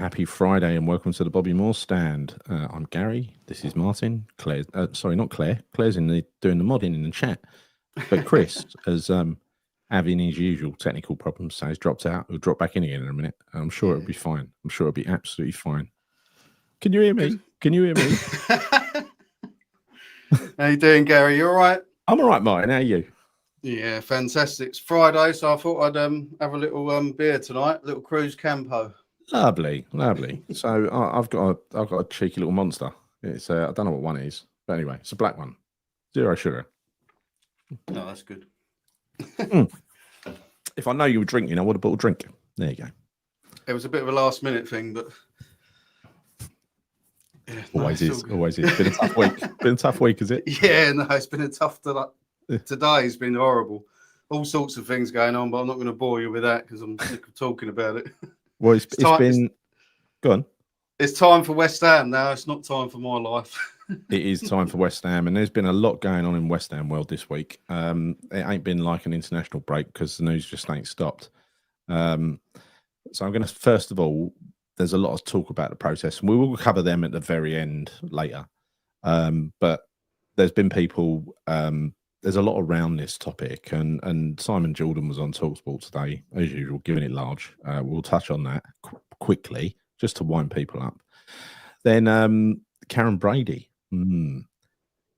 happy Friday and welcome to the Bobby Moore stand. I'm Gary. This is Martyn. Claire, sorry, not Claire. Claire's doing the modding in the chat. But Chris, as having his usual technical problems, so he's dropped out. He'll drop back in again in a minute. I'm sure it'll be fine. I'm sure it'll be absolutely fine. Can you hear me? Can you hear me? How you doing, Gary? You all right? I'm all right, Martyn. How are you? Yeah, fantastic. It's Friday, so I thought I'd have a little beer tonight, a little cruise campo. Lovely, lovely. So I've got a cheeky little monster. It's I don't know what one is, but anyway, it's a black one, 0 sugar. No, that's good. If I know you were drinking, I would have bought a drink. There you go. It was a bit of a last minute thing, but yeah, always is. Been a tough week. Been a tough week, is it? Yeah, no, it's been a tough today's been horrible. All sorts of things going on, but I'm not going to bore you with that because I'm sick of talking about it. Well, it's been. Go on. It's time for West Ham now. It's not time for my life. It is time for West Ham, and there's been a lot going on in West Ham world this week. It ain't been like an international break because the news just ain't stopped. So I'm going to, first of all, there's a lot of talk about the protests, and we will cover them at the very end later. But there's been people, there's a lot around this topic, and Simon Jordan was on Talksport today, as usual, giving it large. We'll touch on that quickly, just to wind people up. Then Karren Brady. You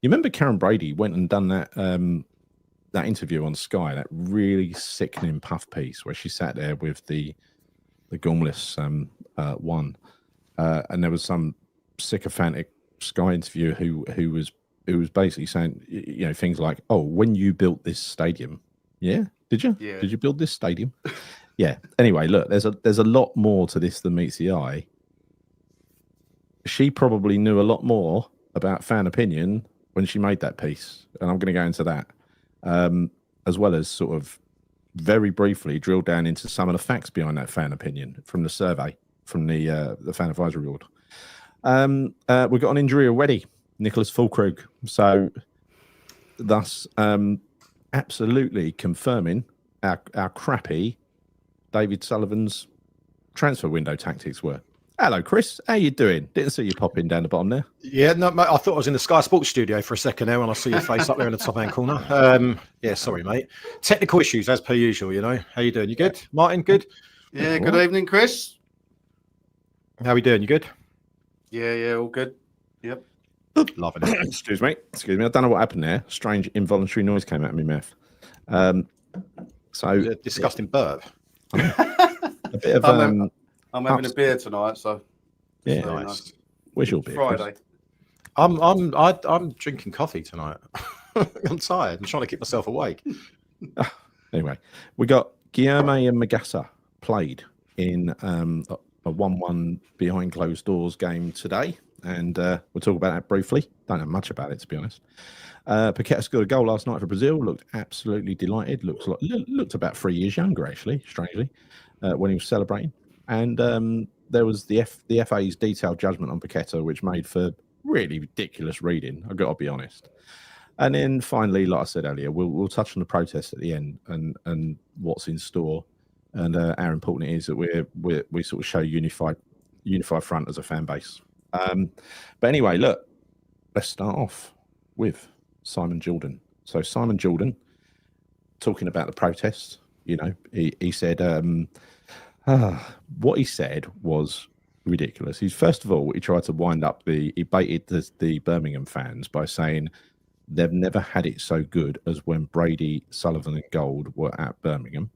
remember Karren Brady went and done that that interview on Sky, that really sickening puff piece where she sat there with the Gormless one, and there was some sycophantic Sky interviewer who was basically saying, you know, things like, "Oh, when you built this stadium, did you? Yeah. Did you build this stadium?" Yeah. Anyway, look, there's a lot more to this than meets the eye. She probably knew a lot more about fan opinion when she made that piece, and I'm going to go into that, as well as sort of very briefly drill down into some of the facts behind that fan opinion from the survey from the fan advisory board. We've got an injury already, Nicholas Fullkrug, so thus absolutely confirming our crappy David Sullivan's transfer window tactics were. Hello, Chris. How you doing? Didn't see you pop in down the bottom there. Yeah, no, mate, I thought I was in the Sky Sports studio for a second there when I saw your face up there in the top-hand corner. Yeah, sorry, mate. Technical issues, as per usual, you know. How you doing? You good? Martyn, good? Yeah, good evening, Chris. How are we doing? You good? Yeah, all good. Yep. Loving it. Excuse me. I don't know what happened there. Strange involuntary noise came out of my mouth. So disgusting burp. A bit of I'm having a beer tonight, so yeah, nice. Where's your beer? Friday. I'm drinking coffee tonight. I'm tired. I'm trying to keep myself awake. Anyway, we got Guillaume and Magassa played in a 1-1 behind closed doors game today, and we'll talk about that briefly. Don't know much about it, to be honest. Paqueta scored a goal last night for Brazil. Looked absolutely delighted. Looked about 3 years younger, actually, strangely, when he was celebrating. And there was the FA's detailed judgment on Paqueta, which made for really ridiculous reading. I've got to be honest. And then finally, like I said earlier, we'll touch on the protest at the end and what's in store, and how important it is that we sort of show unified front as a fan base. But anyway, look, let's start off with Simon Jordan. So Simon Jordan, talking about the protests, you know, he said. What he said was ridiculous. He tried to wind up he baited the Birmingham fans by saying they've never had it so good as when Brady, Sullivan and Gold were at Birmingham.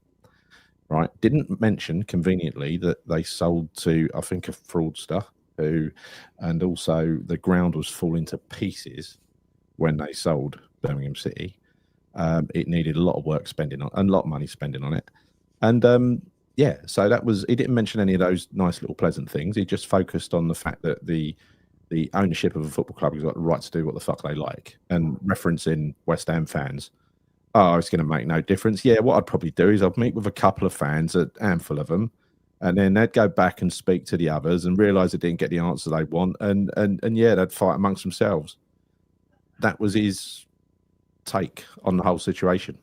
Right? Didn't mention conveniently that they sold to, I think, a fraudster and also the ground was falling to pieces when they sold Birmingham City. It needed a lot of work spending on, and a lot of money spending on it. And yeah, so that was, he didn't mention any of those nice little pleasant things. He just focused on the fact that the ownership of a football club has got the right to do what the fuck they like, and referencing West Ham fans. Oh, it's going to make no difference. Yeah, what I'd probably do is I'd meet with a couple of fans, a handful of them, and then they'd go back and speak to the others and realise they didn't get the answer they want, and yeah, they'd fight amongst themselves. That was his take on the whole situation.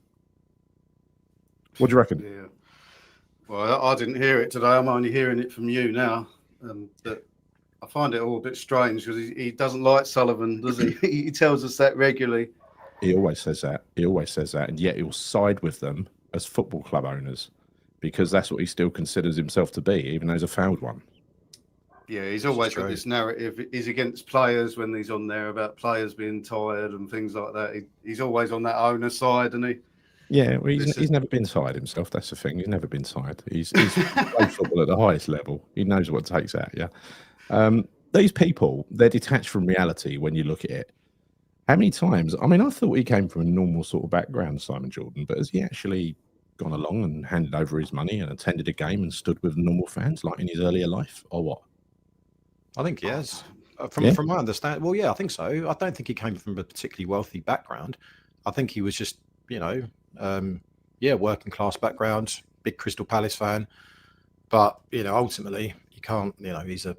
What do you reckon? Yeah. Well, I didn't hear it today. I'm only hearing it from you now. That I find it all a bit strange because he doesn't like Sullivan, does he? He tells us that regularly. He always says that. And yet he'll side with them as football club owners because that's what he still considers himself to be, even though he's a failed one. Yeah, he's always got this narrative. He's against players when he's on there about players being tired and things like that. He's always on that owner side, isn't he? Yeah, well, he's never been side himself. That's the thing. He's never been side. He's played football at the highest level. He knows what it takes out. Yeah. These people, they're detached from reality when you look at it. How many times? I mean, I thought he came from a normal sort of background, Simon Jordan, but has he actually gone along and handed over his money and attended a game and stood with normal fans like in his earlier life, or what? I think he has. From my understanding, well, yeah, I think so. I don't think he came from a particularly wealthy background. I think he was just, working class background, big Crystal Palace fan. But ultimately, you can't. He's a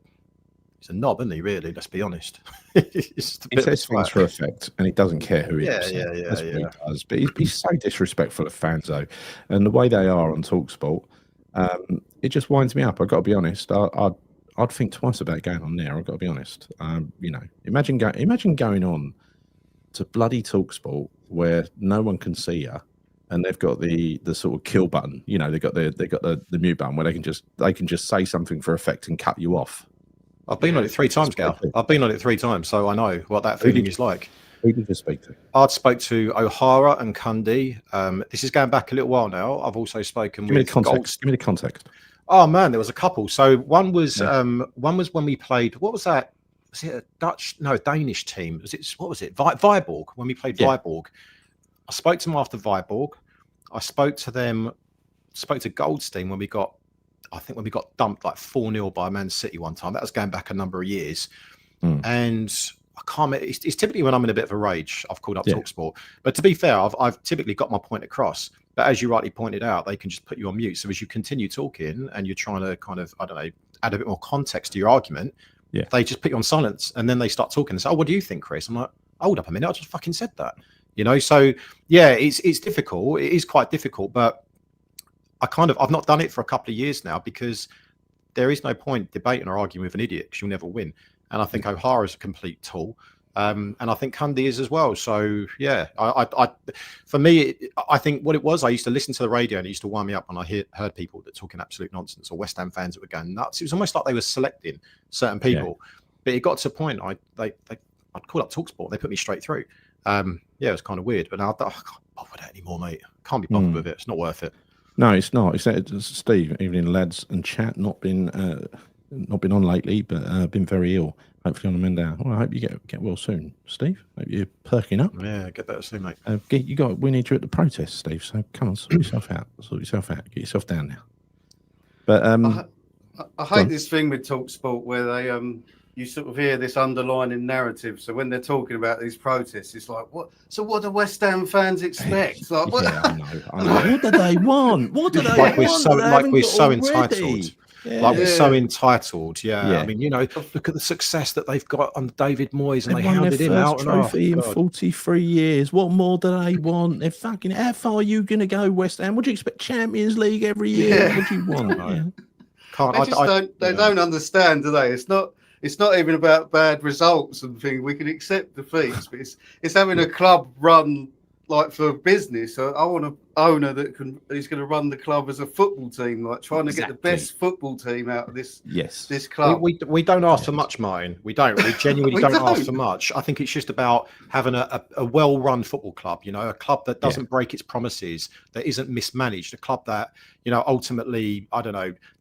knob, isn't he? Really, let's be honest. He says things for effect, and he doesn't care who he is. That's what he does. But he's so disrespectful of fans, though, and the way they are on Talksport, it just winds me up. I've got to be honest. I'd think twice about going on there. I've got to be honest. Imagine going on to bloody Talksport where no one can see you, and they've got the sort of kill button. They've got the mute button where they can just say something for effect and cut you off. I've been on it 3 times, Gal. I've been on it 3 times, so I know what that feeling is like. Who did you speak to? I'd spoke to O'Hara and Cundy. This is going back a little while now. I've also spoken with Give me the context. Oh man, there was a couple. So one was when we played. What was that? Was it a Danish team? What was it? Viborg. When we played Viborg, I spoke to them after Viborg. I spoke to Goldstein when we got dumped like 4-0 by Man City one time. That was going back a number of years, and I can't. It's typically when I'm in a bit of a rage, I've called up Talksport. But to be fair, I've typically got my point across. But as you rightly pointed out, they can just put you on mute. So as you continue talking and you're trying to kind of, add a bit more context to your argument, they just put you on silence, and then they start talking and say, "Oh, what do you think, Chris?" I'm like, "Hold up a minute, I just fucking said that." So yeah, it's difficult. It is quite difficult, but I've not done it for a couple of years now because there is no point debating or arguing with an idiot because you'll never win. And I think O'Hara is a complete tool. And I think Cundy is as well. So yeah, for me, I think what it was, I used to listen to the radio and it used to wind me up when I heard people that talking absolute nonsense, or West Ham fans that were going nuts. It was almost like they were selecting certain people. But it got to a point I'd call up Talksport, they put me straight through. It was kind of weird, but now I can't bother with that anymore, mate. Can't be bothered with it. It's not worth it. No, it's not. It's Steve, evening lads and chat. Not been on lately, but been very ill. Hopefully on the mend out. Well, I hope you get well soon, Steve. Hope you're perking up. Yeah, get better soon, mate. We need you at the protest, Steve. So come on, sort yourself out. Get yourself down now. But I hate this thing with Talksport where they you sort of hear this underlining narrative. So when they're talking about these protests, it's like, what? So what do West Ham fans expect? Like, what? Yeah, I know. What do they want? What do they want? We're so entitled. Yeah. We're so entitled. Yeah. I mean, look at the success that they've got on David Moyes, and they hounded him out. Trophy in 43 years. What more do they want? They're fucking. How far are you going to go, West Ham? What do you expect? Champions League every year? Yeah. What do you want? They don't understand, do they? It's not even about bad results and things. We can accept defeats, but it's having a club run like for business. I want an owner who's going to run the club as a football team, like trying to get the best football team out of this club. We don't ask for much, Martyn. We don't. We genuinely don't ask for much. I think it's just about having a well-run football club, a club that doesn't break its promises, that isn't mismanaged, a club that, ultimately,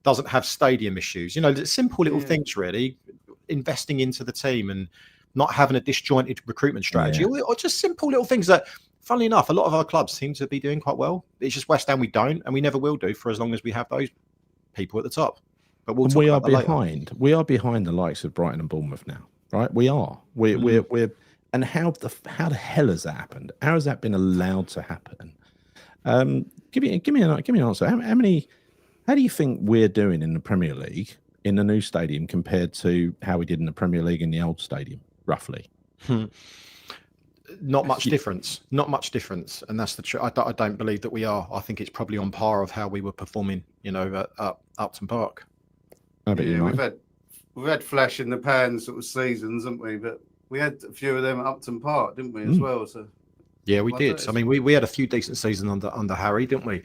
doesn't have stadium issues. The simple little things, really, investing into the team and not having a disjointed recruitment strategy, or just simple little things that, funnily enough, a lot of our clubs seem to be doing quite well. It's just West Ham we don't, and we never will do for as long as we have those people at the top. But we are behind. We are behind the likes of Brighton and Bournemouth now, right? We are. We're. And how the hell has that happened? How has that been allowed to happen? Give me an answer. How do you think we're doing in the Premier League in the new stadium compared to how we did in the Premier League in the old stadium, roughly? Not much difference. And that's the truth. I don't believe that we are. I think it's probably on par of how we were performing, at Upton Park. We've had we've had flash in the pan sort of seasons, haven't we? But we had a few of them at Upton Park, didn't we, as well? So yeah, we did. I mean, we had a few decent seasons under Harry, didn't we?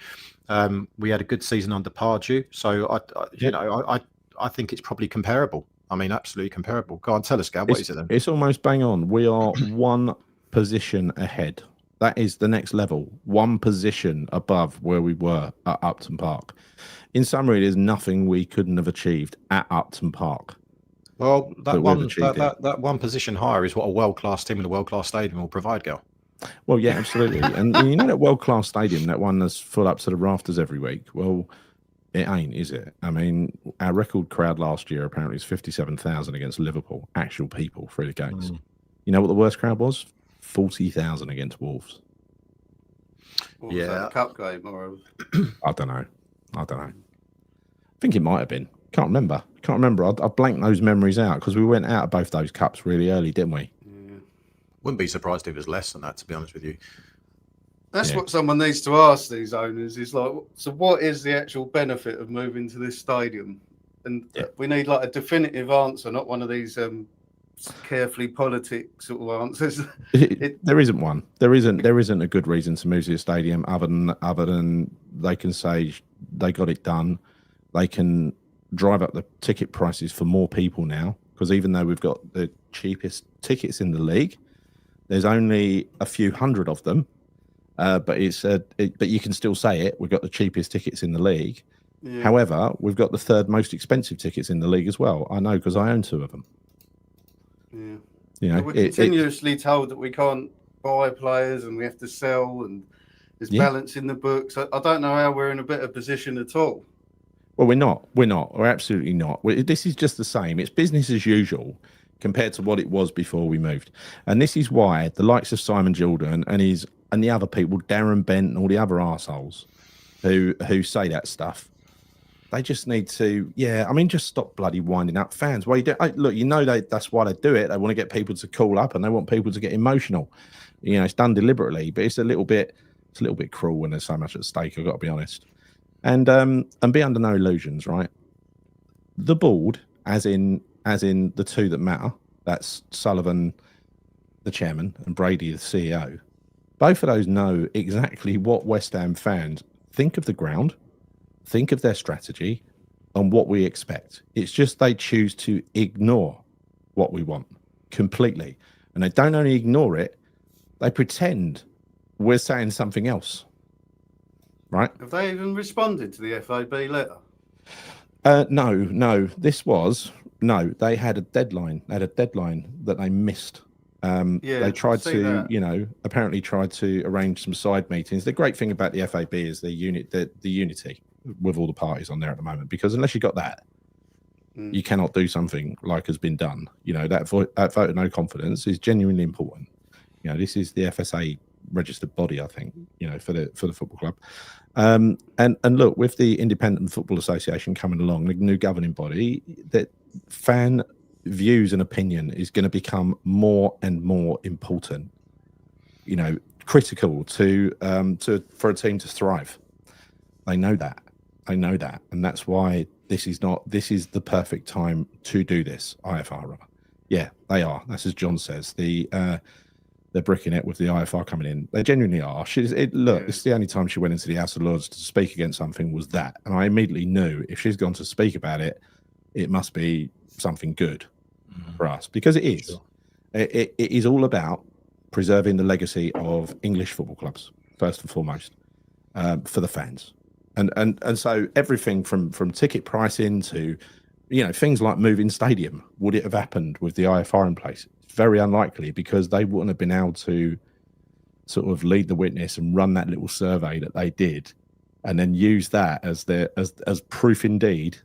We had a good season under Pardew. So I think it's probably comparable. I mean, absolutely comparable. Go on, tell us, Gav. What is it then? It's almost bang on. We are one position ahead. That is the next level. One position above where we were at Upton Park. In summary, there's nothing we couldn't have achieved at Upton Park. Well, that one position higher is what a world-class team in a world-class stadium will provide, Gal. Well, yeah, absolutely. And you know that world-class stadium, that one that's full up to the rafters every week? Well, it ain't, is it? I mean, our record crowd last year apparently is 57,000 against Liverpool, actual people through the gates. You know what the worst crowd was? 40,000 against Wolves. What was that, a cup game or? I don't know. I think it might have been. Can't remember. I blanked those memories out because we went out of both those cups really early, didn't we? Yeah. Wouldn't be surprised if it was less than that, to be honest with you. That's what someone needs to ask these owners is like, so what is the actual benefit of moving to this stadium? And we need like a definitive answer, not one of these carefully politic sort of answers. There isn't one. There isn't a good reason to move to the stadium other than they can say they got it done. They can drive up the ticket prices for more people now, because even though we've got the cheapest tickets in the league, there's only a few hundred of them. But you can still say it. We've got the cheapest tickets in the league. Yeah. However, we've got the third most expensive tickets in the league as well. I know because I own two of them. Yeah, you know, we're continuously told that we can't buy players and we have to sell, and there's balance in the books. I don't know how we're in a better position at all. Well, we're not. We're absolutely not. This is just the same. It's business as usual compared to what it was before we moved. And this is why the likes of Simon Jordan and the other people, Darren Bent and all the other arseholes who say that stuff, they just need to, just stop bloody winding up fans. Well, that's why they do it. They want to get people to call up and they want people to get emotional. You know, it's done deliberately, but it's a little bit cruel when there's so much at stake. I've got to be honest. And be under no illusions, right? The board, as in the two that matter, that's Sullivan, the chairman, and Brady, the CEO. Both of those know exactly what West Ham fans think of the ground, think of their strategy, and what we expect. It's just they choose to ignore what we want completely. And they don't only ignore it, they pretend we're saying something else. Right? Have they even responded to the FAB letter? No. They had a deadline. They had a deadline that they missed. They tried to, apparently tried to arrange some side meetings. The great thing about the FAB is the unity with all the parties on there at the moment, because unless you got that, you cannot do something like has been done. You know, that vote of no confidence is genuinely important. You know, this is the FSA registered body, I think, for the football club. And look, with the Independent Football Association coming along, the new governing body, that fan views and opinion is going to become more and more important. You know, critical for a team to thrive. They know that, and that's why this is the perfect time to do this. IFR, yeah, they are. That's as John says. They're bricking it with the IFR coming in. They genuinely are. It's the only time she went into the House of Lords to speak against something was that. And I immediately knew if she's gone to speak about it, it must be something good for us. Because it is. Sure. It is all about preserving the legacy of English football clubs, first and foremost, for the fans. And so everything from ticket pricing to, things like moving stadium, would it have happened with the IFR in place? Very unlikely, because they wouldn't have been able to sort of lead the witness and run that little survey that they did, and then use that as proof indeed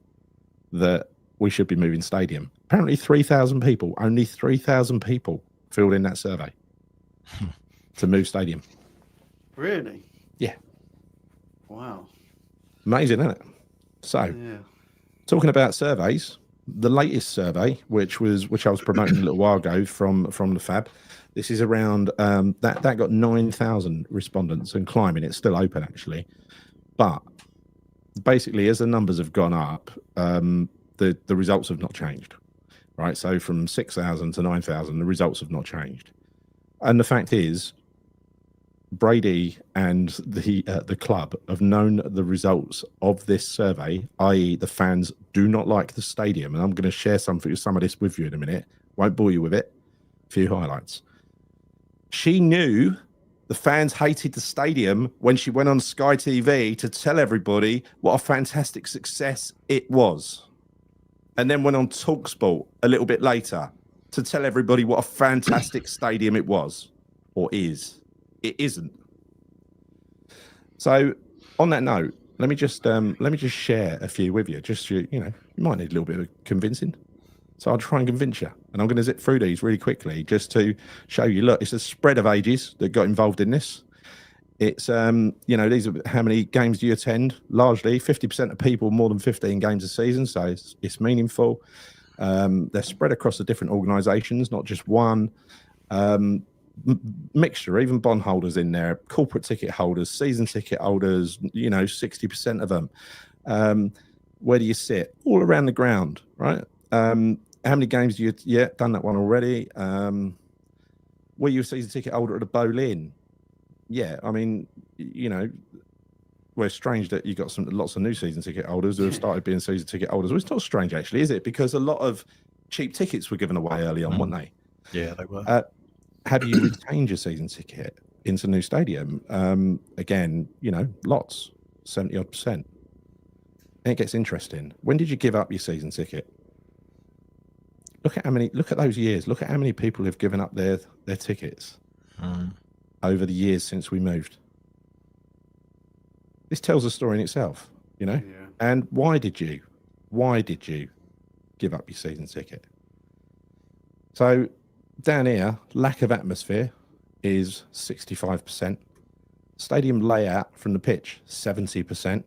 that we should be moving stadium. Apparently 3,000 people, only 3,000 people filled in that survey to move stadium. Really? Yeah. Wow. Amazing, isn't it? So, talking about surveys, the latest survey, which I was promoting a little while ago from the FAB, this is around that got 9,000 respondents and climbing. It's still open actually, but basically as the numbers have gone up, the results have not changed. right? So from 6,000 to 9,000, the results have not changed. And the fact is, Brady and the club have known the results of this survey, i.e. the fans do not like the stadium. And I'm going to share some of this with you in a minute. Won't bore you with it. A few highlights. She knew the fans hated the stadium when she went on Sky TV to tell everybody what a fantastic success it was. And then went on TalkSport a little bit later to tell everybody what a fantastic stadium it was or is. It isn't. So on that note, let me just share a few with you. Just you might need a little bit of convincing. So I'll try and convince you. And I'm going to zip through these really quickly just to show you, look, it's a spread of ages that got involved in this. It's, these are how many games do you attend? Largely 50% of people more than 15 games a season. So it's meaningful. They're spread across the different organisations, not just one. Mixture, even bondholders in there, corporate ticket holders, season ticket holders, 60% of them. Where do you sit? All around the ground, right? How many games do you done that one already? Were you a season ticket holder at the Boleyn? Yeah, I mean, well, it's strange that you got lots of new season ticket holders who have started being season ticket holders. Well, it's not strange actually, is it? Because a lot of cheap tickets were given away early on, weren't they? Yeah, they were. Have you retained your season ticket into new stadium? Again, lots, 70-odd%. And it gets interesting. When did you give up your season ticket? Look at those years. Look at how many people have given up their tickets over the years since we moved. This tells a story in itself, Yeah. And why did you give up your season ticket? So down here, lack of atmosphere is 65%. Stadium layout from the pitch, 70%.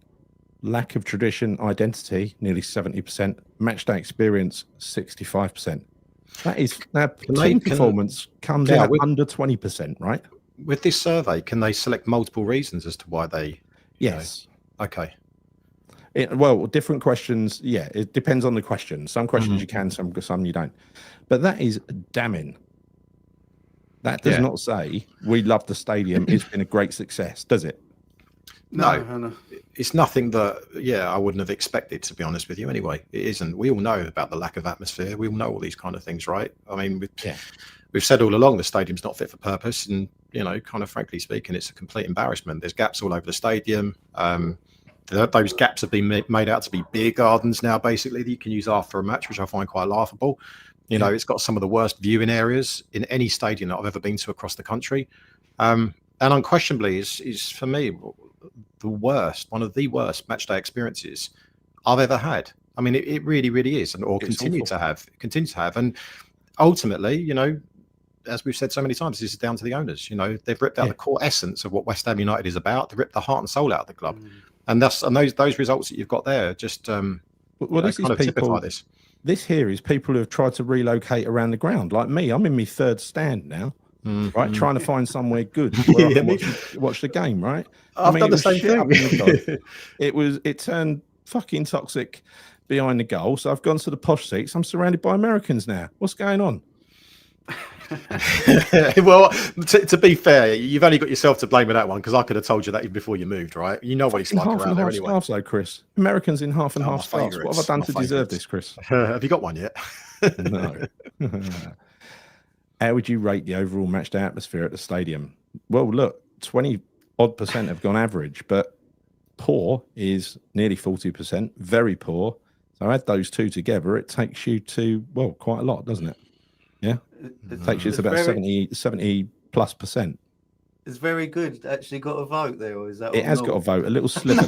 Lack of tradition, identity, nearly 70%. Match day experience, 65%. That is team performance comes in at under 20%, right? With this survey, can they select multiple reasons as to why they? Yes. Okay. Well, different questions. Yeah, it depends on the question. Some questions you can, some you don't. But that is damning. That does not say we love the stadium. It's been a great success, does it? No, it's nothing that, I wouldn't have expected, to be honest with you. Anyway, it isn't. We all know about the lack of atmosphere. We all know all these kind of things, right? I mean, we've said all along the stadium's not fit for purpose, and kind of frankly speaking, it's a complete embarrassment. There's gaps all over the stadium. Those gaps have been made out to be beer gardens now, basically, that you can use after a match, which I find quite laughable. It's got some of the worst viewing areas in any stadium that I've ever been to across the country, and unquestionably is for me one of the worst match day experiences I've ever had. I mean, it really, really is, and continue to have. And ultimately, as we've said so many times, this is down to the owners. They've ripped out the core essence of what West Ham United is about. They've ripped the heart and soul out of the club, and those results that you've got there just this kind of typify this. This here is people who have tried to relocate around the ground, like me. I'm in my third stand now. Right, trying to find somewhere good where I can watch the game. Right, I've done the same thing. It turned fucking toxic behind the goal, so I've gone to the posh seats. I'm surrounded by Americans now. What's going on? Well, to be fair, you've only got yourself to blame with that one, because I could have told you that even before you moved, right? You know what it's like around there anyway. Half though, Chris. Americans in half and half scarves. What have I done to deserve this, Chris? Have you got one yet? No. How would you rate the overall match day atmosphere at the stadium? Well, look, 20-odd% have gone average, but poor is nearly 40%, very poor. So add those two together, it takes you to, quite a lot, doesn't it? Yeah? It takes you to about 70+%. It's very good. Actually got a vote there, or is that? It has got a vote. A little sliver.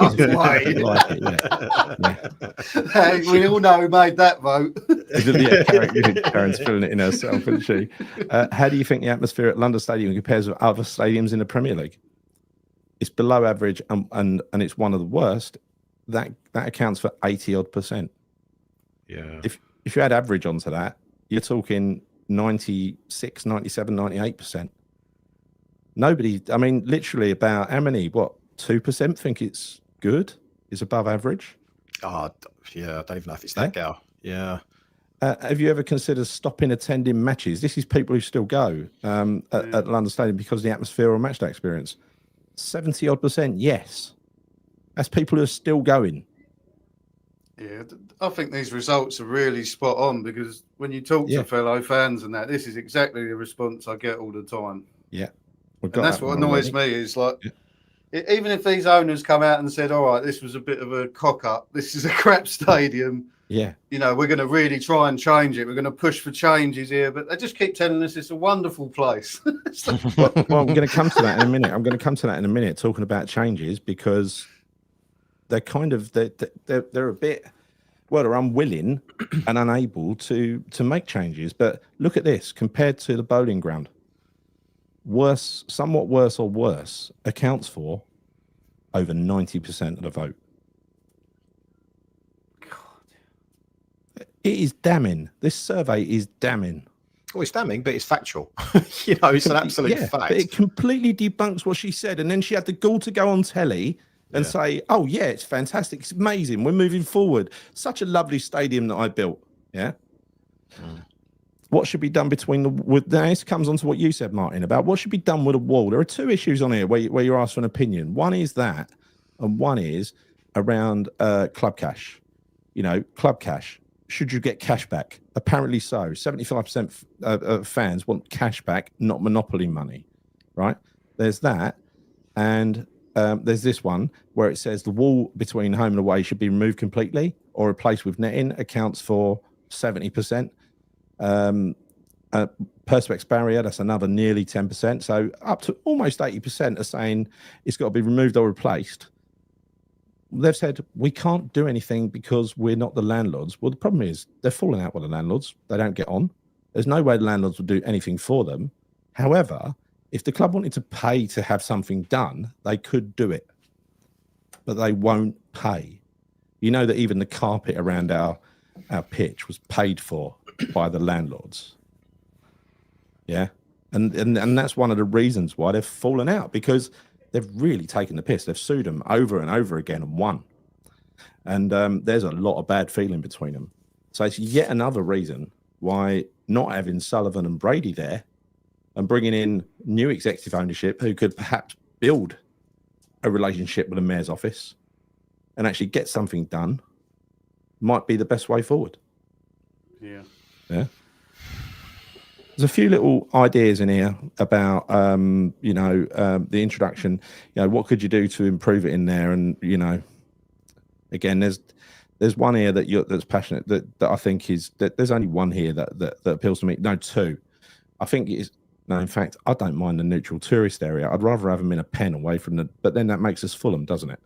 We all know who made that vote. Karen's filling it in herself, isn't she? How do you think the atmosphere at London Stadium compares with other stadiums in the Premier League? It's below average, and it's one of the worst. That accounts for 80-odd%. Yeah. If you add average onto that, you're talking 96, 97, 98%. Nobody, I mean, literally about how many, 2% think it's good, is above average? Yeah, I don't even know if it's that gal. Yeah. have you ever considered stopping attending matches? This is people who still go at London Stadium because of the atmosphere or matchday experience. 70-odd%, yes. That's people who are still going. Yeah, I think these results are really spot on, because when you talk to fellow fans and that, this is exactly the response I get all the time. Yeah. And that's what annoys me is like, even if these owners come out and said, all right, this was a bit of a cock up, this is a crap stadium. Yeah. You know, we're going to really try and change it. We're going to push for changes here, but they just keep telling us it's a wonderful place. well, I'm going to come to that in a minute. Talking about changes, because they're kind of they're a bit, well, they're unwilling and unable to make changes. But look at this compared to the bowling ground. Worse, somewhat worse or worse, accounts for over 90% of the vote. It is damning. This survey is damning. Well, it's damning, but it's factual. You know, it's an absolute fact. But it completely debunks what she said. And then she had the gall to go on telly and say, oh, yeah, it's fantastic. It's amazing. We're moving forward. Such a lovely stadium that I built. Yeah. What should be done with this comes on to what you said, Martyn, about what should be done with a wall. There are two issues on here where you're asked for an opinion. One is that, and one is around club cash. You know, club cash. Should you get cash back? Apparently so. 75% of fans want cash back, not monopoly money, right? There's that. And there's this one where it says the wall between home and away should be removed completely or replaced with netting, accounts for 70%. Perspex barrier, that's another nearly 10%. So up to almost 80% are saying it's got to be removed or replaced. They've said, we can't do anything because we're not the landlords. Well, the problem is they're falling out with the landlords. They don't get on. There's no way the landlords will do anything for them. However, if the club wanted to pay to have something done, they could do it. But they won't pay. You know that even the carpet around our pitch was paid for by the landlords. Yeah. And that's one of the reasons why they've fallen out, because they've really taken the piss. They've sued them over and over again and won. And there's a lot of bad feeling between them. So it's yet another reason why not having Sullivan and Brady there and bringing in new executive ownership who could perhaps build a relationship with the mayor's office and actually get something done might be the best way forward. Yeah. Yeah. There's a few little ideas in here about, the introduction. You know, what could you do to improve it in there? And again, there's one here that's passionate that I think is that there's only one here that appeals to me. No, two. I think it is. No, in fact, I don't mind the neutral tourist area. I'd rather have them in a pen away from but then that makes us Fulham, doesn't it?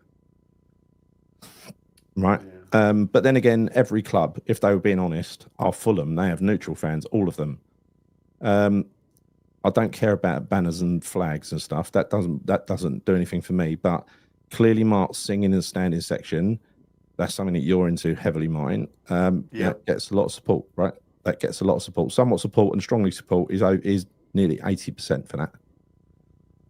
Right. Yeah. But then again, every club, if they were being honest, are Fulham. They have neutral fans, all of them. I don't care about banners and flags and stuff. That doesn't do anything for me. But clearly, Mark's singing in the standing section. That's something that you're into heavily, Martyn. That gets a lot of support, right? That gets a lot of support. Somewhat support and strongly support is nearly 80% for that.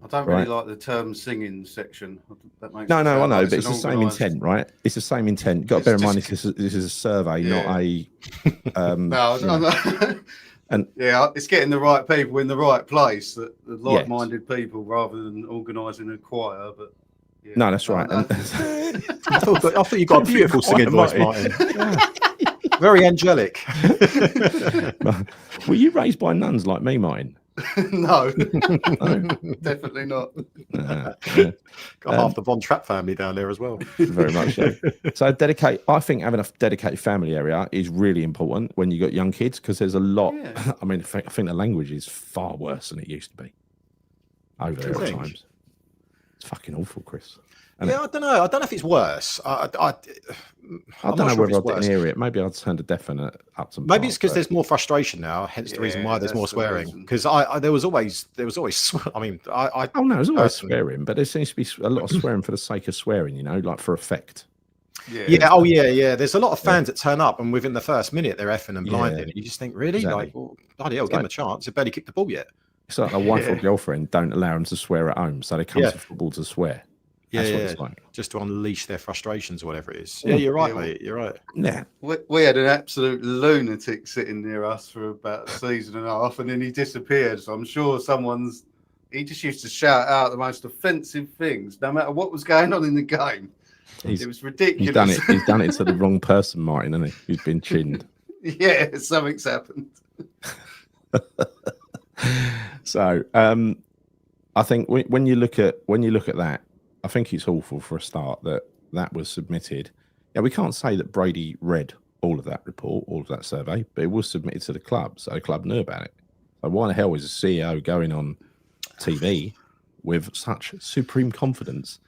I don't really like the term singing section. That makes I know, but it's the same intent, right? It's the same intent. You've got to bear in mind this is a survey, not a. It's getting the right people in the right place, the like-minded people, rather than organising a choir. But no, that's right. I thought you got a beautiful singing voice, Martyn. Very angelic. Were you raised by nuns like me, Martyn? No, definitely not. Got half the Von Trapp family down there as well. Very much so. So I think having a dedicated family area is really important when you got young kids, because there's a lot. Yeah. I mean, I think the language is far worse than it used to be over there at times. It's fucking awful, Chris. I don't know. I don't know if it's worse. I don't know whether I didn't hear it. Maybe I'd turn the deafener up some. Maybe it's because there's more frustration now. Hence the reason why there's more swearing. Because there was always. I mean, there's always swearing, but there seems to be a lot of swearing for the sake of swearing. Like for effect. Yeah. Oh yeah. There's a lot of fans that turn up and within the first minute they're effing and blinding. You just think, really? Exactly. Like, well, bloody hell, give them a chance. They've barely kicked the ball yet. It's like a wife or girlfriend don't allow them to swear at home, so they come to football to swear. That's what it's like. Just to unleash their frustrations or whatever it is. Yeah, you're right, mate. You're right. Yeah. We had an absolute lunatic sitting near us for about a season and a half, and then he disappeared. So I'm sure he just used to shout out the most offensive things, no matter what was going on in the game. It was ridiculous. He's done it to the wrong person, Martyn, hasn't he? He's been chinned. Yeah, something's happened. So I think when you look at that, I think it's awful for a start that was submitted. Yeah, we can't say that Brady read all of that report, all of that survey, but it was submitted to the club, so the club knew about it. So why the hell is a CEO going on TV with such supreme confidence,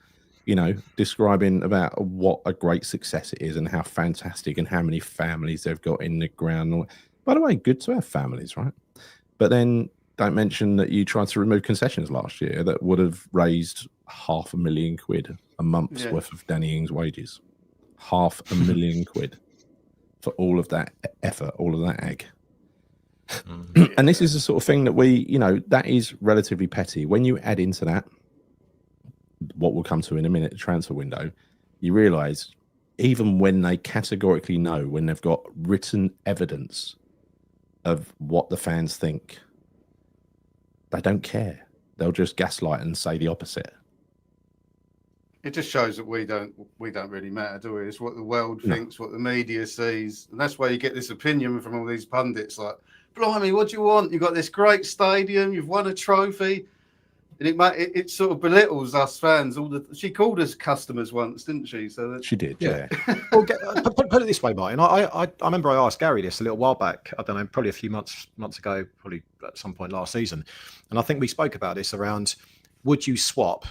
describing about what a great success it is and how fantastic and how many families they've got in the ground? By the way, good to have families, right? But then don't mention that you tried to remove concessions last year that would have raised £500,000 a month's worth of Danny Ings' wages. £500,000 for all of that effort, all of that egg. And this is the sort of thing that that is relatively petty. When you add into that, what we'll come to in a minute, the transfer window, you realise even when they categorically know, when they've got written evidence of what the fans think, they don't care. They'll just gaslight and say the opposite. It just shows that we don't really matter, do we? It's what the world thinks, what the media sees, and that's why you get this opinion from all these pundits like, "Blimey, what do you want? You've got this great stadium, you've won a trophy," and it sort of belittles us fans. She called us customers once, didn't she? So that, she did, yeah. Well, put it this way, Martyn. I remember I asked Gary this a little while back. I don't know, probably a few months ago, probably at some point last season, and I think we spoke about this around: would you swap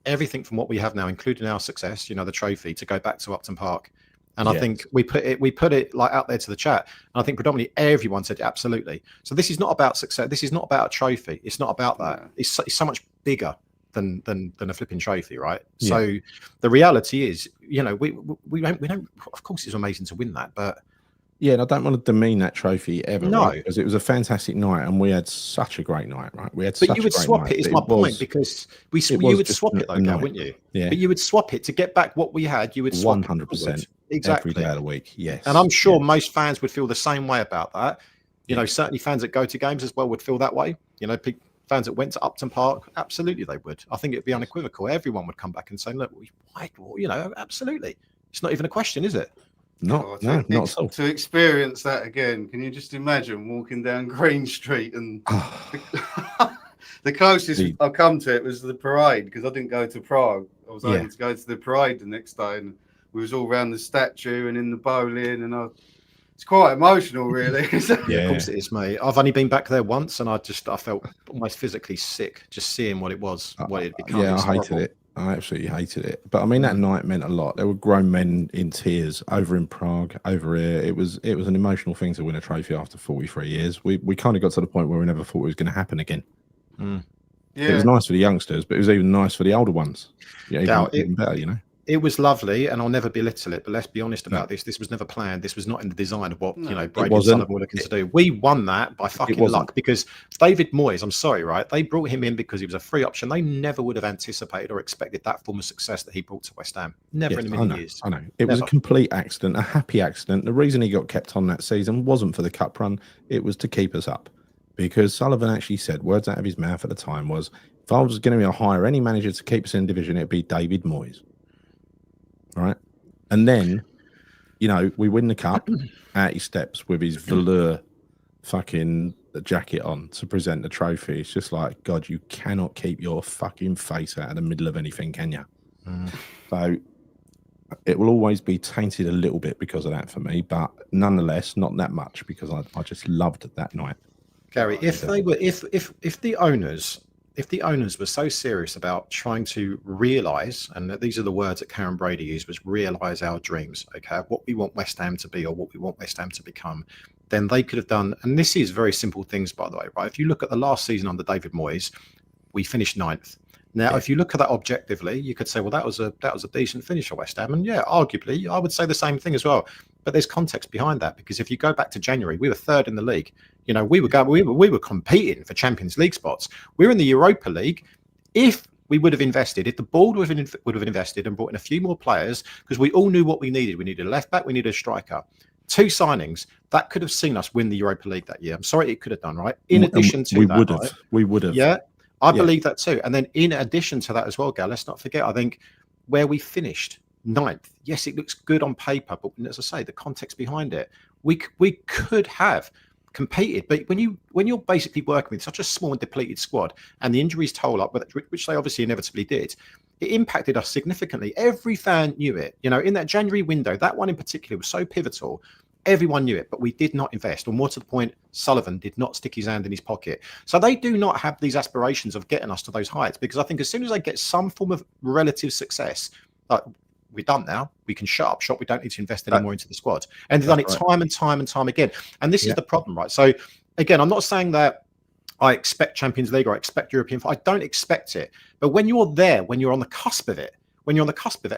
everything from what we have now, including our success, the trophy, to go back to Upton Park? And I think we put it like out there to the chat. And I think predominantly everyone said absolutely. So this is not about success. This is not about a trophy. It's not about that. It's so much bigger than a flipping trophy, right? Yeah. So the reality is, we don't. Of course, it's amazing to win that, but yeah, and I don't want to demean that trophy ever. No, right? Because it was a fantastic night, and we had such a great night, right? We had. But you would swap it. Is my point, because you would swap it though, wouldn't you? Yeah. But you would swap it to get back what we had. You would swap 100%. Exactly. Every day of the week, yes. And I'm sure most fans would feel the same way about that. Certainly fans that go to games as well would feel that way. Fans that went to Upton Park, absolutely they would. I think it'd be unequivocal. Everyone would come back and say, look, why, absolutely. It's not even a question, is it? Not at all. To experience that again, can you just imagine walking down Green Street and the closest I come to it was the parade, because I didn't go to Prague. I was able to go to the parade the next day, and we was all around the statue and in the bowling, and it's quite emotional, really. Yeah, of course it is, mate. I've only been back there once, and I felt almost physically sick just seeing what it was, what it became. Yeah, I hated it. I absolutely hated it. But I mean, that night meant a lot. There were grown men in tears over in Prague, over here. It was an emotional thing to win a trophy after 43 years. We kind of got to the point where we never thought it was going to happen again. Yeah. It was nice for the youngsters, but it was even nice for the older ones. Yeah, even better, It was lovely, and I'll never belittle it, but let's be honest about this. This was never planned. This was not in the design of what Brady and Sullivan were looking to do. We won that by fucking luck, because David Moyes, I'm sorry, right? They brought him in because he was a free option. They never would have anticipated or expected that form of success that he brought to West Ham. Never in a million years. I know. It was a complete accident, a happy accident. The reason he got kept on that season wasn't for the cup run. It was to keep us up, because Sullivan actually said, words out of his mouth at the time was, if I was going to hire any manager to keep us in division, it'd be David Moyes. Right, and then we win the cup. Out he steps with his velour fucking jacket on to present the trophy. It's just like, God, you cannot keep your fucking face out of the middle of anything, can you? So it will always be tainted a little bit because of that for me, but nonetheless, not that much, because I just loved that night. Gary, if the owners were so serious about trying to realise, and these are the words that Karren Brady used, was realise our dreams, okay, what we want West Ham to be or what we want West Ham to become, then they could have done, and this is very simple things, by the way, right? If you look at the last season under David Moyes, we finished 9th. Now, if you look at that objectively, you could say, well, that was a decent finish for West Ham. And yeah, arguably, I would say the same thing as well. But there's context behind that, because if you go back to January, we were 3rd in the league. We were competing for Champions League spots. We're in the Europa League. If we would have invested. If the board would have invested and brought in a few more players, because we all knew what we needed. We needed a left back, we needed a striker. 2 signings that could have seen us win the Europa League that year. I'm sorry, it could have done, right? In addition to that, we would have. Yeah, I believe that too. And then in addition to that as well, Gal, let's not forget, I think where we finished 9th, yes, it looks good on paper, but as I say, the context behind it, we could have competed. But when you're basically working with such a small and depleted squad, and the injuries toll up, which they obviously inevitably did, it impacted us significantly. Every fan knew it. You know, in that January window, that one in particular was so pivotal. Everyone knew it, but we did not invest. Or more to the point, Sullivan did not stick his hand in his pocket. So they do not have these aspirations of getting us to those heights, because I think as soon as they get some form of relative success, like we're done now, we can shut up shop. We don't need to invest any more into the squad. And they've done it time and time and time again. And this is the problem, right? So again, I'm not saying that I expect Champions League or I expect European. I don't expect it. But when you're there, when you're on the cusp of it, and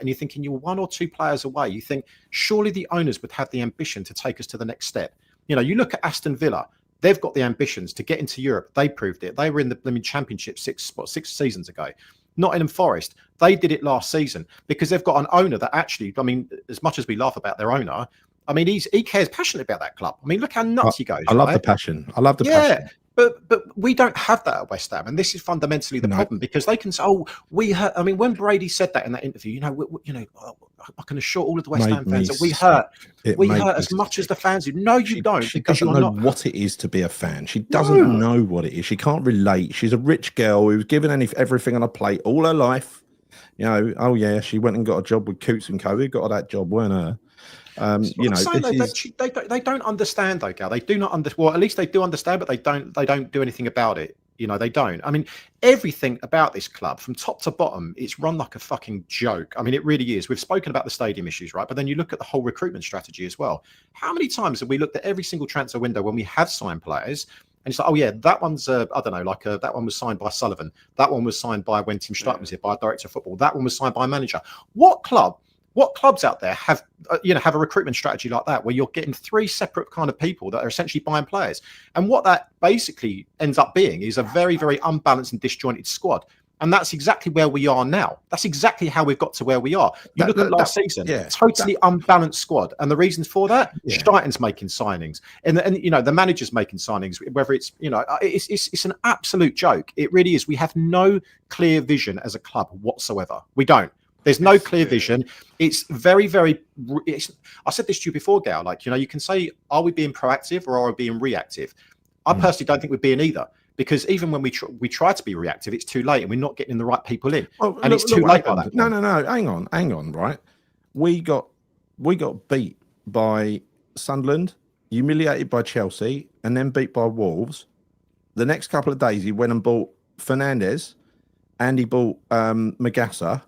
you're thinking you're 1 or 2 players away, you think surely the owners would have the ambition to take us to the next step. You know, you look at Aston Villa, they've got the ambitions to get into Europe. They proved it. They were in the Blooming Championship 6 seasons ago. Nottingham Forest, they did it last season because they've got an owner that actually, I mean, as much as we laugh about their owner, I mean, he cares passionately about that club. I mean, look how nuts he goes. I love the passion. I love the passion. But we don't have that at West Ham, and this is fundamentally the problem, because they can say, "Oh, we hurt." I mean, when Brady said that in that interview, I can assure all of the West Ham fans that we hurt. We hurt as much as the fans do. No, you don't, because you're not what it is to be a fan. She doesn't know what it is. She can't relate. She's a rich girl who's given everything on a plate all her life. You know, oh yeah, she went and got a job with Coots and Co. Who got that job, weren't her? They don't understand though, Gal. They do not understand. Well, at least they do understand, but they don't do anything about it. You know, they don't. I mean, everything about this club from top to bottom, it's run like a fucking joke. I mean, it really is. We've spoken about the stadium issues, right? But then you look at the whole recruitment strategy as well. How many times have we looked at every single transfer window when we have signed players? And it's like, oh yeah, that one's I don't know, like that one was signed by Sullivan. That one was signed by, when Tim Stuyton was here, by a director of football. That one was signed by a manager. What clubs out there have a recruitment strategy like that, where you're getting 3 separate kind of people that are essentially buying players? And what that basically ends up being is a very, very unbalanced and disjointed squad. And that's exactly where we are now. That's exactly how we've got to where we are. You look at last season, totally unbalanced squad. And the reasons for that, Stuyton's making signings, and the manager's making signings, whether it's, it's an absolute joke. It really is. We have no clear vision as a club whatsoever. We don't. There's no clear vision. It's very, very. I said this to you before, Gal. Like, you can say, are we being proactive or are we being reactive? I personally don't think we're being either, because even when we try to be reactive, it's too late and we're not getting the right people in. And it's too late by that. No. Hang on. Right, we got beat by Sunderland, humiliated by Chelsea, and then beat by Wolves. The next couple of days, he went and bought Fernandes, and he bought Magassa.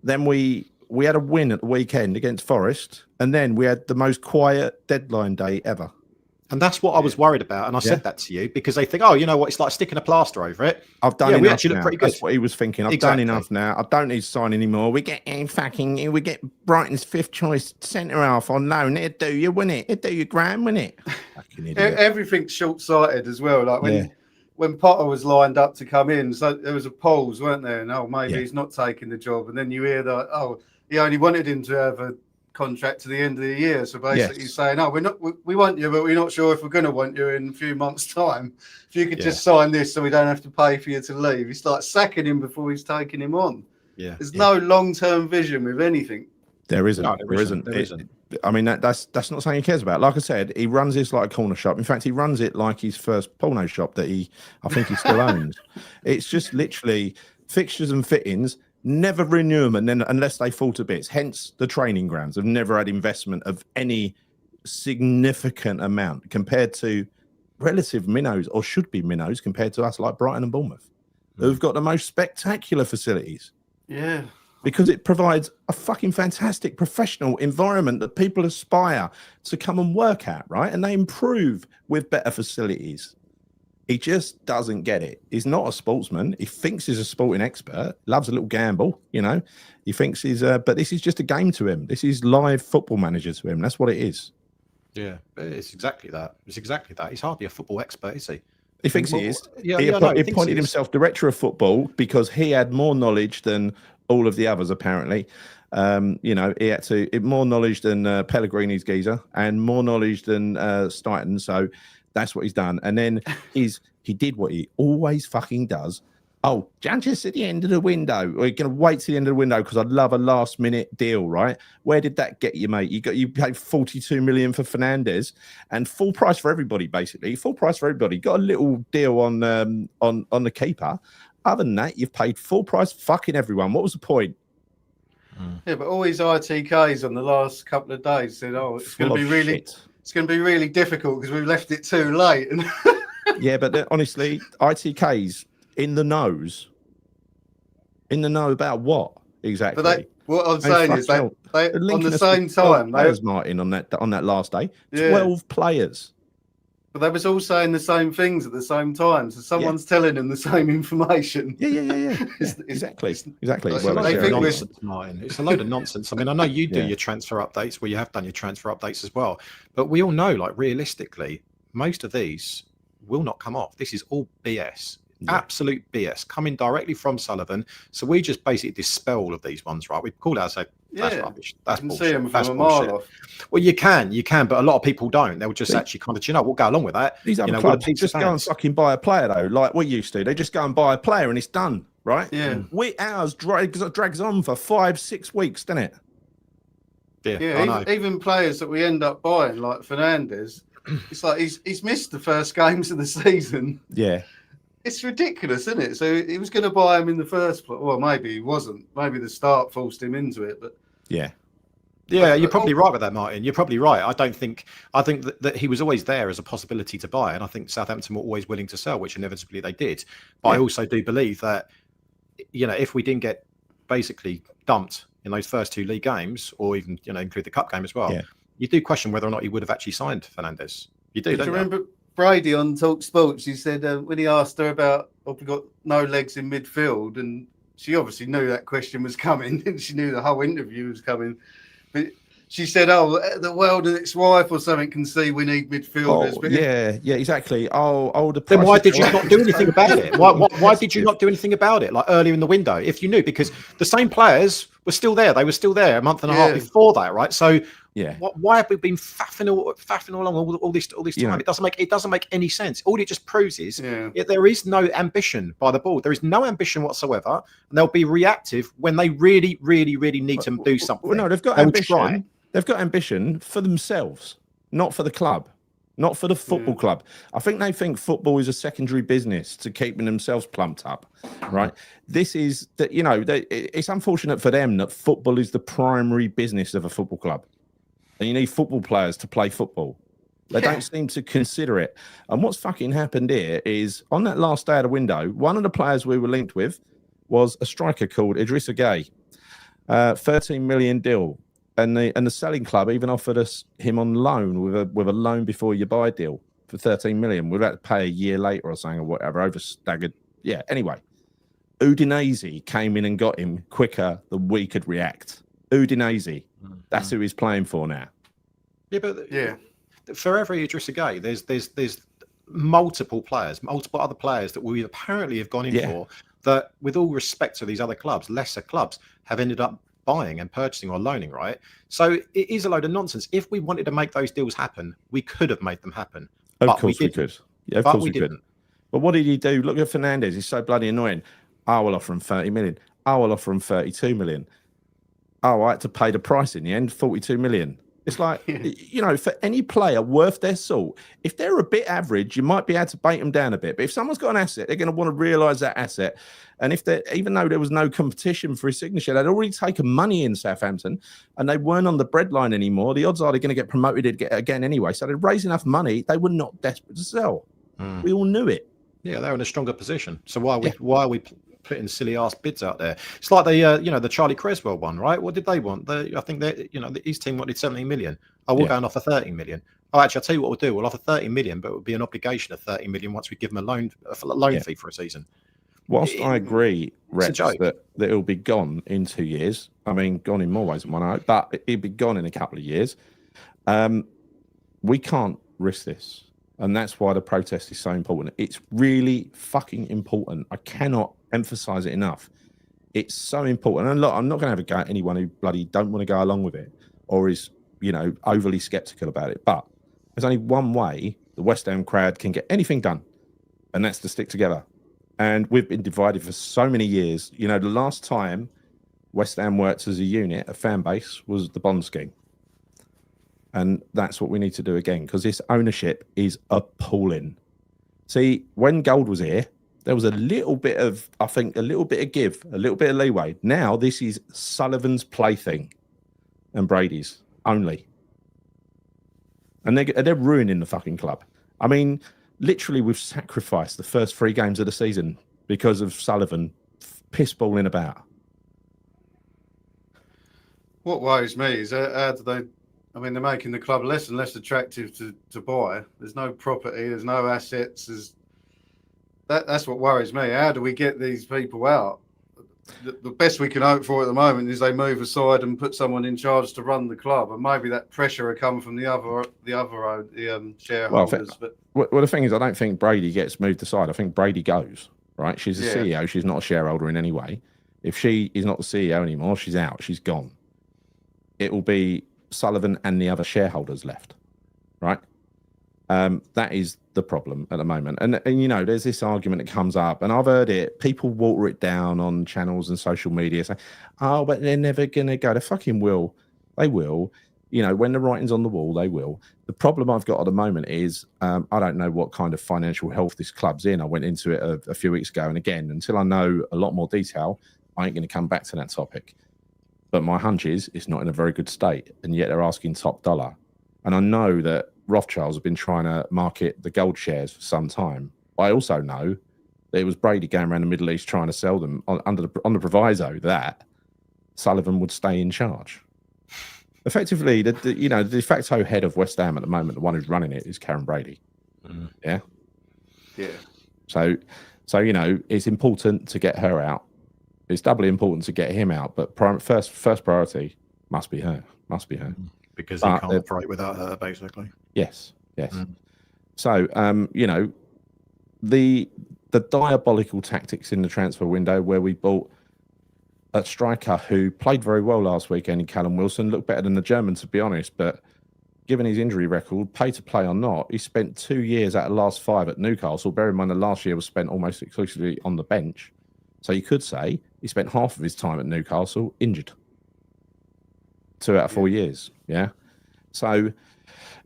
Then we had a win at the weekend against Forest, and then we had the most quiet deadline day ever. And that's what I was worried about. And I said that to you because they think, oh, you know what? It's like sticking a plaster over it. I've done enough. We actually look pretty good. That's what he was thinking. I've done enough now. I don't need to sign anymore. We get Brighton's 5th choice centre half on loan. It'd do you, wouldn't it? It'd do you grand, wouldn't it? Everything's short-sighted as well. Like when Potter was lined up to come in, so there was a pause, weren't there? And maybe he's not taking the job. And then you hear that, he only wanted him to have a contract to the end of the year. So basically saying, we want you, but we're not sure if we're going to want you in a few months' time. If you could just sign this so we don't have to pay for you to leave. He starts sacking him before he's taking him on. There's no long-term vision with anything. There isn't. No, there isn't. I mean, that's not something he cares about. Like I said, he runs this like a corner shop. In fact, he runs it like his first porno shop that I think he still owns. It's just literally fixtures and fittings. Never renew them, and then unless they fall to bits. Hence, the training grounds have never had investment of any significant amount compared to relative minnows, or should be minnows, compared to us like Brighton and Bournemouth, who've got the most spectacular facilities. Yeah. Because it provides a fucking fantastic professional environment that people aspire to come and work at, right? And they improve with better facilities. He just doesn't get it. He's not a sportsman. He thinks he's a sporting expert, loves a little gamble, He thinks but this is just a game to him. This is live Football Manager to him. That's what it is. Yeah, it's exactly that. He's hardly a football expert, is he? He thinks he is. Yeah, he yeah, no, he appointed himself director of football because he had more knowledge than all of the others, apparently. You know, he had more knowledge than Pellegrini's geezer and more knowledge than Stuyton. So that's what he's done. And then he did what he always fucking does. Oh, just at the end of the window. We're going to wait till the end of the window because I'd love a last minute deal, right? Where did that get you, mate? You paid 42 million for Fernandes and full price for everybody, basically. Full price for everybody. Got a little deal on the keeper. Other than that, you've paid full price for fucking everyone. What was the point? Yeah, but all these ITKs on the last couple of days said, "Oh, it's going to be really difficult because we've left it too late." Yeah, but honestly, ITKs in the know about what exactly? But what I'm saying is they on the same time, players, Martyn, on that last day, 12 players. But they was all saying the same things at the same time, so someone's telling them the same information. Yeah. Exactly. Well, Martyn. It's a load of nonsense. I mean, I know you do your transfer updates, where you have done your transfer updates as well, but we all know, like, realistically, most of these will not come off. This is all BS. Absolute BS coming directly from Sullivan. So we just basically dispel all of these ones, right? We call out and say that's rubbish. That's bullshit. See them from a mile off. Well, you can, but a lot of people don't. They'll just actually kind of, we'll go along with that. These other clubs just go and fucking buy a player though, like we used to. They just go and buy a player and it's done, right? Yeah. Ours drags on for 5-6 weeks, doesn't it? Yeah. Even players that we end up buying, like Fernandes, it's like he's missed the first games of the season. Yeah. It's ridiculous, isn't it? So he was going to buy him in the first place. Well, maybe he wasn't. Maybe the start forced him into it. But yeah, you're probably right with that, Martyn. You're probably right. I think that he was always there as a possibility to buy, and I think Southampton were always willing to sell, which inevitably they did. But I also do believe that, if we didn't get basically dumped in those first 2 league games, or even include the cup game as well, you do question whether or not he would have actually signed Fernandes. You do, don't you? Remember Brady on Talksport? She said when he asked her about, we got no legs in midfield, and she obviously knew that question was coming, and she knew the whole interview was coming. But she said, the world and its wife or something can see we need midfielders. Yeah, exactly. Then why did you not do anything about it? Why did you not do anything about it, like earlier in the window, if you knew? Because the same players were still there. They were still there a month and a half before that, right? So why have we been faffing along all this time? It doesn't make any sense. All it just proves is there is no ambition by the board. There is no ambition whatsoever, and they'll be reactive when they really, really, really need to do something. Well, no, they've got ambition. They've got ambition for themselves, not for the club, not for the football club. I think they think football is a secondary business to keeping themselves plumped up, right? This is that, it's unfortunate for them that football is the primary business of a football club. And you need football players to play football. They don't seem to consider it. And what's fucking happened here is, on that last day of the window, one of the players we were linked with was a striker called Idrissa Gueye, 13 million deal. And the selling club even offered us him on loan with a loan before you buy deal for 13 million. We'd have to pay a year later or something or whatever, over staggered. Yeah, anyway. Udinese came in and got him quicker than we could react. Udinese. That's who he's playing for now. Yeah, but for every Idrissa Gueye, there's multiple other players that we apparently have gone in for that, with all respect to these other clubs, lesser clubs, have ended up buying and purchasing or loaning, right? So it is a load of nonsense. If we wanted to make those deals happen, we could have made them happen. Of course we could. Yeah, of course we couldn't. But what did he do? Look at Fernandes. He's so bloody annoying. I will offer him 30 million. I will offer him 32 million. Oh, I had to pay the price in the end, 42 million. It's like, for any player worth their salt, if they're a bit average, you might be able to bait them down a bit. But if someone's got an asset, they're going to want to realise that asset. And even though there was no competition for his signature, they'd already taken money in Southampton and they weren't on the breadline anymore. The odds are they're going to get promoted again anyway. So they'd raise enough money, they were not desperate to sell. We all knew it. Yeah, they're in a stronger position. So why are we putting silly ass bids out there? It's like the Charlie Creswell one, right? What did they want? I think that his team wanted 17 million. We'll go and offer 30 million. Actually, I'll tell you what we'll do. We'll offer 30 million, but it would be an obligation of 30 million once we give them a loan fee for a season. Whilst I agree, Rex, that it'll be gone in 2 years. I mean, gone in more ways than one, but it'll be gone in a couple of years. We can't risk this. And that's why the protest is so important. It's really fucking important. I cannot emphasize it enough. It's so important. And look, I'm not going to have a go at anyone who bloody don't want to go along with it or is, overly skeptical about it. But there's only one way the West Ham crowd can get anything done, and that's to stick together. And we've been divided for so many years. The last time West Ham worked as a unit, a fan base, was the Bond scheme. And that's what we need to do again, because this ownership is appalling. See, when Gold was here, there was a little bit of give, a little bit of leeway. Now this is Sullivan's plaything and Brady's only. And they're ruining the fucking club. I mean, literally, we've sacrificed the first 3 games of the season because of Sullivan pissballing about. What worries me is how do they... I mean, they're making the club less and less attractive to buy. There's no property. There's no assets. That's what worries me. How do we get these people out? The best we can hope for at the moment is they move aside and put someone in charge to run the club, and maybe that pressure will come from the other shareholders. Well, the thing is, I don't think Brady gets moved aside. I think Brady goes. Right? She's a CEO. She's not a shareholder in any way. If she is not the CEO anymore, she's out. She's gone. It will be Sullivan and the other shareholders left, right? That is the problem at the moment. And there's this argument that comes up, and I've heard it. People water it down on channels and social media, saying, "Oh, but they're never gonna go." They fucking will. They will. When the writing's on the wall, they will. The problem I've got at the moment is I don't know what kind of financial health this club's in. I went into it a few weeks ago, and again, until I know a lot more detail, I ain't going to come back to that topic. But my hunch is it's not in a very good state, and yet they're asking top dollar. And I know that Rothschilds have been trying to market the Gold shares for some time. I also know that it was Brady going around the Middle East trying to sell them on the proviso that Sullivan would stay in charge. Effectively, the de facto head of West Ham at the moment, the one who's running it, is Karren Brady. Yeah. So it's important to get her out. It's doubly important to get him out, but first priority must be her. Because he can't operate without her, basically. Yes. So, the diabolical tactics in the transfer window where we bought a striker who played very well last weekend in Callum Wilson, looked better than the German, to be honest, but given his injury record, pay to play or not, he spent 2 years out of the last 5 at Newcastle. Bear in mind the last year was spent almost exclusively on the bench. So you could say he spent half of his time at Newcastle injured. 2 out of 4 years, yeah? So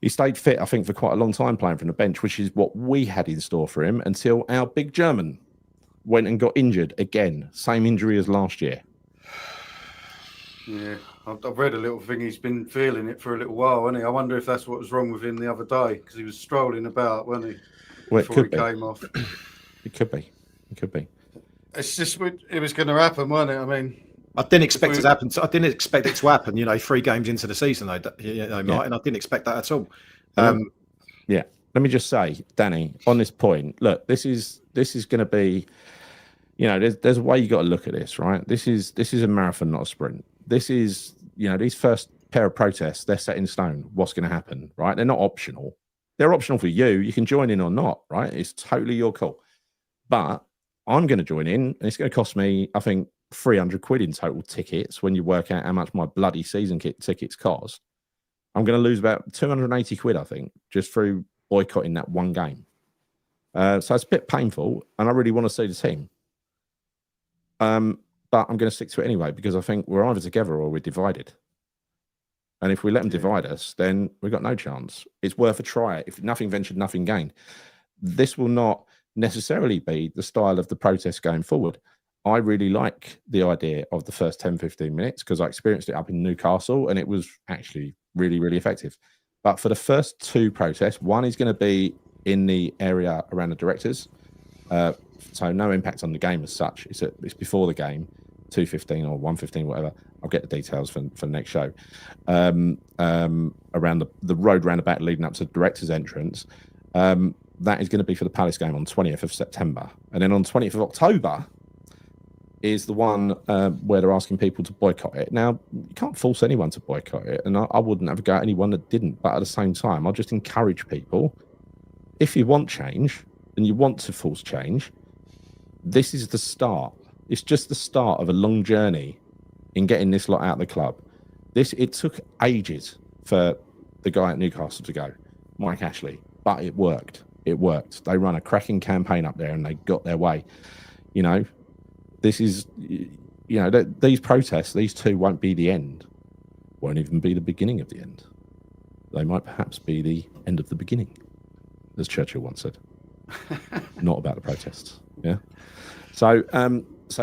he stayed fit, I think, for quite a long time playing from the bench, which is what we had in store for him until our big German went and got injured again. Same injury as last year. Yeah, I've read a little thing. He's been feeling it for a little while, hasn't he? I wonder if that's what was wrong with him the other day, because he was strolling about, wasn't he? Well, before he came off. It could be. It's just, it was going to happen, wasn't it? I mean, I didn't expect it to happen. I didn't expect it to happen. 3 games into the season, Martyn. I didn't expect that at all. Yeah. Let me just say, Danny, on this point, look, this is going to be, there's a way you got to look at this, right? This is a marathon, not a sprint. This is, these first pair of protests, they're set in stone. What's going to happen, right? They're not optional. They're optional for you. You can join in or not, right? It's totally your call. But I'm going to join in, and it's going to cost me, I think, 300 quid in total tickets when you work out how much my bloody season tickets cost. I'm going to lose about 280 quid, I think, just through boycotting that one game. So it's a bit painful, and I really want to see the team. But I'm going to stick to it anyway, because I think we're either together or we're divided. And if we let them divide us, then we've got no chance. It's worth a try. If nothing ventured, nothing gained. This will not necessarily be the style of the protest going forward. I really like the idea of the first 10, 15 minutes because I experienced it up in Newcastle and it was actually really, really effective. But for the first 2 protests, one is going to be in the area around the directors. So no impact on the game as such. It's before the game, 2:15 or 1:15, whatever. I'll get the details for the next show. Around the road roundabout leading up to the director's entrance. That is going to be for the Palace game on 20th of September. And then on 20th of October is the one where they're asking people to boycott it. Now, you can't force anyone to boycott it, and I wouldn't have a go at anyone that didn't. But at the same time, I'll just encourage people if you want change and you want to force change, this is the start. It's just the start of a long journey in getting this lot out of the club. It took ages for the guy at Newcastle to go, Mike Ashley, but it worked. It worked. They run a cracking campaign up there and they got their way. You know, this is, you know, these protests, these two won't be the end. Won't even be the beginning of the end. They might perhaps be the end of the beginning, as Churchill once said. Not about the protests. Yeah. So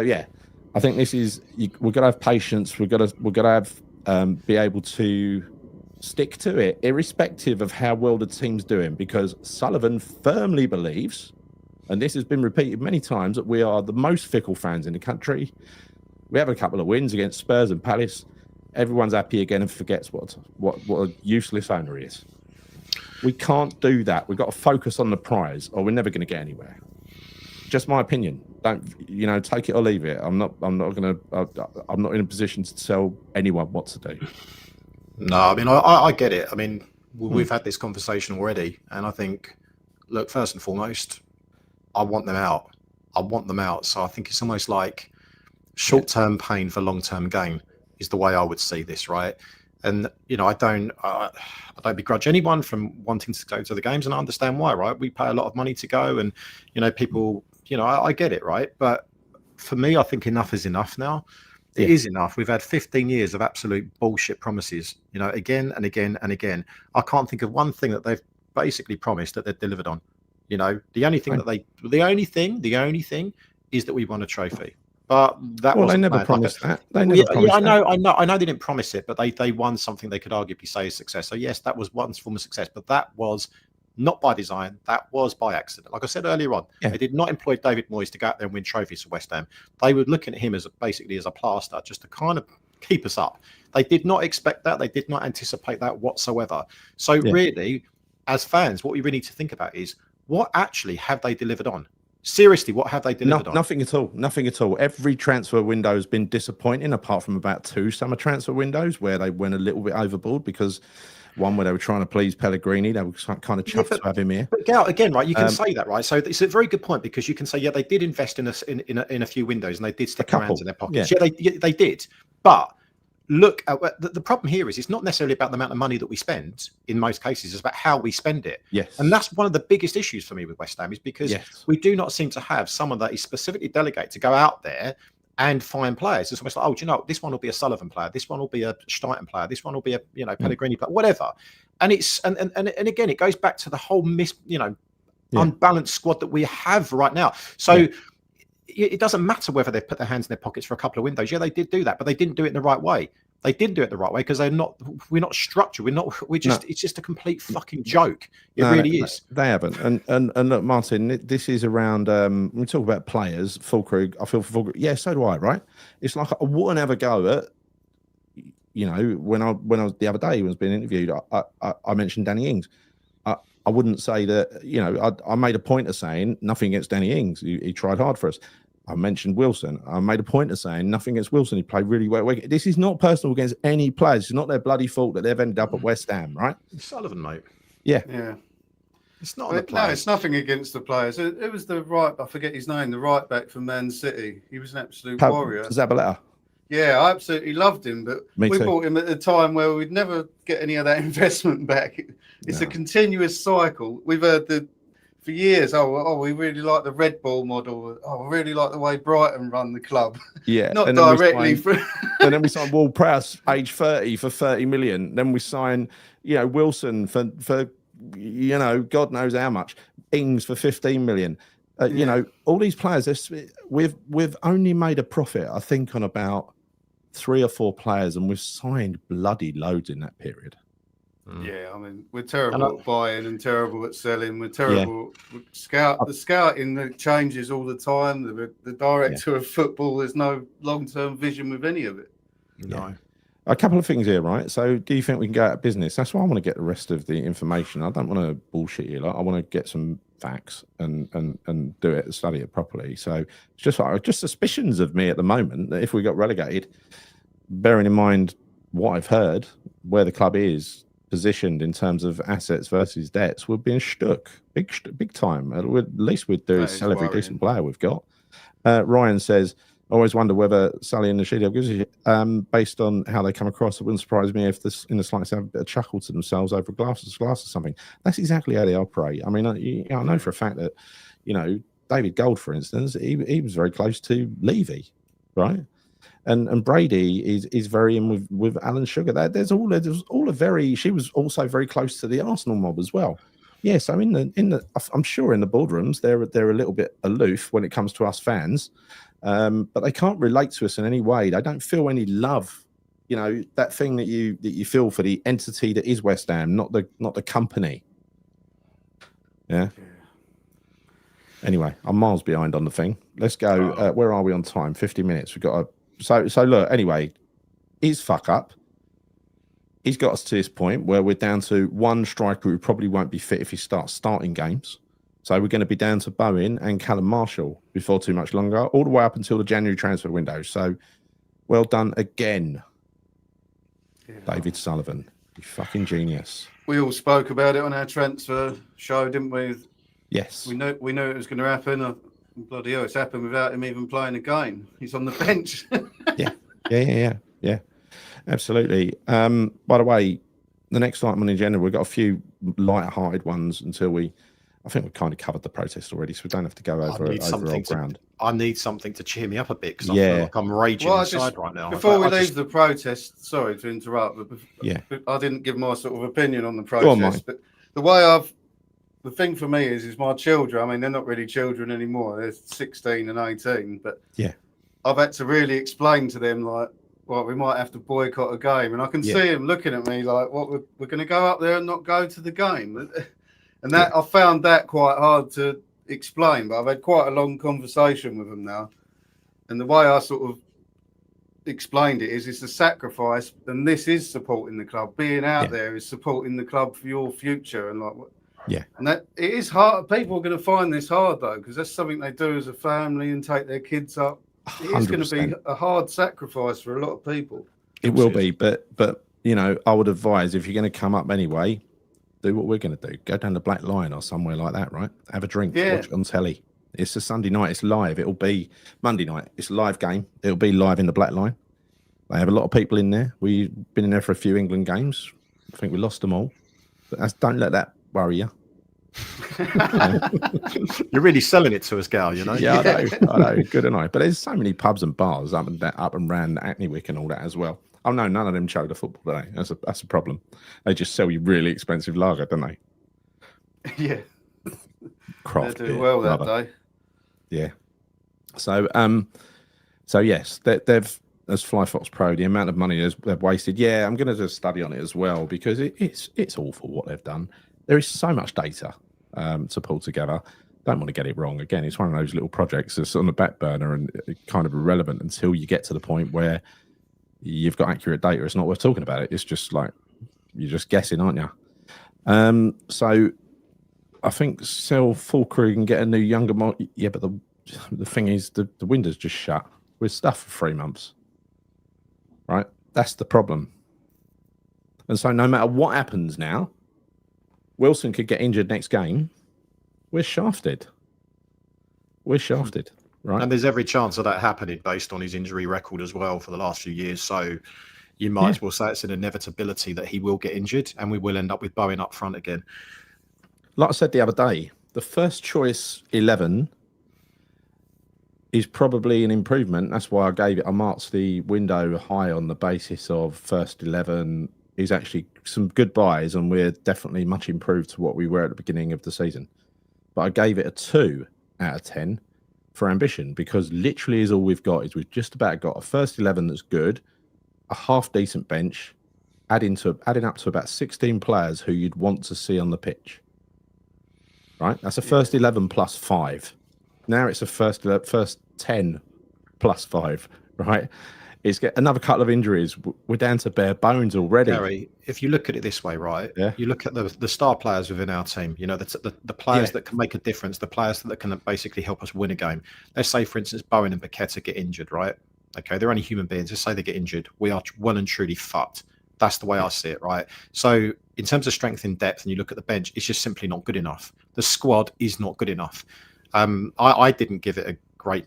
yeah, I think this is, we've got to have patience. We've got to have be able to stick to it, irrespective of how well the team's doing, because Sullivan firmly believes, and this has been repeated many times, that we are the most fickle fans in the country. We have a couple of wins against Spurs and Palace. Everyone's happy again and forgets what a useless owner he is. We can't do that. We've got to focus on the prize, or we're never going to get anywhere. Just my opinion. Don't, you know, take it or leave it. I'm not in a position to tell anyone what to do. No, I mean, I get it. I mean, we've had this conversation already, and I think, look, first and foremost, I want them out. I want them out. So I think it's almost like short-term pain for long-term gain is the way I would see this, right? And you know, I don't begrudge anyone from wanting to go to the games, and I understand why, right? We pay a lot of money to go, and you know, people, you know, I get it, right? But for me, I think enough is enough now. It is enough. We've had 15 years of absolute bullshit promises, you know, again and again and again. I can't think of one thing that they've basically promised that they've delivered on. You know, the only thing is that we won a trophy. But that they never promised that. They never promised that. I know they didn't promise it, but they won something they could arguably say is success. So yes, that was one form of success, but that was not by design. That was by accident. Like I said earlier on, they did not employ David Moyes to go out there and win trophies for West Ham. They were looking at him as basically as a plaster, just to kind of keep us up. They did not expect that. They did not anticipate that whatsoever. So really, as fans, what we really need to think about is, what actually have they delivered on? Seriously, what have they delivered on? Nothing at all. Nothing at all. Every transfer window has been disappointing, apart from about 2 summer transfer windows where they went a little bit overboard, because one where they were trying to please Pellegrini, they were kind of chuffed to have him here. But Gal, again, right, you can say that, right? So it's a very good point, because you can say, they did invest in a few windows, and they did stick their hands in their pockets. Yeah, they did. But look at the problem here is, it's not necessarily about the amount of money that we spend. In most cases, it's about how we spend it. Yes. And that's one of the biggest issues for me with West Ham, is because we do not seem to have someone that is specifically delegated to go out there and find players. It's almost like, oh, do you know, this one will be a Sullivan player, this one will be a Steiten player, this one will be a, you know, Pellegrini player, whatever. And it's and again, it goes back to the whole unbalanced squad that we have right now. So it doesn't matter whether they've put their hands in their pockets for a couple of windows. Yeah, they did do that, but they didn't do it in the right way. They didn't do it the right way because we're not structured. It's just a complete fucking joke. It really is. They haven't. And look, Martyn, this is around, we talk about players, Fullkrug, I feel for Fullkrug. Yeah, so do I, right? It's like, I wouldn't have a go at, you know, when I was the other day, when I was being interviewed, I mentioned Danny Ings. I wouldn't say that, you know, I made a point of saying nothing against Danny Ings. He tried hard for us. I mentioned Wilson. I made a point of saying nothing against Wilson. He played really well. This is not personal against any players. It's not their bloody fault that they've ended up at West Ham, right? Sullivan, mate. Yeah. It's not the players. No, it's nothing against the players. It was the I forget his name, the right back from Man City. He was an absolute warrior. Zabaleta. Yeah, I absolutely loved him, but we bought him at a time where we'd never get any of that investment back. It's a continuous cycle. We've heard for years, we really like the Red Bull model. Oh, we really like the way Brighton run the club. Yeah. Not directly. And then we signed Ward Prowse, age 30, for 30 million. Then we sign, you know, Wilson for you know, God knows how much. Ings for 15 million. You know, all these players, we've only made a profit, I think, on about 3 or 4 players, and we've signed bloody loads in that period. Yeah, I mean, we're terrible at buying and terrible at selling. We're terrible with the scouting that changes all the time. The director of football, there's no long-term vision with any of it. No. A couple of things here, right? So do you think we can go out of business? That's why I want to get the rest of the information. I don't want to bullshit you. I want to get some facts and do it, study it properly. So it's just suspicions of me at the moment that if we got relegated, bearing in mind what I've heard, where the club is, positioned in terms of assets versus debts, we're being stuck big time. At least we'd do is sell every decent player we've got. Ryan says, I always wonder whether Sully and Nashido gives you, based on how they come across, it wouldn't surprise me if this in the slightest have a bit of chuckle to themselves over a glass or something. That's exactly how they operate. I mean, I know for a fact that, David Gold, for instance, he was very close to Levy, right? And Brady is very in with Alan Sugar. There's all a very. She was also very close to the Arsenal mob as well. Yeah, so I'm sure in the boardrooms they're a little bit aloof when it comes to us fans, but they can't relate to us in any way. They don't feel any love. That thing that you feel for the entity that is West Ham, not the company. Yeah. Anyway, I'm miles behind on the thing. Let's go. Where are we on time? 50 minutes. We've got a. So look, anyway, his fuck up. He's got us to this point where we're down to one striker who probably won't be fit if he starts starting games. So we're going to be down to Bowen and Callum Marshall before too much longer, all the way up until the January transfer window. So well done again, David Sullivan. You fucking genius. We all spoke about it on our transfer show, didn't we? Yes. We knew it was going to happen. Bloody hell, it's happened without him even playing a game. He's on the bench. Yeah. Absolutely. By the way, the next item on the agenda, we've got a few light-hearted ones until I think we've kind of covered the protest already, so we don't have to go over old ground. I need something to cheer me up a bit because I feel like I'm raging inside right now. Before we leave the protest, sorry to interrupt, but I didn't give my sort of opinion on the protest. But the thing for me is my children. I mean, they're not really children anymore. They're 16 and 18. But I've had to really explain to them, like, well, we might have to boycott a game. And I can see them looking at me like, what, we're going to go up there and not go to the game. And that I found that quite hard to explain. But I've had quite a long conversation with them now. And the way I sort of explained it is it's a sacrifice. And this is supporting the club. Being out there is supporting the club for your future. And like, and that it is hard. People are going to find this hard though, because that's something they do as a family and take their kids up. It is going to be a hard sacrifice for a lot of people. It will be, but I would advise if you're going to come up anyway, do what we're going to do. Go down the Black Lion or somewhere like that, right? Have a drink, watch it on telly. It's a Sunday night. It's live. It'll be Monday night. It's a live game. It'll be live in the Black Lion. They have a lot of people in there. We've been in there for a few England games. I think we lost them all. But don't let that worry you. You're really selling it to us, Gal, Yeah, I know. Good and I. But there's so many pubs and bars up and around Acnewick and all that as well. Oh no, none of them show the football today. That's a problem. They just sell you really expensive lager, don't they? Yeah. Craft they do well that day. Yeah. So yes, they've as Fly Fox Pro, the amount of money they've wasted. Yeah, I'm going to just study on it as well because it's awful what they've done. There is so much data to pull together. Don't want to get it wrong. Again, it's one of those little projects that's on the back burner and kind of irrelevant until you get to the point where you've got accurate data. It's not worth talking about it. It's just like you're just guessing, aren't you? So I think sell Fullkrug and get a new younger model. Yeah, but the thing is, the window's just shut. We're stuffed for 3 months, right? That's the problem. And so no matter what happens now, Wilson could get injured next game. We're shafted. Right? And there's every chance of that happening based on his injury record as well for the last few years. So you might as well say it's an inevitability that he will get injured and we will end up with Bowen up front again. Like I said the other day, the first choice 11 is probably an improvement. That's why I marked the window high on the basis of first 11 is actually some good buys, and we're definitely much improved to what we were at the beginning of the season. But I gave it a 2 out of 10 for ambition because literally is all we've got is we've just about got a first 11 that's good, a half decent bench, adding up to about 16 players who you'd want to see on the pitch. Right? That's a first 11 plus 5. Now it's a first 10 plus 5, right? It's got another couple of injuries. We're down to bare bones already. Gary, if you look at it this way, right? Yeah. You look at the star players within our team, the players that can make a difference, the players that can basically help us win a game. Let's say, for instance, Bowen and Paqueta get injured, right? Okay, they're only human beings. Let's say they get injured. We are well and truly fucked. That's the way I see it, right? So in terms of strength in depth, and you look at the bench, it's just simply not good enough. The squad is not good enough. I didn't give it a great,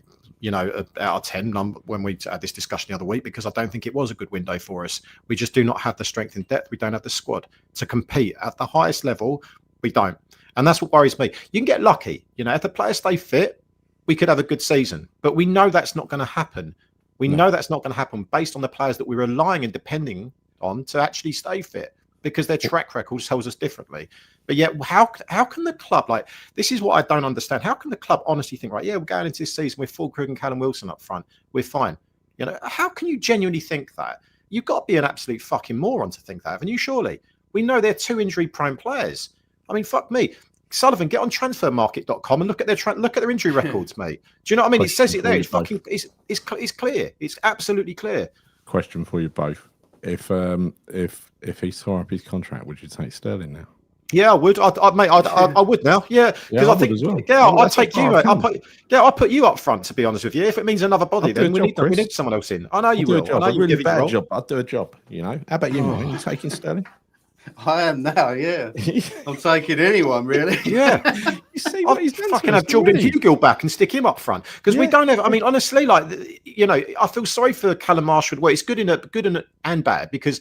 out of 10 number when we had this discussion the other week, because I don't think it was a good window for us. We just do not have the strength in depth. We don't have the squad to compete at the highest level. We don't. And that's what worries me. You can get lucky. If the players stay fit, we could have a good season. But we know that's not going to happen. We know that's not going to happen based on the players that we're relying and depending on to actually stay fit, because their track record tells us differently. But yet, how can the club, like, this is what I don't understand. How can the club honestly think, right, yeah, we're going into this season with Fullkrug and Callum Wilson up front, we're fine. How can you genuinely think that? You've got to be an absolute fucking moron to think that, haven't you? Surely. We know they're 2 injury-prone players. I mean, fuck me. Sullivan, get on transfermarket.com and look at their injury records, mate. Do you know what I mean? It says it there. It's fucking, it's clear. It's absolutely clear. Question for you both. If he tore up his contract, would you take Sterling now? Yeah, I would. I would now. Yeah, because I think, well. Yeah, I'd take you, mate. I'll put you up front, to be honest with you. If it means another body, then we need someone else in. I know you will. I know you give it a job. I'll do a job. How about you, Martyn? You taking Sterling? I am now, yeah. I'm taking anyone, really. Yeah. You see what he's done? Fucking have Jordan Hugill back and stick him up front, because we don't have. I mean, honestly, like, I feel sorry for Callum Marshall. Well, it's good and bad, because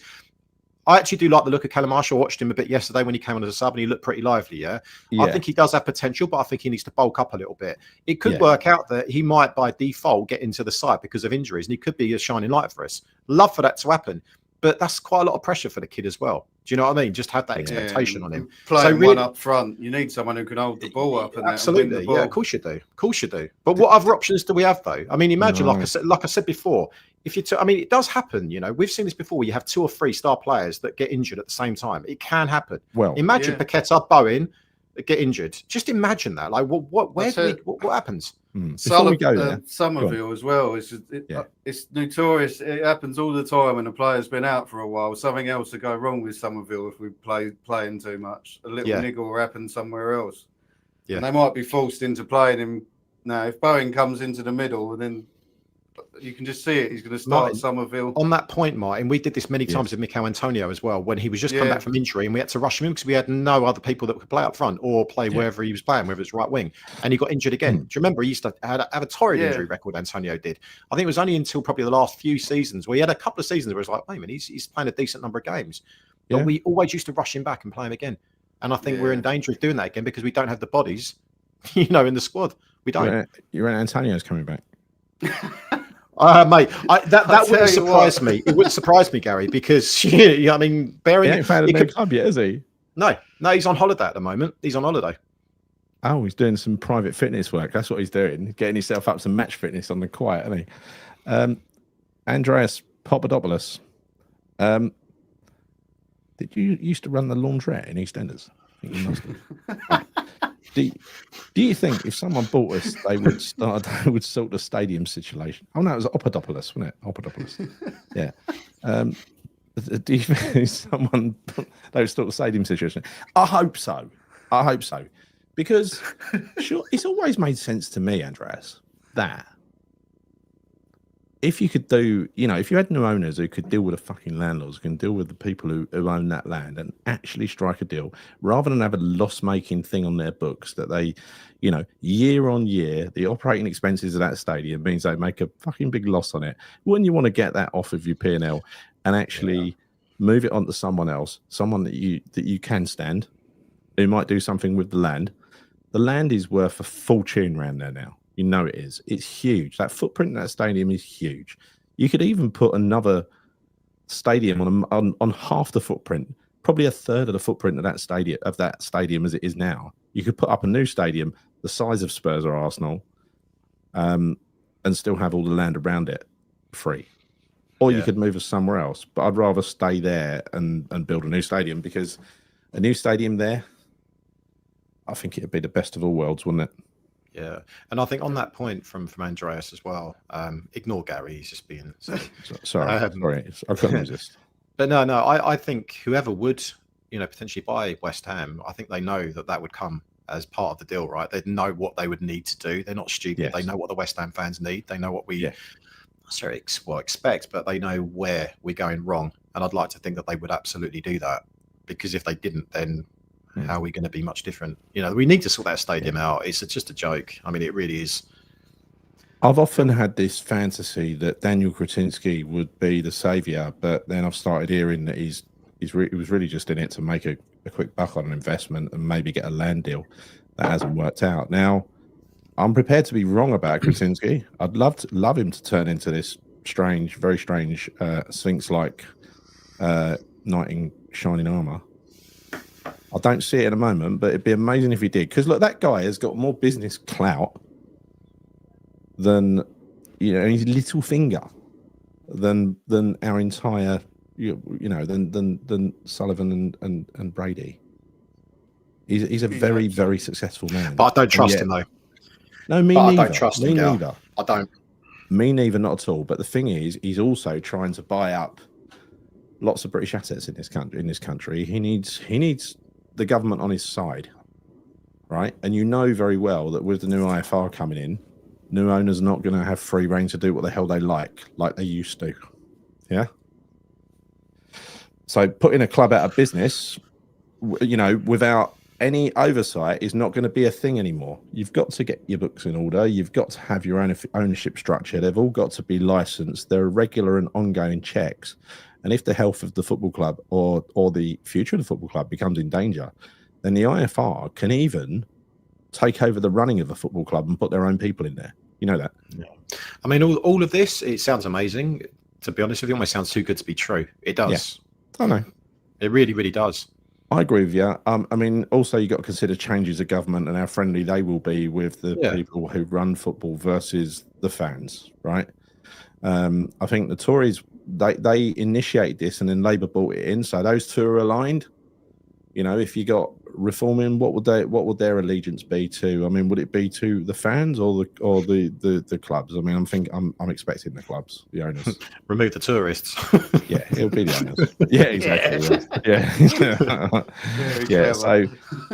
I actually do like the look of Callum Marshall. I watched him a bit yesterday when he came on as a sub, and he looked pretty lively. Yeah, I think he does have potential, but I think he needs to bulk up a little bit. It could work out that he might, by default, get into the side because of injuries, and he could be a shining light for us. Love for that to happen. But that's quite a lot of pressure for the kid as well. Do you know what I mean? Just have that expectation on him. Playing one up front, you need someone who can hold the ball up. And absolutely, and win the ball. Yeah, of course you do. Of course you do. But what other options do we have, though? I mean, imagine, like I said before, if it does happen. We've seen this before. Where you have 2 or 3 star players that get injured at the same time. It can happen. Well, imagine Paqueta, Bowen get injured. Just imagine that. Like, what happens? Somerville as well. It's notorious. It happens all the time when a player's been out for a while. Something else will go wrong with Somerville if we playing too much. A little niggle will happen somewhere else. Yeah. And they might be forced into playing him. Now, if Bowen comes into the middle, and then you can just see it. He's going to start at Somerville. On that point, Martyn, we did this many times with Mikel Antonio as well, when he was just come back from injury, and we had to rush him in because we had no other people that could play up front or play wherever he was playing, whether it's right wing. And he got injured again. Do you remember? He used to have a torrid injury record, Antonio did. I think it was only until probably the last few seasons where he had a couple of seasons where it was like, wait a minute, he's playing a decent number of games. But we always used to rush him back and play him again. And I think we're in danger of doing that again because we don't have the bodies, in the squad. We don't. You're right, Antonio's coming back. Mate, that wouldn't surprise me. It wouldn't surprise me, Gary, because I mean, bearing he ain't found a new club yet, is he? No, he's on holiday at the moment. He's on holiday. Oh, he's doing some private fitness work. That's what he's doing, getting himself up some match fitness on the quiet, isn't he? Andreas Papadopoulos. Did you used to run the laundrette in EastEnders? I think you must have. Do you think if someone bought us, they would sort the stadium situation? Oh no, it was Papadopoulos, wasn't it? Papadopoulos. Yeah. Do you think someone they would sort the stadium situation? I hope so. Because sure, it's always made sense to me, Andreas, that if you could do, if you had new owners who could deal with the fucking landlords, who can deal with the people who own that land and actually strike a deal, rather than have a loss-making thing on their books that they, year on year, the operating expenses of that stadium means they make a fucking big loss on it. Wouldn't you want to get that off of your P&L and actually move it onto someone else, someone that you can stand, who might do something with the land? The land is worth a fortune around there now. It is. It's huge. That footprint in that stadium is huge. You could even put another stadium on half the footprint, probably a third of the footprint of that stadium as it is now. You could put up a new stadium the size of Spurs or Arsenal, and still have all the land around it free. Or you could move us somewhere else. But I'd rather stay there and build a new stadium, because a new stadium there, I think it'd be the best of all worlds, wouldn't it? Yeah, and I think on that point from Andreas as well, ignore Gary, he's just being sorry, I couldn't resist. But no, I think whoever would, potentially buy West Ham, I think they know that would come as part of the deal, right? They know what they would need to do. They're not stupid. Yes. They know what the West Ham fans need. They know what we expect, but they know where we're going wrong. And I'd like to think that they would absolutely do that, because if they didn't, then how are we going to be much different? You know, we need to sort that stadium out. It's just a joke. I mean, it really is. I've often had this fantasy that Daniel Kretinsky would be the saviour, but then I've started hearing that he was really just in it to make a quick buck on an investment and maybe get a land deal. That hasn't worked out. Now, I'm prepared to be wrong about Kretinsky. I'd love him to turn into this strange, very strange Sphinx-like knight in shining armour. I don't see it at the moment, but it'd be amazing if he did. Because look, that guy has got more business clout than, you know, his little finger than our entire, you know, than Sullivan and Brady. He's a very, very successful man. But I don't trust him, though. No, me neither. I don't trust him. Neither. I don't. Me neither, not at all. But the thing is, he's also trying to buy up lots of British assets in this country. He needs the government on his side, right? And you know very well that with the new IFR coming in, new owners are not going to have free reign to do what the hell they like they used to. Yeah. So putting a club out of business, you know, without any oversight is not going to be a thing anymore. You've got to get your books in order. You've got to have your own ownership structure. They've all got to be licensed. There are regular and ongoing checks. And if the health of the football club or the future of the football club becomes in danger, then the IFR can even take over the running of the football club and put their own people in there. You know that? Yeah. I mean, all of this, it sounds amazing. To be honest with you, it almost sounds too good to be true. It does. Yeah. I know. It really, really does. I agree with you. I mean, also you've got to consider changes of government and how friendly they will be with the people who run football versus the fans, right? I think the Tories, they initiated this and then Labour brought it in, so those two are aligned. You know, if you got reforming, what would their allegiance be to? I mean, would it be to the fans or the clubs? I mean, I'm expecting the clubs, the owners. Remove the tourists. Yeah, it'll be the owners. Yeah, exactly. Yeah. So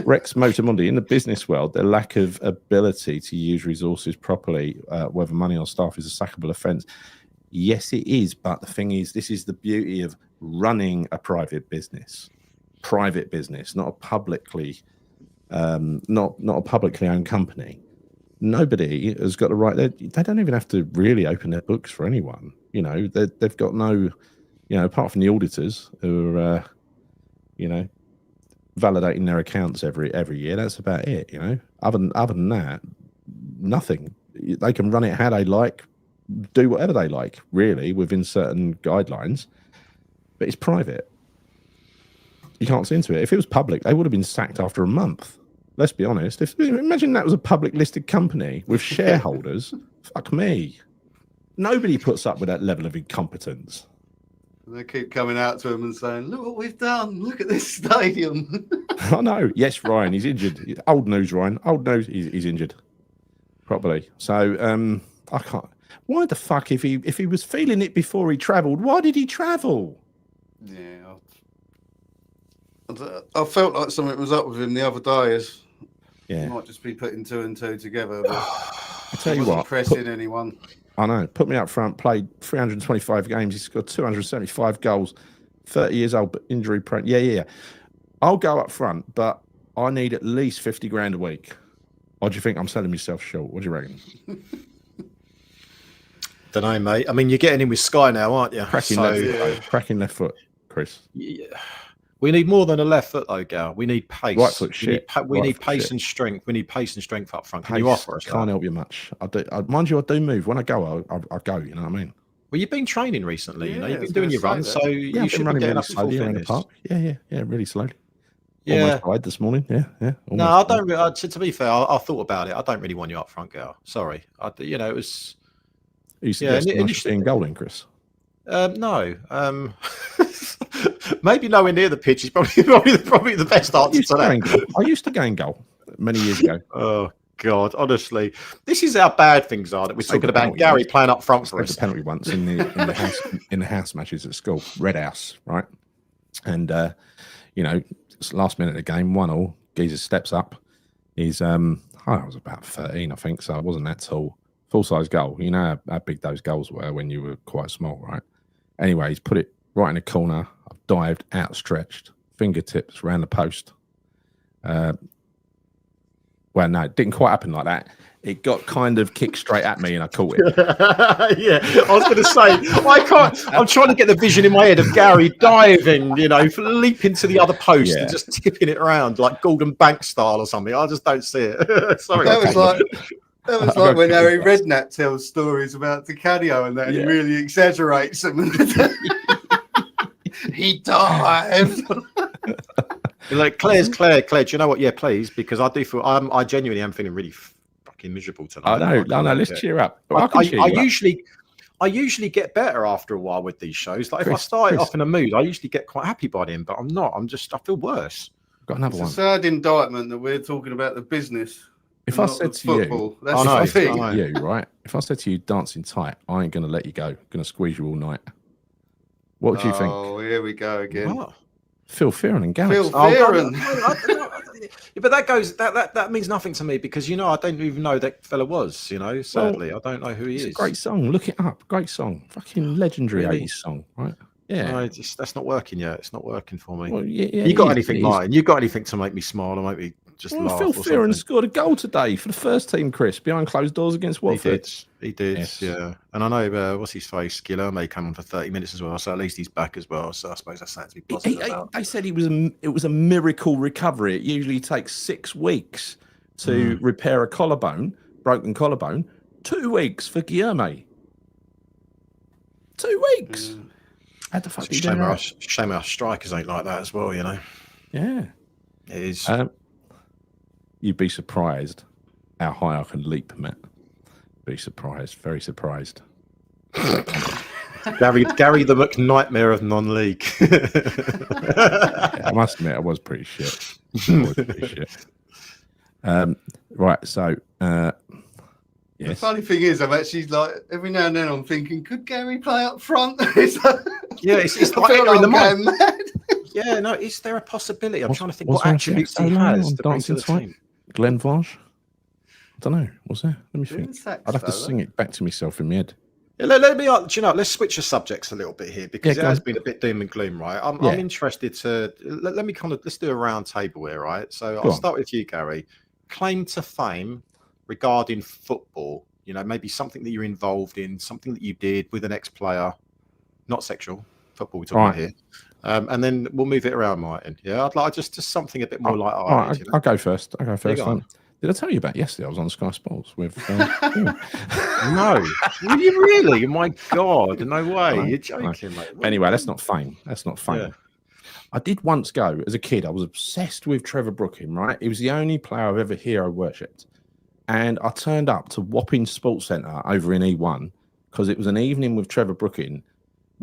Rex Motormundi, in the business world, the lack of ability to use resources properly, whether money or staff, is a sackable offence. Yes, it is. But the thing is, this is the beauty of running a private business, not a publicly, not a publicly owned company. Nobody has got the right. They don't even have to really open their books for anyone. You know, they've got no, you know, apart from the auditors who are, you know, validating their accounts every year. That's about it. You know, other than that, nothing. They can run it how they like, do whatever they like, really, within certain guidelines. But it's private. You can't see into it. If it was public, they would have been sacked after a month. Let's be honest. Imagine that was a public listed company with shareholders. Fuck me. Nobody puts up with that level of incompetence. And they keep coming out to him and saying, "Look what we've done. Look at this stadium." I know. Yes, Ryan, he's injured. Old news, Ryan. Old news. He's injured. Probably. So I can't. Why the fuck, if he was feeling it before he travelled, why did he travel? Yeah, I felt like something was up with him the other day. He might just be putting two and two together. But I tell you what, pressing anyone. I know. Put me up front. Played 325 games. He's got 275 goals. 30 years old, but injury prone. Yeah. I'll go up front, but I need at least 50 grand a week. Or do you think I'm selling myself short? What do you reckon? Don't know, mate. I mean, you're getting in with Sky now, aren't you? Cracking left foot, Chris. Yeah. We need more than a left foot, though, Gal. We need pace. Right foot shit. We need pace and strength. We need pace and strength up front. Can you offer us? Can't help you much. Mind you, I do move. When I go, I go. You know what I mean? Well, you've been training recently. You know, you've been doing your runs, so you should be getting up slowly around the park. Yeah, really slowly. Yeah, almost died this morning. Yeah. No, I don't. To be fair, I thought about it. I don't really want you up front, Gal. Sorry. You know, it was. You suggesting I should be in goal then, Chris? No. Maybe nowhere near the pitch is probably the best answer to that. I used to go in goal many years ago. Oh God, honestly, this is how bad things are that we're talking about Gary playing up front for us. A penalty once in the house matches at school, Red House, right? And you know, it's last minute of the game, 1-1. Geezer steps up. He's I was about 13, I think, so I wasn't that tall. Full size goal. You know how big those goals were when you were quite small, right? Anyway, he's put it right in the corner. I've dived, outstretched, fingertips around the post. Well, no, it didn't quite happen like that. It got kind of kicked straight at me and I caught it. Yeah, I was going to say, I can't. I'm trying to get the vision in my head of Gary diving, leaping to the other post and just tipping it around like Gordon Banks style or something. I just don't see it. Sorry. That was like when Harry Redknapp tells stories about DiCanio and that, and he really exaggerates them. He dived. Like Claire, do you know what? Yeah, please, because I do feel I genuinely am feeling really fucking miserable tonight. I know. Let's cheer up. I usually get better after a while with these shows. Like if I start off in a mood, I usually get quite happy by then, but I'm not. I feel worse. Got another one. It's a sad indictment that we're talking about the business. If I said to football, you, that's the thing. Right? If I said to you, dancing tight, I ain't going to let you go. I'm going to squeeze you all night. What do you think? Oh, here we go again. What? Phil Fearon and Galaxy. Phil Fearon. But that means nothing to me because I don't even know that fella was. Sadly, I don't know who he is. It's a great song. Look it up. Great song. Fucking legendary 80s song, right? Yeah. No, that's not working yet. It's not working for me. Well, yeah, you got anything, Martyn? You got anything to make me smile or make me just laugh? Phil Fearon scored a goal today for the first team, Chris, behind closed doors against Watford. He did. Yes. Yeah. And I know what's his face, Guilherme came on for 30 minutes as well, so at least he's back as well. So I suppose that's something to be positive about. They said it was a miracle recovery. It usually takes 6 weeks to repair a broken collarbone. 2 weeks for Guilherme. 2 weeks. How the fuck shame our strikers ain't like that as well, Yeah. It is. You'd be surprised how high I can leap, Matt. Be surprised. Very surprised. Gary the McNightmare of non-league. I must admit, I was pretty shit. Right, so... Yes. The funny thing is, I'm actually like every now and then I'm thinking, could Gary play up front? It's like in the mind. Yeah, no, is there a possibility? I'm trying to think what attributes he has to bring to the team. Glenn Vange? I don't know. What's there? Let me think. I'd have to sing it back to myself in my head. Yeah, let me. Let's switch the subjects a little bit here because it has been a bit doom and gloom, right? I'm interested to let me let's do a round table here, right? So I'll start with you, Gary. Claim to fame regarding football, maybe something that you're involved in, something that you did with an ex-player, not sexual, football we're talking about here. And then we'll move it around, Martyn. Yeah, I'd like just something a bit more like I'll go first. Did I tell you about yesterday? I was on Sky Sports with... No. Were you really? Oh, my God. No way. You're joking, mate. Anyway, that's not fame. Yeah. I did once go, as a kid, I was obsessed with Trevor Brooking, right? He was the only player I've ever hero worshipped. And I turned up to Wapping Sports Centre over in E1 because it was an evening with Trevor Brooking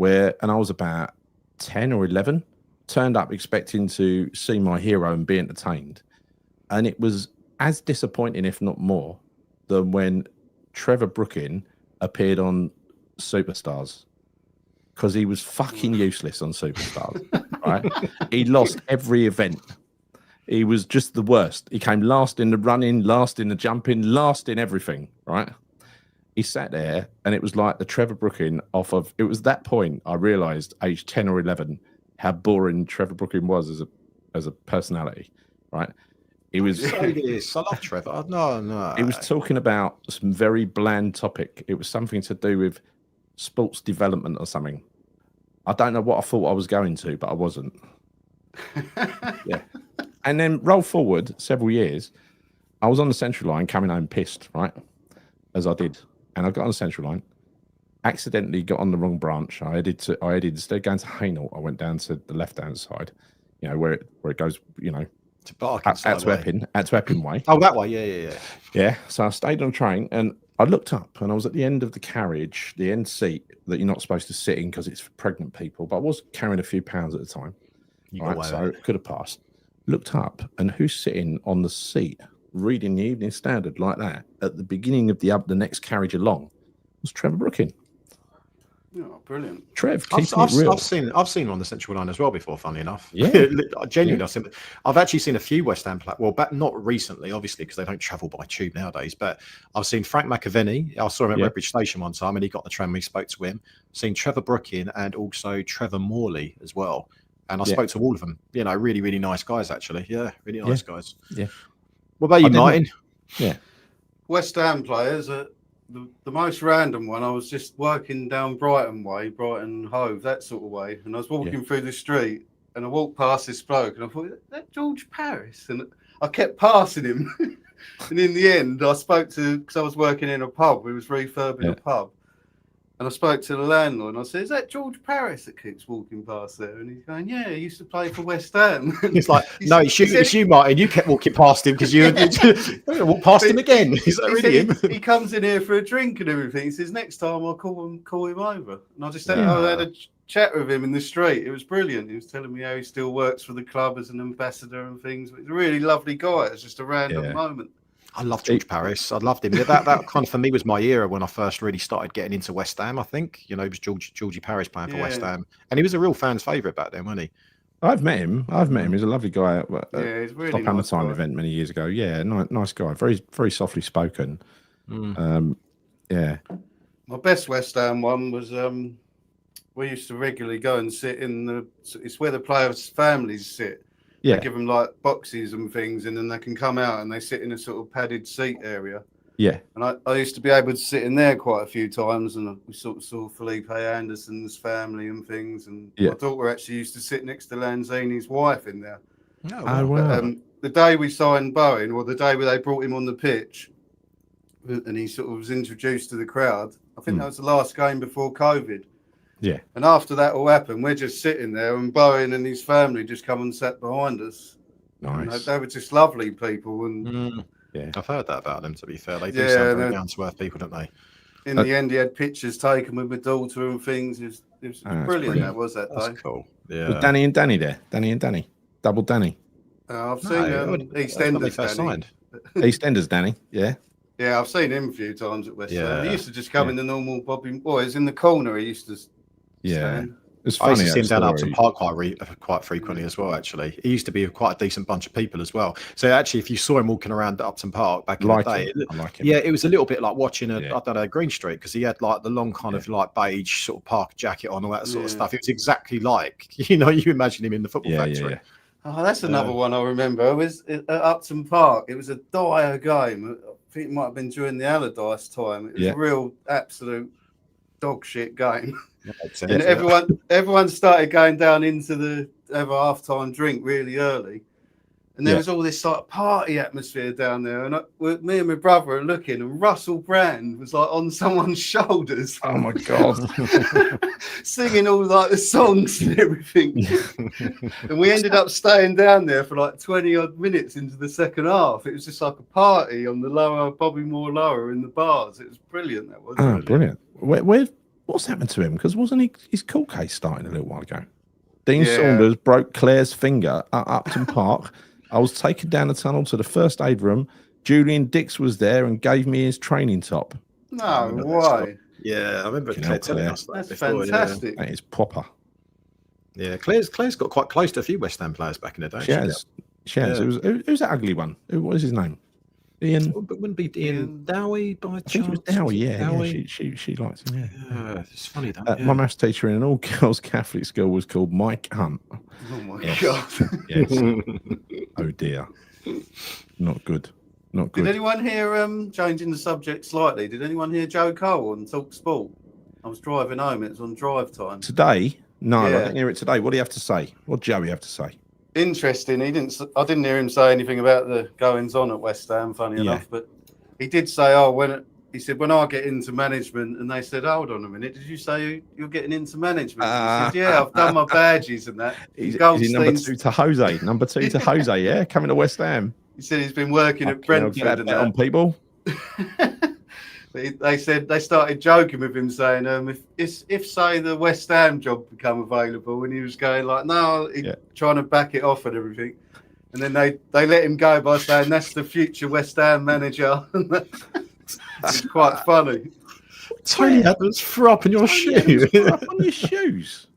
and I was about 10 or 11, turned up expecting to see my hero and be entertained. And it was as disappointing, if not more, than when Trevor Brooking appeared on Superstars because he was fucking useless on Superstars, right? He lost every event. He was just the worst. He came last in the running, last in the jumping, last in everything, right? He sat there and it was like the Trevor Brooking it was that point I realised, age 10 or 11, how boring Trevor Brooking was as a personality, right? He was... I love Trevor. No. He was talking about some very bland topic. It was something to do with sports development or something. I don't know what I thought I was going to, but I wasn't. Yeah. And then roll forward several years, I was on the Central Line coming home pissed, right? As I did. And I got on the Central Line, accidentally got on the wrong branch. I headed instead of going to Hainault, I went down to the left-hand side, where it goes, to Barking, Antwerpen way. Oh, that way, yeah. Yeah, so I stayed on the train and I looked up and I was at the end of the carriage, the end seat that you're not supposed to sit in because it's for pregnant people, but I was carrying a few pounds at the time. So it could have passed. Looked up and who's sitting on the seat reading the Evening Standard like that at the beginning of the next carriage along was Trevor Brooking. Oh, brilliant. Trev, keeping it real. I've seen him on the central line as well before. Funnily enough, Yeah. Genuinely, I've actually seen a few West Ham players. Well, not recently, obviously, because they don't travel by tube nowadays. But I've seen Frank McAvenny. I saw him at Redbridge Station one time, and he got the tram. We spoke to him. Seen Trevor Brookin and also Trevor Morley as well. And I spoke to all of them. You know, really, really nice guys. Actually, really nice guys. Yeah. What about you, Martyn? Yeah. West Ham players are the most random one. I was just working down Brighton way, Brighton Hove, that sort of way, and I was walking through the street, and I walked past this bloke, and I thought, that George Paris, and I kept passing him, and in the end, I spoke to, because I was working in a pub, we was refurbing a pub, and I spoke to the landlord, and I said, "Is that George Paris that keeps walking past there?" And he's going, "Yeah, he used to play for West Ham." He's like, "No, it's you, Martyn. You kept walking past him because you walked past him again." Is that really him? He comes in here for a drink and everything. He says, "Next time I'll call him over." And I just had a chat with him in the street. It was brilliant. He was telling me how he still works for the club as an ambassador and things. But he's a really lovely guy. It's just a random moment. I love George Paris. I loved him. That kind of for me was my era when I first really started getting into West Ham. I think it was Georgie Paris playing for West Ham, and he was a real fan's favourite back then, wasn't he? I've met him. He's a lovely guy. He's really Top Hammer Time event many years ago. Yeah, nice guy. Very, very softly spoken. Yeah. My best West Ham one was we used to regularly go and sit in it's where the players' families sit. Yeah. They give them like boxes and things, and then they can come out and they sit in a sort of padded seat area. Yeah. And I used to be able to sit in there quite a few times, and we sort of saw Felipe Anderson's family and things. And my daughter actually used to sit next to Lanzini's wife in there. Oh, wow. But, the day we signed Bowen, or the day where they brought him on the pitch, and he sort of was introduced to the crowd, I think that was the last game before COVID. Yeah. And after that all happened, we're just sitting there, and Bowen and his family just come and sat behind us. Nice. They were just lovely people. And yeah, I've heard that about them, to be fair. They do sound very down to earth people, don't they? In the end, he had pictures taken with my daughter and things. It was brilliant. That was that day. That's cool. Yeah. Was Danny and Danny there? Danny and Danny. Double Danny. I've seen EastEnders Danny. Signed. EastEnders Danny, yeah. Yeah, I've seen him a few times at West Ham. He used to just come in the normal Bobby Boys in the corner. He used to stand. It's funny. I used to see him down Upton Park quite frequently as well, actually. He used to be quite a decent bunch of people as well. So actually, if you saw him walking around Upton Park back in the day, I like him. Yeah, it was a little bit like watching Green Street, because he had like the long kind of like beige sort of park jacket on, all that sort of stuff. It was exactly like, you imagine him in the football factory. Yeah. Oh, that's another one I remember. It was at Upton Park. It was a dire game. I think it might have been during the Allardyce time. It was a real absolute dog shit game. And everyone started going down into the half-time drink really early, and there was all this sort of party atmosphere down there. And me and my brother are looking, and Russell Brand was like on someone's shoulders. Oh my god, singing all like the songs and everything. And we ended up staying down there for like 20 odd minutes into the second half. It was just like a party on the lower Bobby Moore lower in the bars. It was brilliant. That was brilliant. What's happened to him? Because wasn't his court case starting a little while ago? Dean Saunders broke Claire's finger at Upton Park. I was taken down the tunnel to the first aid room. Julian Dix was there and gave me his training top. No way. Yeah, I remember Claire telling us that. That's before, fantastic. That is proper. Yeah, Claire's got quite close to a few West Ham players back in the day. She has. It was that ugly one. What was his name? Ian. But wouldn't be Ian Dowie by chance? I think it was Dowie, yeah. She liked him, yeah. It's funny that. My maths teacher in an all-girls Catholic school was called Mike Hunt. Oh my God. Yes. Oh dear. Not good. Did anyone hear, changing the subject slightly, did anyone hear Joe Cole on Talksport? I was driving home, it was on drive time. Today? No, I didn't hear it today. What do you have to say? What did Joey have to say? Interesting. I didn't hear him say anything about the goings on at West Ham, funny enough, but he did say, when I get into management, and they said, hold on a minute, did you say you're getting into management? He said, I've done my badges and that. Is he number 2 to Jose? Number 2 to Jose, yeah? Coming to West Ham. He said he's been working at Brentford and that. On people. They said they started joking with him, saying, if say the West Ham job become available, and he was going like, no, trying to back it off and everything. And then they let him go by saying that's the future West Ham manager. It's quite funny. Tony Adams threw up in your shoe. Threw up on your shoes.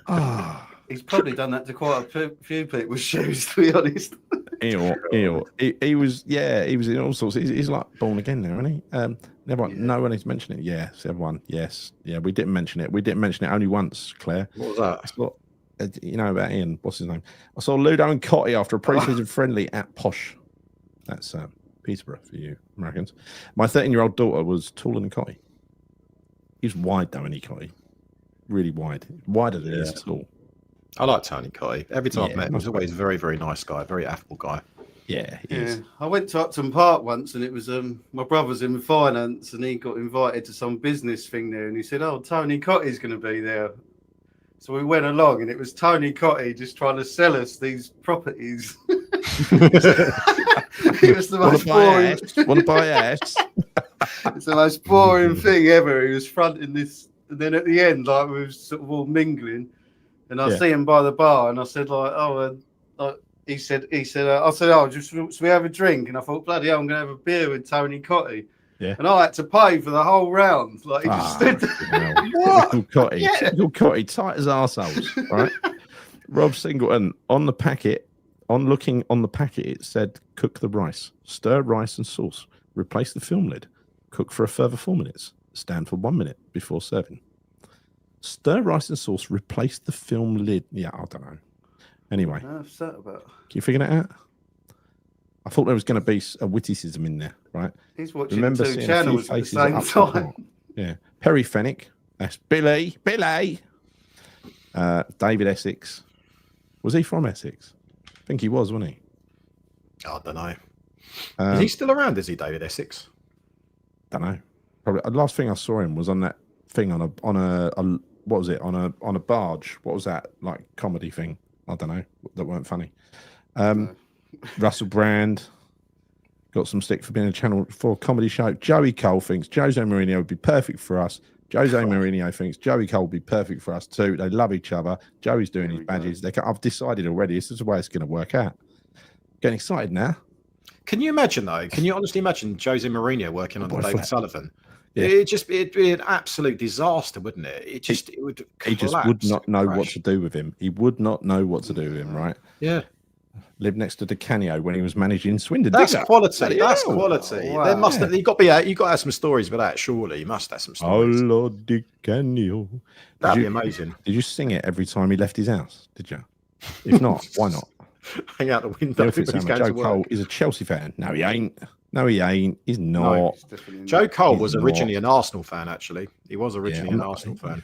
Ah. He's probably done that to quite a few people's shoes, to be honest. Ew. He was in all sorts. He's like born again now, isn't he? No one is mentioning it. Yes, everyone. Yes. Yeah, we didn't mention it. We didn't mention it only once, Claire. What was that? I saw, you know about Ian. What's his name? I saw Ludo and Cotty after a pre-season friendly at Posh. That's Peterborough for you Americans. My 13-year-old daughter was taller than Cotty. He's wide though, isn't he, Cotty? Really wide. Wider than he is tall. I like Tony Cotty. Every time I've met him, he's always a very, very nice guy, very affable guy. Yeah, he is. I went to Upton Park once, and it was my brother's in finance, and he got invited to some business thing there, and he said, "Oh, Tony Cotty's going to be there." So we went along, and it was Tony Cotty just trying to sell us these properties. It was the most boring. Want to buy ass? It's the most boring thing ever. He was fronting this, and then at the end, like we were sort of all mingling. And I see him by the bar, and I said, he said, I said, oh, should we have a drink? And I thought, bloody hell, I'm going to have a beer with Tony Cotty. Yeah. And I had to pay for the whole round. Like, he just stood there. What? Cotty, tight as arseholes, right? Rob Singleton, on the packet, it said, cook the rice, stir rice and sauce, replace the film lid, cook for a further 4 minutes, stand for 1 minute before serving. Stir rice and sauce, replace the film lid. Yeah, I don't know. Anyway, what's that about? Can you figure that out? I thought there was going to be a witticism in there, right? He's watching two channels at the same time. Yeah. Perry Fennick. That's Billy. David Essex. Was he from Essex? I think he was, wasn't he? I don't know. Is he still around? Is he David Essex? Don't know. Probably. The last thing I saw him was on that thing on a what was it on a barge? What was that like comedy thing? I don't know. That weren't funny. Russell Brand got some stick for being a Channel 4 comedy show. Joey Cole thinks Jose Mourinho would be perfect for us. Jose Mourinho thinks Joey Cole would be perfect for us too. They love each other. Joey's doing his badges. I've decided already. This is the way it's going to work out. Getting excited now. Can you imagine though? Can you honestly imagine Jose Mourinho working on David Sullivan? Yeah. It'd be an absolute disaster, wouldn't it? He just would not know what to do with him. He would not know what to do with him, right? Yeah. Lived next to Di Canio when he was managing Swindon. That's quality. That's quality. Wow. There must have. You got to have some stories with that. Surely you must have some stories. Oh Lord, Di Canio. That'd be amazing. Did you sing it every time he left his house? Did you? If not, why not? Hang out the window. Joe Cole is a Chelsea fan. No, he ain't. He's not. No, Joe Cole was originally an Arsenal fan, actually. He was originally an Arsenal fan.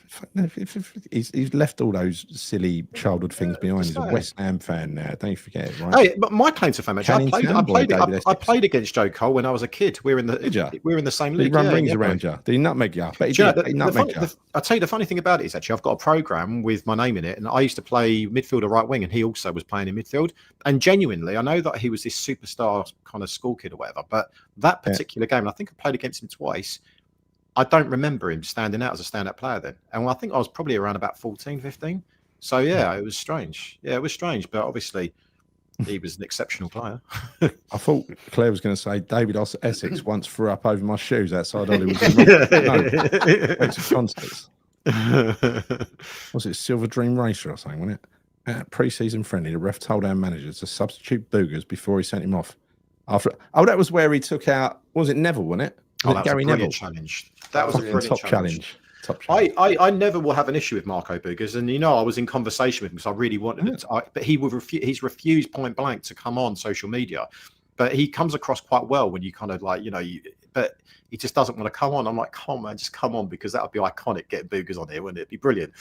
He's left all those silly childhood things behind. He's a West Ham fan now. Don't forget it, right? Hey, but my claim to fame, actually, I played against Joe Cole when I was a kid. We were in the same league. Did he run rings around you? Did he nutmeg you? I'll tell you the funny thing about it is actually I've got a program with my name in it, and I used to play midfielder right wing, and he also was playing in midfield. And genuinely, I know that he was this superstar kind of school kid or whatever, but that particular game, and I think I played against him twice, I don't remember him standing out as a stand-up player then. And I think I was probably around about 14, 15. So, yeah, it was strange. Yeah, it was strange, but obviously he was an exceptional player. I thought Claire was going to say David Essex once threw up over my shoes outside Hollywood. No, concerts. Was it Silver Dream Racer or something, wasn't it? At pre-season friendly, the ref told our manager to substitute Boogers before he sent him off. That was where he took out. Was it Neville? Wasn't it? That was Gary Neville challenge. That was a brilliant top challenge. I never will have an issue with Marco Boogers, and I was in conversation with him because I really wanted it. But he's refused point blank to come on social media. But he comes across quite well when you kind of like but he just doesn't want to come on. I'm like, come on, man, just come on, because that would be iconic. Getting Boogers on here, wouldn't it? It'd be brilliant.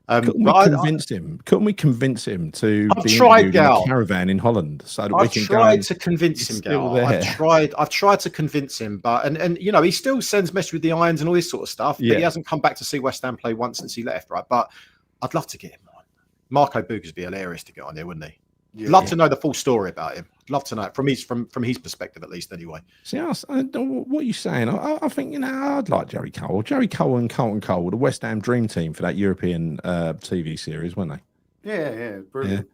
Couldn't we convince him to be in a caravan in Holland so that we can go? I've tried to convince him, Gal. I've tried to convince him, but and he still sends messages with the irons and all this sort of stuff. Yeah. But he hasn't come back to see West Ham play once since he left, right? But I'd love to get him on. Marco Boogers would be hilarious to get on there, wouldn't he? Yeah. Love to know the full story about him. Love to know it from his perspective, at least, anyway. See, what are you saying? I think I'd like Jerry Cole. Jerry Cole and Carlton Cole were the West Ham dream team for that European TV series, weren't they? Yeah, brilliant. Yeah.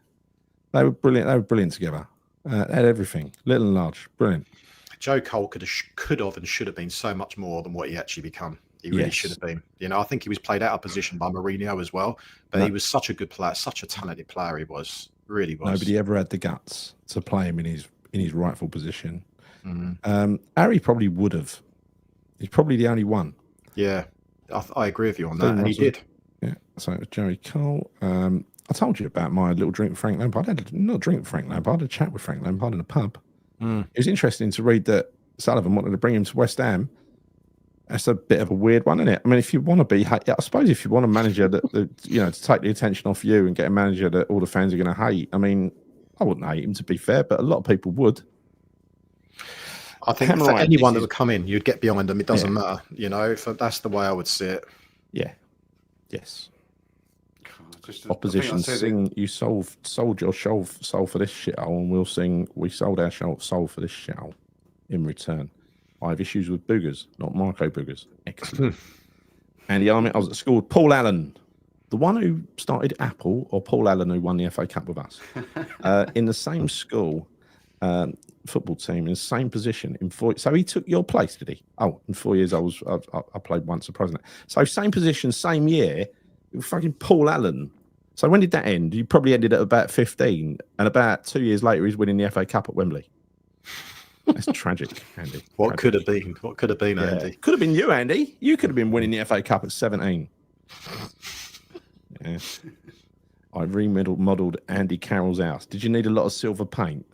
They were brilliant. They were brilliant together. They had everything, little and large, brilliant. Joe Cole could have and should have been so much more than what he actually become. He really should have been. You know, I think he was played out of position by Mourinho as well, but he was such a good player, such a talented player. He was, really was. Nobody ever had the guts to play him in his rightful position. Harry probably would have. He's probably the only one. Yeah, I agree with you on that, and he did. Yeah, so it was Jerry Cole. I told you about my little drink with Frank Lampard. I had not a drink with Frank Lampard, I had a chat with Frank Lampard in a pub. It was interesting to read that Sullivan wanted to bring him to West Ham. That's a bit of a weird one, isn't it? I mean, if you want to be, I suppose if you want a manager that to take the attention off you and get a manager that all the fans are going to hate, I mean, I wouldn't hate him, to be fair, but a lot of people would. I think for anyone that would come in, you'd get behind them. It doesn't matter, you know. That's the way I would see it. Yeah. Yes. Opposition sing, you sold your soul for this shithole, and we'll sing, we sold our soul for this shithole in return. I have issues with boogers, not Marco boogers. Excellent. Andy Armit, I was at school with Paul Allen, the one who started Apple, or Paul Allen who won the FA Cup with us, in the same school, football team, in the same position. So he took your place, did he? Oh, in 4 years I played once, surprisingly. So same position, same year. Fucking Paul Allen. So when did that end? You probably ended at about 15, and about 2 years later, he's winning the FA Cup at Wembley. That's tragic, Andy. What could have been? What could have been, Andy? Could have been you, Andy. You could have been winning the FA Cup at 17. Yeah. I remodeled Andy Carroll's house. Did you need a lot of silver paint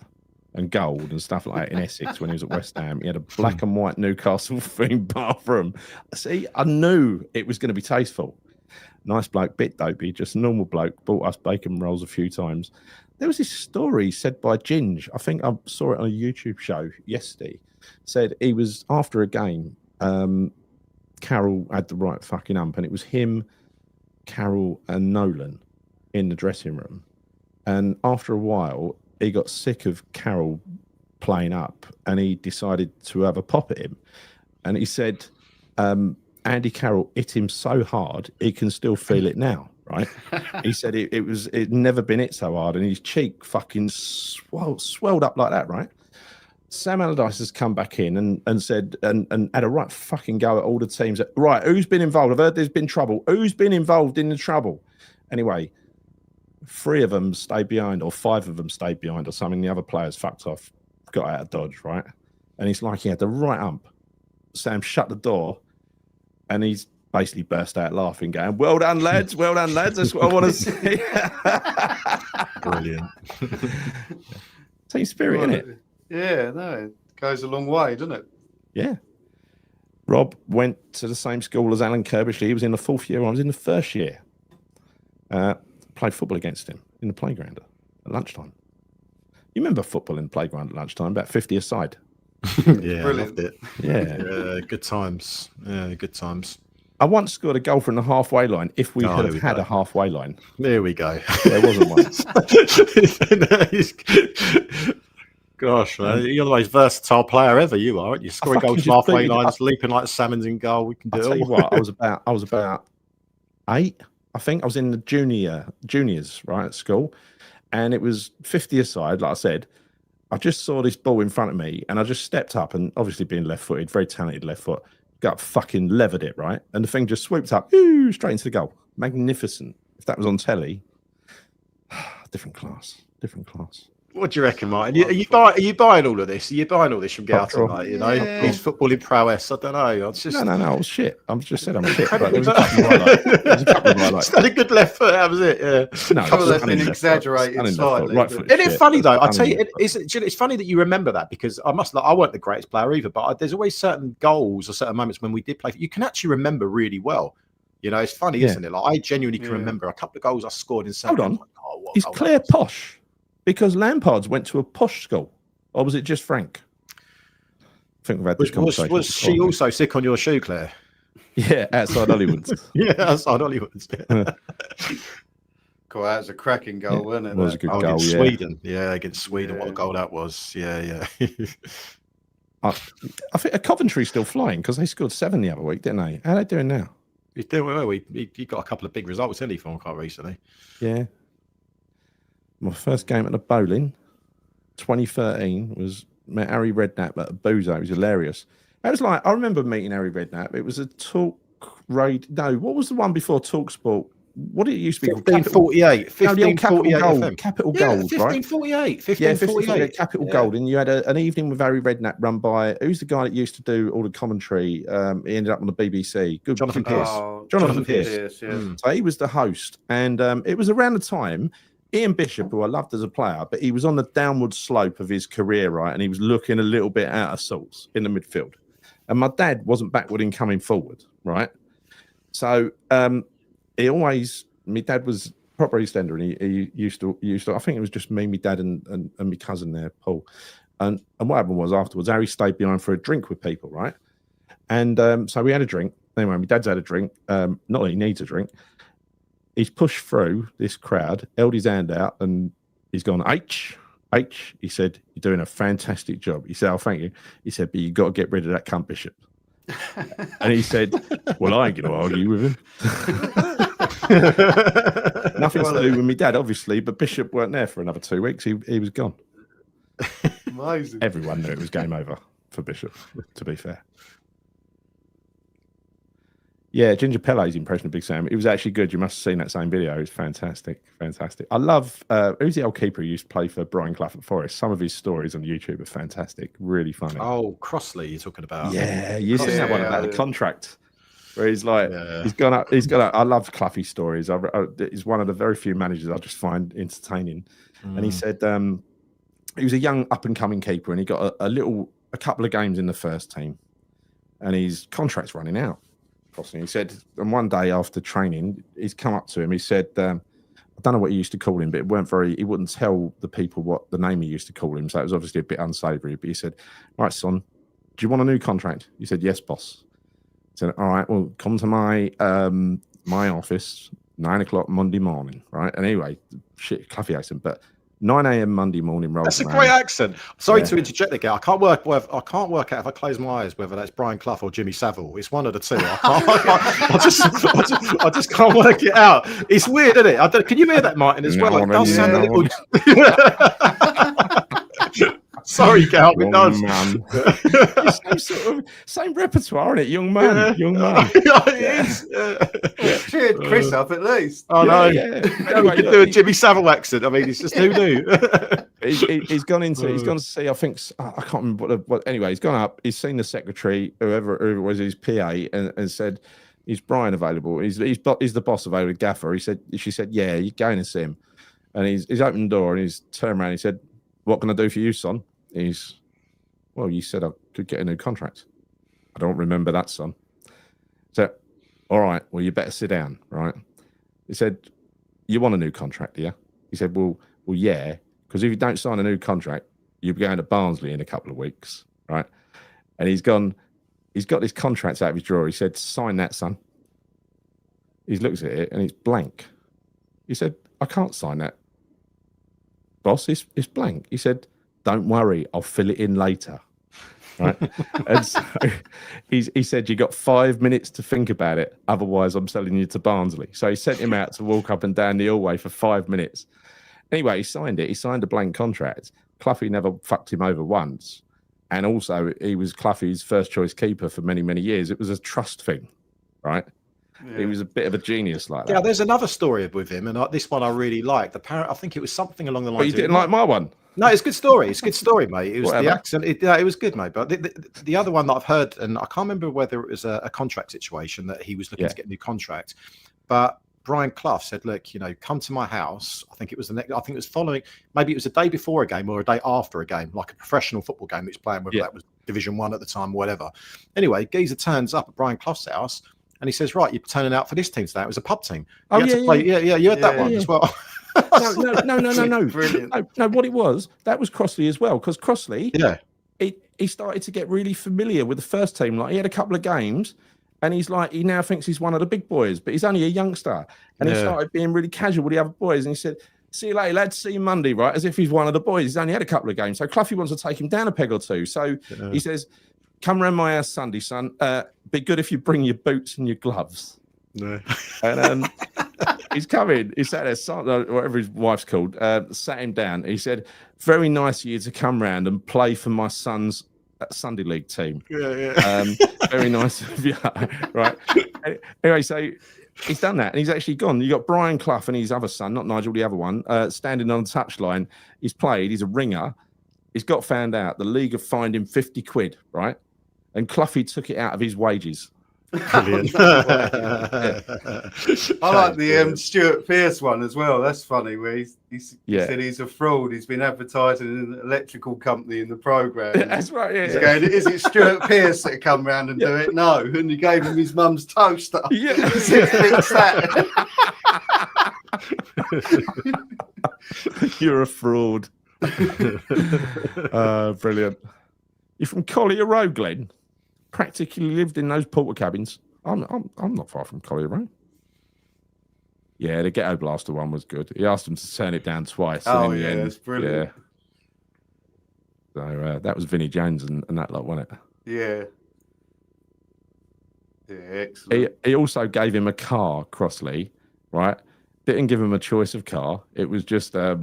and gold and stuff like that in Essex when he was at West Ham? He had a black and white Newcastle themed bathroom. See, I knew it was going to be tasteful. Nice bloke, bit dopey, just a normal bloke. Bought us bacon rolls a few times. There was this story said by Ginge. I think I saw it on a YouTube show yesterday. Said he was after a game. Carroll had the right fucking ump, and it was him, Carroll, and Nolan in the dressing room. And after a while, he got sick of Carroll playing up, and he decided to have a pop at him. And he said, Andy Carroll hit him so hard he can still feel it now, right? He said it never been hit so hard, and his cheek fucking swelled up like that, right? Sam Allardyce has come back in and said and had a right fucking go at all the teams. Right, who's been involved? I've heard there's been trouble. Who's been involved in the trouble? Anyway, 3 of them stayed behind, or 5 of them stayed behind, or something. The other players fucked off, got out of Dodge, right? And it's like he had the right ump. Sam shut the door. And he's basically burst out laughing, going, well done, lads. Well done, lads. That's what I want to see. Brilliant. Team spirit, isn't it? Yeah, no, it goes a long way, doesn't it? Yeah. Rob went to the same school as Alan Kirbishley. He was in the 4th year. I was in the 1st year. Played football against him in the playground at lunchtime. You remember football in the playground at lunchtime, about 50 a side. Yeah, brilliant. I loved it. Yeah. Good times. Yeah, good times. I once scored a goal from the halfway line if we had had a halfway line. There we go. There wasn't one. Gosh, man, you're the most versatile player ever. You are. You scoring goals from halfway lines, leaping like salmons in goal. We can do it. Tell you what, I was about 8. I think I was in the juniors, right, at school, and it was 50 a side, like I said. I just saw this ball in front of me, and I just stepped up, and obviously being left-footed, very talented left foot, got fucking levered it, right? And the thing just swooped up, straight into the goal. Magnificent. If that was on telly, different class. What do you reckon, Martyn? Are you buying all of this? Are you buying all this from Goughton, like, you know? Yeah. His footballing prowess. I don't know. It's just... No, I was shit. I just said I'm shit. But there was a couple of highlights. Just had a good left foot. That was it. Yeah. No, That's been exaggerated slightly. Right, Isn't it funny though? I tell you, it's funny that you remember that, because I wasn't the greatest player either, but there's always certain goals or certain moments when we did play. You can actually remember really well. You know, it's funny, isn't it? Like, I genuinely can remember a couple of goals I scored in. Hold on, is Claire posh? Because Lampard's went to a posh school, or was it just Frank? I think we've had this conversation. Was she also sick on your shoe, Claire? Yeah, outside Hollywood's. Yeah, outside Hollywood's. Yeah. Cool, that was a cracking goal, wasn't it? It was a good goal, against yeah. Sweden. Yeah, against Sweden. What a goal that was. Yeah. I think Coventry's still flying because they scored 7 the other week, didn't they? How are they doing now? He's doing well. He got a couple of big results, didn't he, from quite recently? Yeah. My first game at the bowling, 2013, was met Harry Redknapp at a boozer. It was hilarious. It was like, I remember meeting Harry Redknapp. It was a Talk Radio. No, what was the one before Talksport? What did it used to be? 1548. 1548 FM. Capital Gold, 1548. right? 1548. Capital Gold. And you had an evening with Harry Redknapp run by, who's the guy that used to do all the commentary? He ended up on the BBC. Jonathan Pearce. Jonathan Pearce. Yeah. So he was the host. And it was around the time Ian Bishop, who I loved as a player, but he was on the downward slope of his career, right? And he was looking a little bit out of sorts in the midfield. And my dad wasn't backward in coming forward, right? So he always, my dad was proper EastEnder, and he used to, I think it was just me, my dad, and my cousin there, Paul. And what happened was afterwards, Harry stayed behind for a drink with people, right? And so we had a drink. Anyway, my dad's had a drink. Not that he needs a drink. He's pushed through this crowd, held his hand out, and he's gone, H. He said, you're doing a fantastic job. He said, oh, thank you. He said, but you've got to get rid of that cunt Bishop. And he said, well, I ain't going to argue with him. Nothing to do with me dad, obviously, but Bishop weren't there for another 2 weeks. He was gone. Amazing. Everyone knew it was game over for Bishop, to be fair. Yeah, Ginger Pelle's impression of Big Sam. It was actually good. You must have seen that same video. It was fantastic. Fantastic. I love, who's the old keeper who used to play for Brian Clough at Forest? Some of his stories on YouTube are fantastic. Really funny. Oh, Crossley, you're talking about. Yeah, you've seen that one about the contract where he's like, he's gone up. I love Clough's stories. He's one of the very few managers I just find entertaining. And he said he was a young up and coming keeper, and he got a couple of games in the first team, and his contract's running out. He said, and one day after training, he's come up to him. He said, I don't know what he used to call him, but he wouldn't tell the people what the name he used to call him. So it was obviously a bit unsavoury. But he said, right, son, do you want a new contract? He said, yes, boss. He said, all right, well, come to my office, 9 o'clock Monday morning, right? And anyway, shit, Cloughie accent, but 9 a.m. Monday morning rolls. That's a great accent. Sorry to interject again. I can't work out if I close my eyes whether that's Brian Clough or Jimmy Savile. It's one of the two. I just can't work it out. It's weird, isn't it? Can you hear that, Martyn, as well? It does sound a little. Sorry, Gal, it does. Same repertoire, isn't it? Young man. It is. Cheered Chris up at least. I know. Anyway, we can do a Jimmy Savile accent. I mean, it's just who knew. He's gone to see, I think, I can't remember what. Anyway, he's gone up. He's seen the secretary, whoever it was, his PA, and said, "Is Brian available? Is the boss available? Gaffer?" She said, "Yeah, you're going to see him." And he's opened the door and he's turned around. He said, "What can I do for you, son?" Well, you said I could get a new contract. I don't remember that, son. So, all right, well, you better sit down, right? He said, you want a new contract, do you? He said, well, yeah, because if you don't sign a new contract, you'll be going to Barnsley in a couple of weeks, right? And he's got this contract out of his drawer. He said, sign that, son. He looks at it and it's blank. He said, I can't sign that. Boss, it's blank. He said, don't worry, I'll fill it in later. Right. And so he said, you got 5 minutes to think about it. Otherwise, I'm selling you to Barnsley. So he sent him out to walk up and down the hallway for 5 minutes. Anyway, he signed it. He signed a blank contract. Cloughie never fucked him over once. And also, he was Cloughie's first choice keeper for many, many years. It was a trust thing, right? Yeah. He was a bit of a genius like that. Yeah, there's another story with him, and this one I really liked. I think it was something along the lines. But you didn't like my one? No, it's a good story. It's a good story, mate. It was the accent. It was good, mate. But the other one that I've heard, and I can't remember whether it was a contract situation that he was looking to get a new contract, but Brian Clough said, look, come to my house. I think it was following, maybe it was a day before a game or a day after a game, like a professional football game that he's playing, whether that was Division 1 at the time or whatever. Anyway, Geezer turns up at Brian Clough's house and he says, right, you're turning out for this team today. It was a pub team. You had that one as well. No. Brilliant. No, what it was, that was Crossley as well, because Crossley, he started to get really familiar with the first team. Like, he had a couple of games, and he now thinks he's one of the big boys, but he's only a youngster. And he started being really casual with the other boys, and he said, see you later, lads, see you Monday, right? As if he's one of the boys. He's only had a couple of games. So Cloughie wants to take him down a peg or two. So he says, come round my house Sunday, son. Be good if you bring your boots and your gloves. No. And he's come in. He sat there, whatever his wife's called, sat him down. He said, "Very nice of you to come round and play for my son's Sunday league team." Very nice of you, right? Anyway, so he's done that, and he's actually gone. You got Brian Clough and his other son, not Nigel, the other one, standing on the touchline. He's played. He's a ringer. He's got found out. The league have fined him 50 quid, right? And Cloughie took it out of his wages. Brilliant. I like the Stuart Pearce one as well. That's funny. Where he said he's a fraud. He's been advertising in an electrical company in the programme. That's right. Yeah. He's going, is it Stuart Pearce that come round and do it? No. And he gave him his mum's toaster. Yeah. He said, fix that. You're a fraud. Brilliant. You're from Collier Road, Glenn. Practically lived in those porter cabins. I'm not far from Collier Road. Yeah, the Ghetto Blaster one was good. He asked him to turn it down twice. Oh, and in the end, that's brilliant. Yeah. So that was Vinnie Jones and that lot, wasn't it? Yeah. Yeah, excellent. He also gave him a car, Crossley, right? Didn't give him a choice of car. It was just a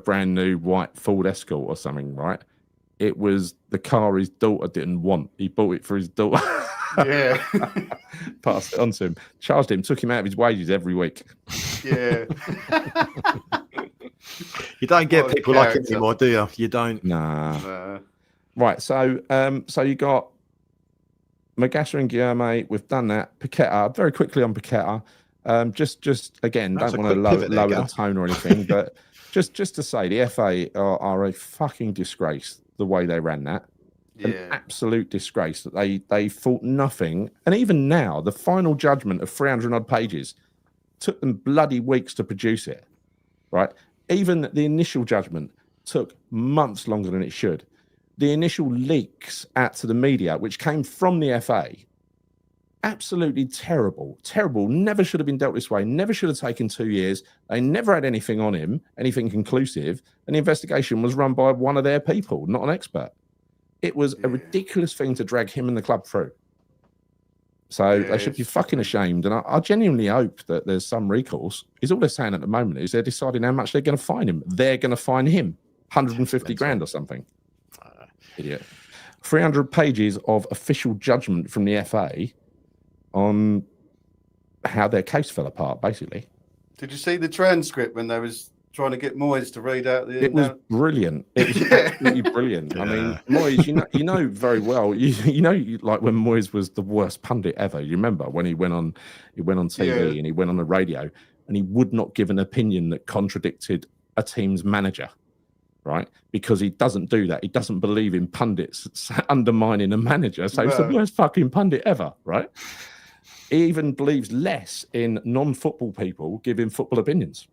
brand new white Ford Escort or something, right? It was the car his daughter didn't want. He bought it for his daughter. Yeah. Passed it on to him. Charged him. Took him out of his wages every week. Yeah. You don't get people like it anymore, do you? You don't. Nah. Right. So you got Magassa and Guilherme. We've done that. Paqueta. Very quickly on Paqueta. Just again, That's don't want to lower the tone or anything, but just to say, the FA are a fucking disgrace. The way they ran that, an absolute disgrace. That they thought nothing, and even now, the final judgment of 300 odd pages took them bloody weeks to produce it. Right, even the initial judgment took months longer than it should. The initial leaks out to the media, which came from the FA, absolutely terrible. Never should have been dealt this way. Never should have taken 2 years. They never had anything on him, anything conclusive. And the investigation was run by one of their people, not an expert. It was a ridiculous thing to drag him and the club through. So they should be fucking ashamed. And I genuinely hope that there's some recourse. Is all they're saying at the moment is they're deciding how much they're going to fine him. They're going to fine him 150 grand or something. Idiot. 300 pages of official judgment from the FA on how their case fell apart, basically. Did you see the transcript when they was trying to get Moyes to read out the? It was brilliant. It was absolutely brilliant. I mean, Moyes, you know very well. You know, like when Moyes was the worst pundit ever. You remember when he went on TV and he went on the radio and he would not give an opinion that contradicted a team's manager. Right, because he doesn't do that. He doesn't believe in pundits undermining a manager. So he's the worst fucking pundit ever. Right. He even believes less in non-football people giving football opinions.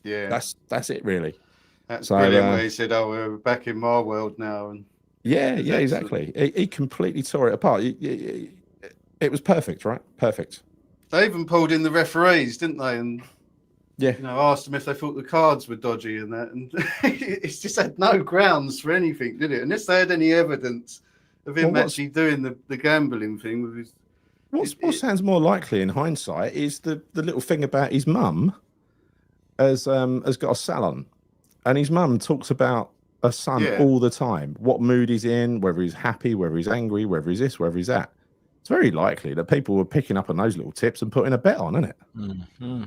Yeah, that's it, really. That's brilliant. Where he said, "Oh, we're back in my world now." And exactly. He completely tore it apart. It was perfect, right? Perfect. They even pulled in the referees, didn't they? And asked them if they thought the cards were dodgy and that, and it's just had no grounds for anything, did it? Unless they had any evidence of him actually doing the gambling thing with his. What sounds more likely in hindsight is the little thing about his mum has got a salon, and his mum talks about her son all the time, what mood he's in, whether he's happy, whether he's angry, whether he's this, whether he's that. It's very likely that people were picking up on those little tips and putting a bet on, isn't it? Mm-hmm.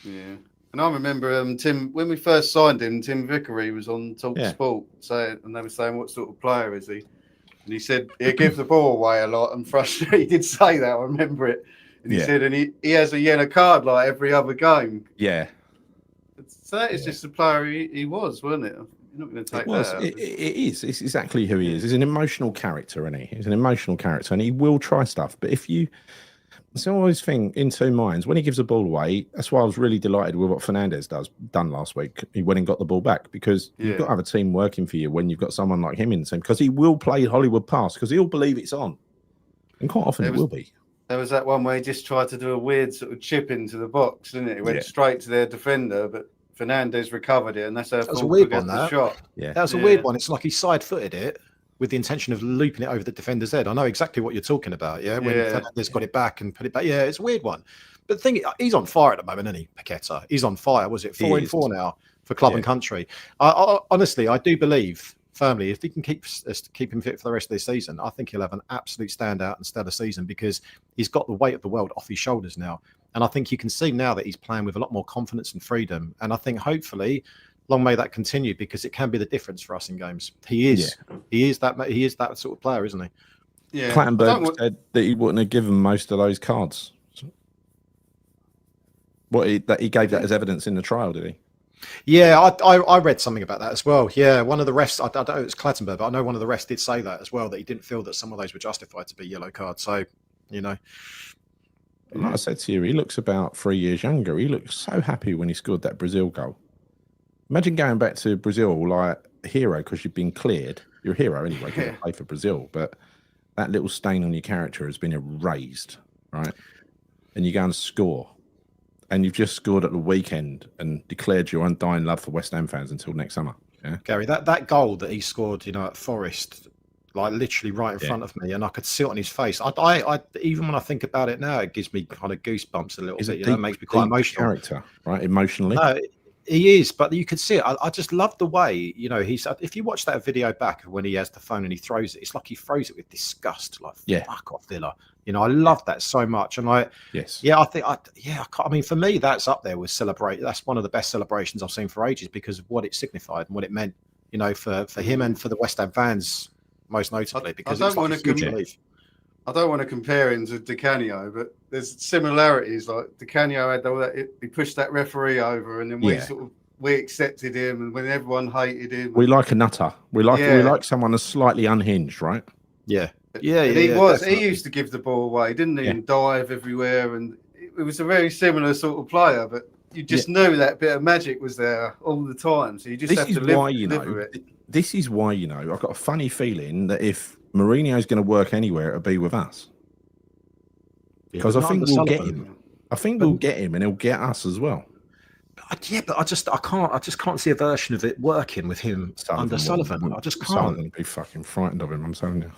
Yeah, and I remember Tim when we first signed him. Tim Vickery was on Talksport and they were saying, "What sort of player is he?" And he said he gives the ball away a lot and frustrated. He did say that. I remember it. And he said, and he has a yellow card like every other game. Yeah. So that is just the player he was, wasn't it? You're not going to take that. It is. It's exactly who he is. He's an emotional character, isn't he? He's an emotional character, and he will try stuff. But if you So I always think in two minds, when he gives the ball away, that's why I was really delighted with what Fernandez done last week. He went and got the ball back, because you've got to have a team working for you when you've got someone like him in the team, because he will play Hollywood pass, because he'll believe it's on. And quite often it will be. There was that one where he just tried to do a weird sort of chip into the box, didn't it? It went straight to their defender, but Fernandez recovered it, and that's how Fullkrug got the shot. Yeah, that was a weird one. It's like he side-footed it with the intention of looping it over the defender's head. I know exactly what you're talking about, when Fernandez got it back and put it back. Yeah, it's a weird one. But the thing, he's on fire at the moment, isn't he, Paqueta? He's on fire. Was it 4 in 4 now for club and country? Honestly, I do believe firmly if he can keep him fit for the rest of this season, I think he'll have an absolute standout and stellar season because he's got the weight of the world off his shoulders now. And I think you can see now that he's playing with a lot more confidence and freedom. And I think hopefully, long may that continue because it can be the difference for us in games. He is that sort of player, isn't he? Yeah. Clattenburg said that he wouldn't have given most of those cards. That he gave that as evidence in the trial, did he? Yeah, I read something about that as well. Yeah, one of the refs, I don't know it's Clattenburg, but I know one of the refs did say that as well, that he didn't feel that some of those were justified to be yellow cards. So, you know. Like I said to you, he looks about 3 years younger. He looked so happy when he scored that Brazil goal. Imagine going back to Brazil like a hero because you've been cleared. You're a hero anyway because you play for Brazil, but that little stain on your character has been erased, right? And you go and score. And you've just scored at the weekend and declared your undying love for West Ham fans until next summer. Yeah, Gary, that goal that he scored, at Forest, like literally right in front of me, and I could see it on his face. I even when I think about it now, it gives me kind of goosebumps a little bit. It makes me quite emotional. Character, right? Emotionally. No, he is, but you could see it. I just love the way, he's. If you watch that video back of when he has the phone and he throws it, it's like he throws it with disgust, like fuck off, Villa. I love that so much, and I mean, for me, that's up there with celebrate. That's one of the best celebrations I've seen for ages because of what it signified and what it meant, for him and for the West Ham fans, most notably. Because I don't want to compare him to Di Canio, but there's similarities. Like Di Canio had all that, he pushed that referee over, and then we accepted him, and when everyone hated him, we like a nutter. We like someone that's slightly unhinged, right? Yeah. He used to give the ball away, didn't he? And dive everywhere, and it was a very similar sort of player. But you just knew that bit of magic was there all the time, so you just have to live with it. This is why I've got a funny feeling that if Mourinho's going to work anywhere, it'll be with us because I think we'll get him. I think we'll get him, and he'll get us as well. Yeah, but I just can't see a version of it working with him under Sullivan. I just can't. Sullivan would be fucking frightened of him. I'm telling you.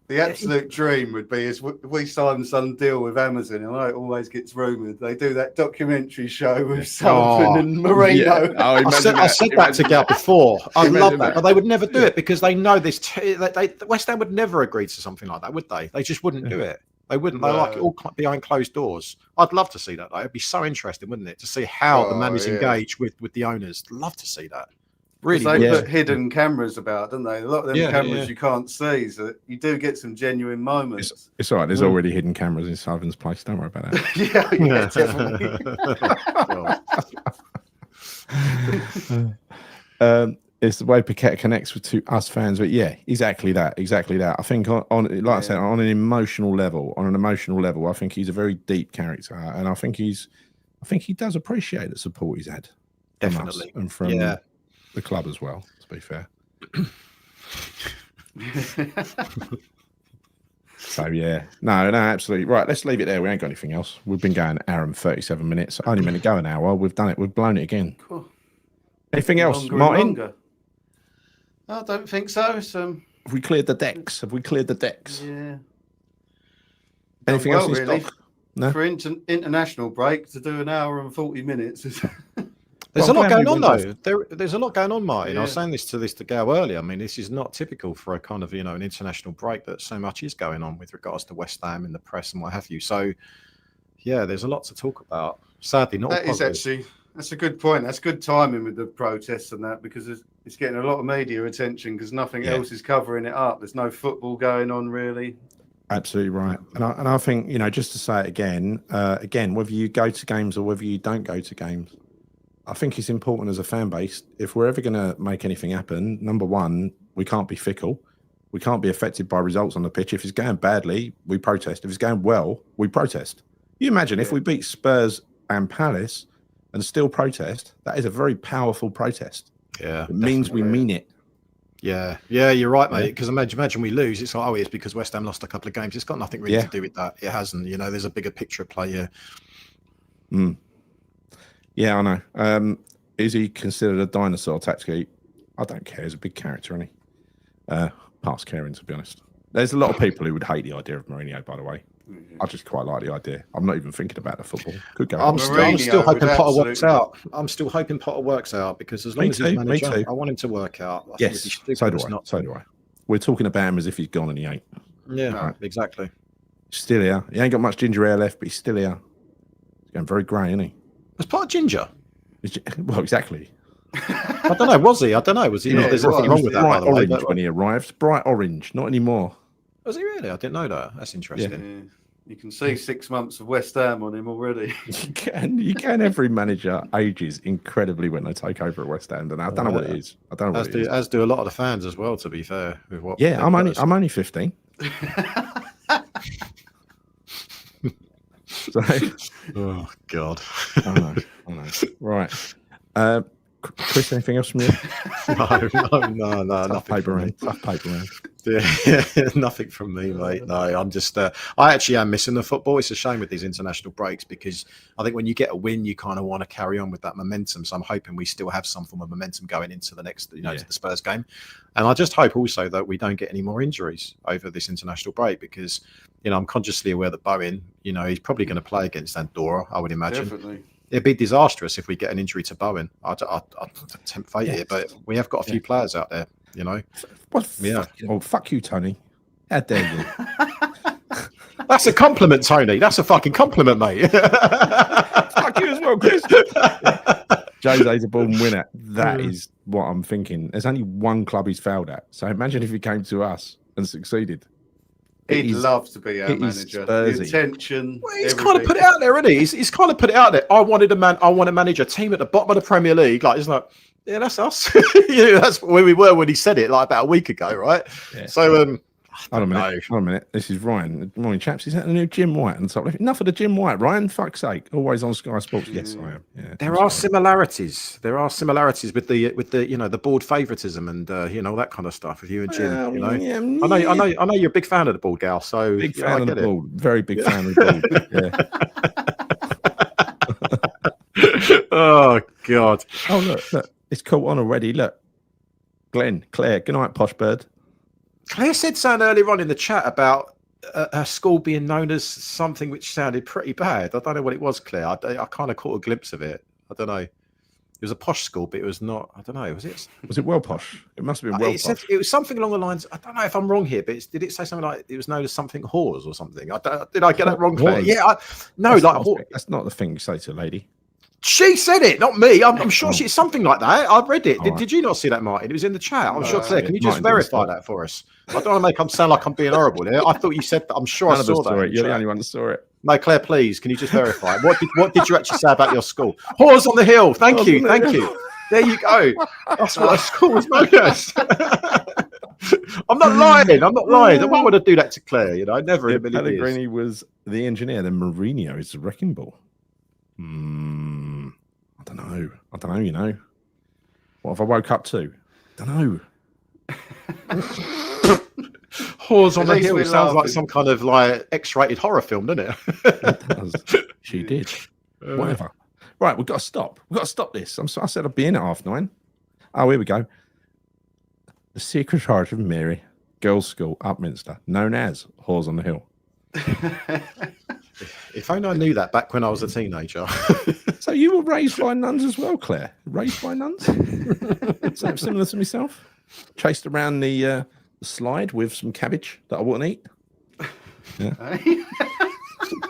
The absolute dream would be is we sign some deal with Amazon. I know it always gets rumoured. They do that documentary show with Sullivan and Mourinho. Yeah. I said that to Gal before. I love that, but they would never do it because they know this. West Ham would never agree to something like that, would they? They just wouldn't do it. They wouldn't. They like it all behind closed doors. I'd love to see that. It'd be so interesting, wouldn't it, to see how the man is engaged with the owners. Love to see that. Really, they put hidden cameras about, don't they? A lot of them cameras you can't see, so you do get some genuine moments. It's all right. There's already hidden cameras in Sullivan's place. Don't worry about that. Definitely. It's the way Paqueta connects to us fans, but exactly that. I think I said, on an emotional level, I think he's a very deep character, and I think he does appreciate the support he's had, definitely, and from the club as well. To be fair. So no, absolutely right. Let's leave it there. We ain't got anything else. We've been going an hour and 37 minutes. I only meant to go an hour. We've done it. We've blown it again. Cool. Anything else, Martyn? I don't think so. Have we cleared the decks? Yeah. Anything else in really? stock? No. For international break to do an hour and 40 minutes. There's a lot going on, though. There's a lot going on, Martyn. I was saying this to Gal earlier. I mean, this is not typical for a kind of, an international break that so much is going on with regards to West Ham in the press and what have you. So, there's a lot to talk about. Sadly, not that is actually, that's a good point. That's good timing with the protests and that because it's getting a lot of media attention because nothing else is covering it up. There's no football going on, really. Absolutely right. And I think, just to say it again, whether you go to games or whether you don't go to games, I think it's important as a fan base, if we're ever going to make anything happen, number one, we can't be fickle. We can't be affected by results on the pitch. If it's going badly, we protest. If it's going well, we protest. You imagine if we beat Spurs and Palace and still protest, that is a very powerful protest. Yeah. It means we mean it. Yeah, you're right, mate. Because imagine we lose. It's like, it's because West Ham lost a couple of games. It's got nothing really to do with that. It hasn't. There's a bigger picture at play here. Yeah, I know. Is he considered a dinosaur tactically? I don't care. He's a big character, isn't he? Past caring, to be honest. There's a lot of people who would hate the idea of Mourinho, by the way. I just quite like the idea. I'm not even thinking about the football. Could go. I'm still hoping would Potter works absolutely- out. I'm still hoping Potter works out because as long as he's manager, I want him to work out. I think it'd be Yes, stupid so do us I. not So to. do I. We're talking about him as if he's gone and he ain't. Yeah, No. exactly. Still here. He ain't got much ginger hair left, but he's still here. He's going very grey, isn't he? Was Potter ginger? Well, exactly. I don't know. Was he? I don't know. Was he? Yeah, There's he nothing was. wrong with that, by Bright the way. orange But, when he arrived. Bright orange, not anymore. was he really? I didn't know that. That's interesting. Yeah. You can see 6 months of West Ham on him already. You can. Every manager ages incredibly when they take over at West Ham, and I don't know what it is. I don't know what it is. As do a lot of the fans as well. To be fair, with what Yeah, I'm only 15. So, Oh God. I know. Right. Chris, anything else from you? No, Tough nothing paper from me. round. Tough paper round. Yeah, nothing from me, mate. No, I'm just. I actually am missing the football. It's a shame with these international breaks because I think when you get a win, you kind of want to carry on with that momentum. So I'm hoping we still have some form of momentum going into the next, to the Spurs game. And I just hope also that we don't get any more injuries over this international break because, I'm consciously aware that Bowen, he's probably going to play against Andorra, I would imagine. Definitely. It'd be disastrous if we get an injury to Bowen. I'd tempt fate here, but we have got a few players out there, What? Yeah. Fuck you, Tony. How dare you? That's a compliment, Tony. That's a fucking compliment, mate. Fuck you as well, Chris. Jose's a born winner. That is what I'm thinking. There's only one club he's failed at. So imagine if he came to us and succeeded. He'd love to be our manager. The Spursy. attention. Well, he's kind of put it out there, isn't he? He's kind of put it out there. I want to manage a team at the bottom of the Premier League. Like, it's like, yeah, that's us. That's where we were when he said it, like about a week ago, right? Yeah. So, Hold on a minute. This is Ryan. Good morning, chaps. Is that the new Jim White? And so, enough of the Jim White, Ryan. Fuck's sake. Always on Sky Sports. Yes, I am. Yeah, there are similarities. There are similarities with the the board favoritism and all that kind of stuff with you and Jim. Yeah, I know you're a big fan of the board, gal. So big fan of the board. Very big fan of the board. Oh God. Oh look, it's caught on already. Look, Glenn, Claire. Good night, posh bird. Claire said something earlier on in the chat about her school being known as something which sounded pretty bad. I don't know what it was, Claire. I kind of caught a glimpse of it. I don't know. It was a posh school, but it was not. I don't know. Was it? Was it well posh? It must have been well posh. It was something along the lines. I don't know if I'm wrong here, but did it say something like it was known as something whores or something? Did I get that wrong, Claire? Whores? Yeah. That's not the thing you say to a lady. She said it, not me. I'm sure it's something like that. I read it. Right. Did you not see that, Martin? It was in the chat. I'm sure, Claire. Can you just Martin verify that for us? I don't want to sound like I'm being horrible here. I thought you said that. I'm sure I saw that. You're the only one that saw it. No, Claire, please. Can you just verify? What did you actually say about your school? Whores on the hill. Thank you. There you go. That's what a school was known as. I'm not lying. Why would I do that to Claire? Never in a million years. Pellegrini was the engineer. Then Mourinho is the wrecking ball. I don't know. What have I woke up to? Don't know. Whores on the hill we're sounds like laughing. some kind of like X-rated horror film, doesn't it? It does. She did. Whatever. Right, we've got to stop. We've got to stop this. I said I'd be in at 9:30. Oh, here we go. The Secret Heart of Mary, Girls' School, Upminster, known as Whores on the Hill. If only I knew that back when I was a teenager. So you were raised by nuns as well, Claire? Raised by nuns? Is that similar to myself? Chased around the slide with some cabbage that I wouldn't eat. Yeah.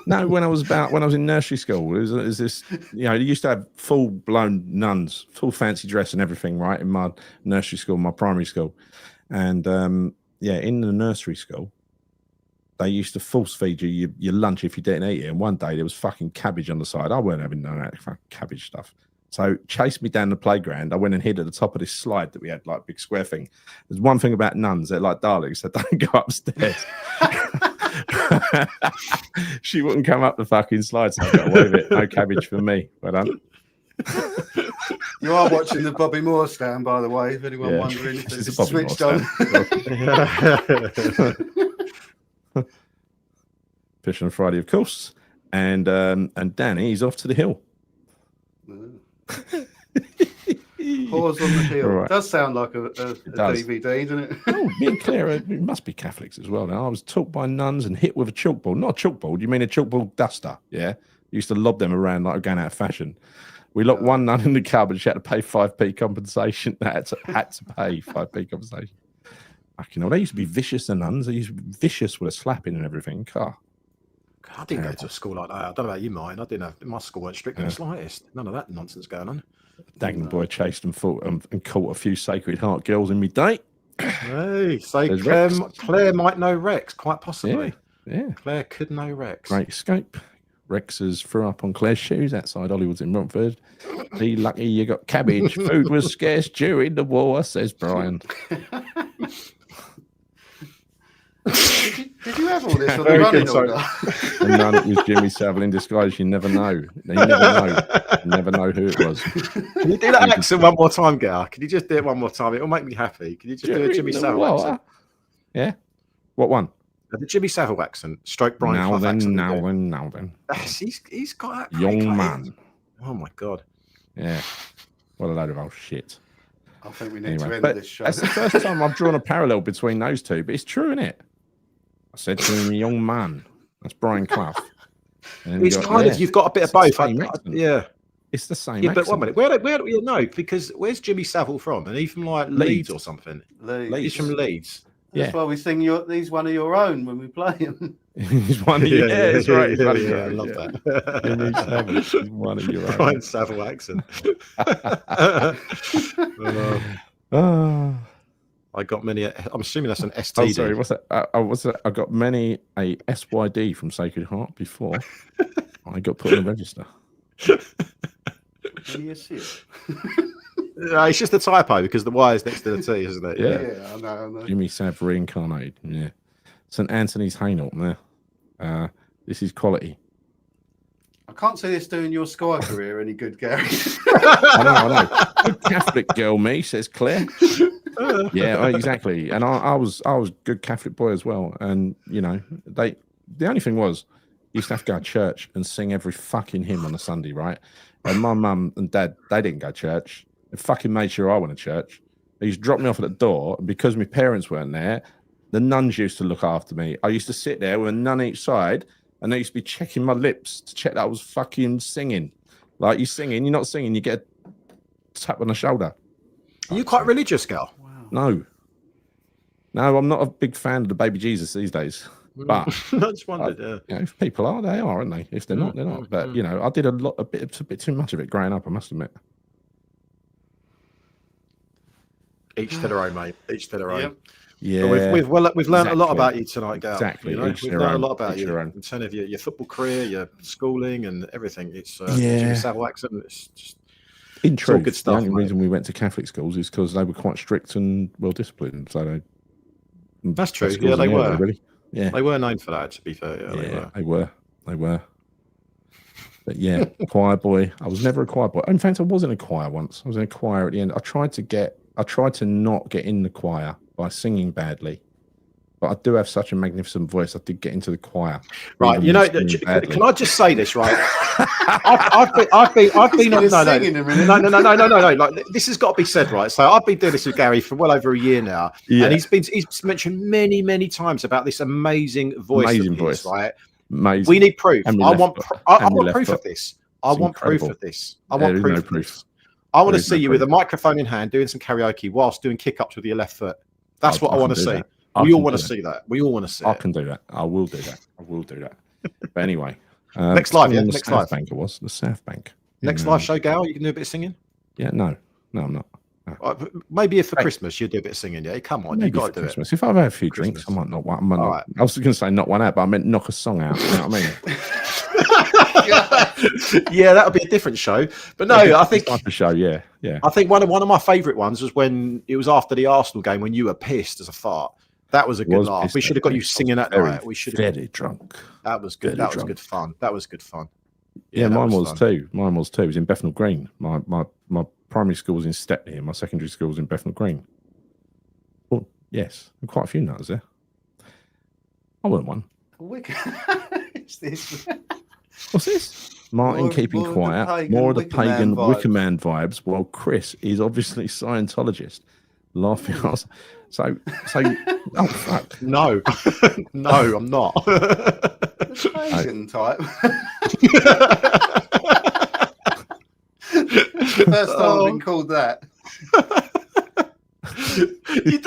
No, when I was in nursery school, it was this, you used to have full-blown nuns, full fancy dress and everything, right, in my nursery school, my primary school. And, in the nursery school, they used to force feed you your lunch if you didn't eat it. And one day there was fucking cabbage on the side. I weren't having none of that fucking cabbage stuff. So chased me down the playground. I went and hid at the top of this slide that we had, like a big square thing. There's one thing about nuns, they're like Daleks, so don't go upstairs. She wouldn't come up the fucking slide, so I got away with it. No cabbage for me. Well done. You are watching the Bobby Moore stand, by the way, if anyone wondering if This is it's a Bobby switched Moore on. Fish on Friday, of course. And Danny, he's off to the hill. Pause on the Hill. Right. It does sound like a DVD, doesn't it? Oh, me and Claire, it must be Catholics as well. Now, I was taught by nuns and hit with a chalkboard. Not a chalkboard, you mean a chalkboard duster, yeah? Used to lob them around like going out of fashion. We locked one nun in the cupboard. She had to pay 5p compensation. Had to pay 5p compensation. Fucking hell, they used to be vicious, the nuns. They used to be vicious with a slapping and everything. I didn't go to a school like that. I don't know about you, mine. I didn't have, my school weren't strict in the slightest. None of that nonsense going on. Dagenham boy chased and fought and caught a few Sacred Heart girls in my day. Hey, say Claire might know Rex, quite possibly. Yeah. Claire could know Rex. Great escape. Rex's threw up on Claire's shoes outside Hollywood's in Romford. Be lucky you got cabbage. Food was scarce during the war, says Brian. Did you have all this on the running order? And none, it was Jimmy Savile in disguise. You never know. You never know. You never know who it was. Can you do that accent one more time, Gar? Can you just do it one more time? It'll make me happy. Can you just do a Jimmy Savile accent? Yeah. What one? The Jimmy Savile accent. Stroke Brian. Now then. He's got that young man. Oh my God. Yeah. What a load of old shit. I think we need to end this show. That's the first time I've drawn a parallel between those two, but it's true, isn't it? I said to him, young man. That's Brian Clough. It's kind of, you've got a bit of both. Yeah. It's the same. Yeah, but 1 minute. Where do you know? Because where's Jimmy Savile from? And he's from like Leeds or something. He's from Leeds. That's why we sing he's one of your own when we play him. He's one of your that's right. I love that. He's one of your own. Brian Savile accent. I got many. I'm assuming that's an STD. Oh, sorry, what's that? I got many a SYD from Sacred Heart before I got put on the register. Can you see it? It's just a typo because the Y is next to the T, isn't it? Yeah, I know. Jimmy Sav reincarnated. Yeah. St. Anthony's Hainault there. This is quality. I can't see this doing your Sky career any good, Gary. I know. Good Catholic girl, me, says Claire. Yeah, exactly. And I was good Catholic boy as well. And you know, the only thing was, used to have to go to church and sing every fucking hymn on a Sunday, right? And my mum and dad, they didn't go to church. They fucking made sure I went to church. They used to drop me off at the door, and because my parents weren't there, the nuns used to look after me. I used to sit there with a nun each side, and they used to be checking my lips to check that I was fucking singing. Like, you're singing, you're not singing, you get a tap on the shoulder. Are you quite religious, Gal? Wow. No, I'm not a big fan of the baby Jesus these days. But I just wondered. You know, if people are, they are, aren't they? If they're not, they're not. But you know, I did a bit too much of it growing up, I must admit. Each to their own, mate. Each to their own. Yeah, we've learned a lot about you tonight, Gal. Exactly. You know? We've learned a lot about you in terms of your football career, your schooling, and everything. It's Jimmy Savile accent. It's just in truth, all good stuff. The only reason we went to Catholic schools is because they were quite strict and well disciplined. So that's true. Yeah, they were. Really. Yeah, they were known for that. To be fair, they were. But yeah, choir boy. I was never a choir boy. In fact, I was in a choir once. I was in a choir at the end. I tried to not get in the choir by singing badly, but I do have such a magnificent voice. I did get into the choir. Right, you know, can I just say this, right? I've been on no. Like, this has got to be said, right? So I've been doing this with Gary for well over a year now, and he's mentioned many times about this amazing voice, right? Amazing. We need proof. I want proof of this. I want proof of this. I want proof of this. I want to see you with a microphone in hand doing some karaoke whilst doing kick-ups with your left foot. That's what I want to see. We all want to see that. We all want to see it. I can do that. I will do that. But anyway. Next live, yeah. Next live. Bank it was. The South Bank. Next live show, Gal, you can do a bit of singing? Yeah, no, I'm not. No. Maybe if for Christmas you do a bit of singing, yeah. Come on, maybe you got to do Christmas. it. If I've had a few drinks, I might not. I was going to say not one out, but I meant knock a song out. You know what I mean? Yeah, that would be a different show. But no, I think type of show, yeah. I think one of my favourite ones was when it was after the Arsenal game when you were pissed as a fart. That was a good laugh. We should have got you singing that night. We should have very drunk. That was good. That was good fun. That was good fun. Yeah, mine was too. It was in Bethnal Green. My primary school was in Stepney, and my secondary school was in Bethnal Green. Well, yes, quite a few nutters there. I weren't one. What's this? What's this? Martyn More keeping of the quiet, pagan more of the Wicker Man pagan vibes. Wicker Man vibes, while Chris is obviously Scientologist. Laughing. So, oh, fuck. No, no, I'm not. The pagan type. First time I've been called that. You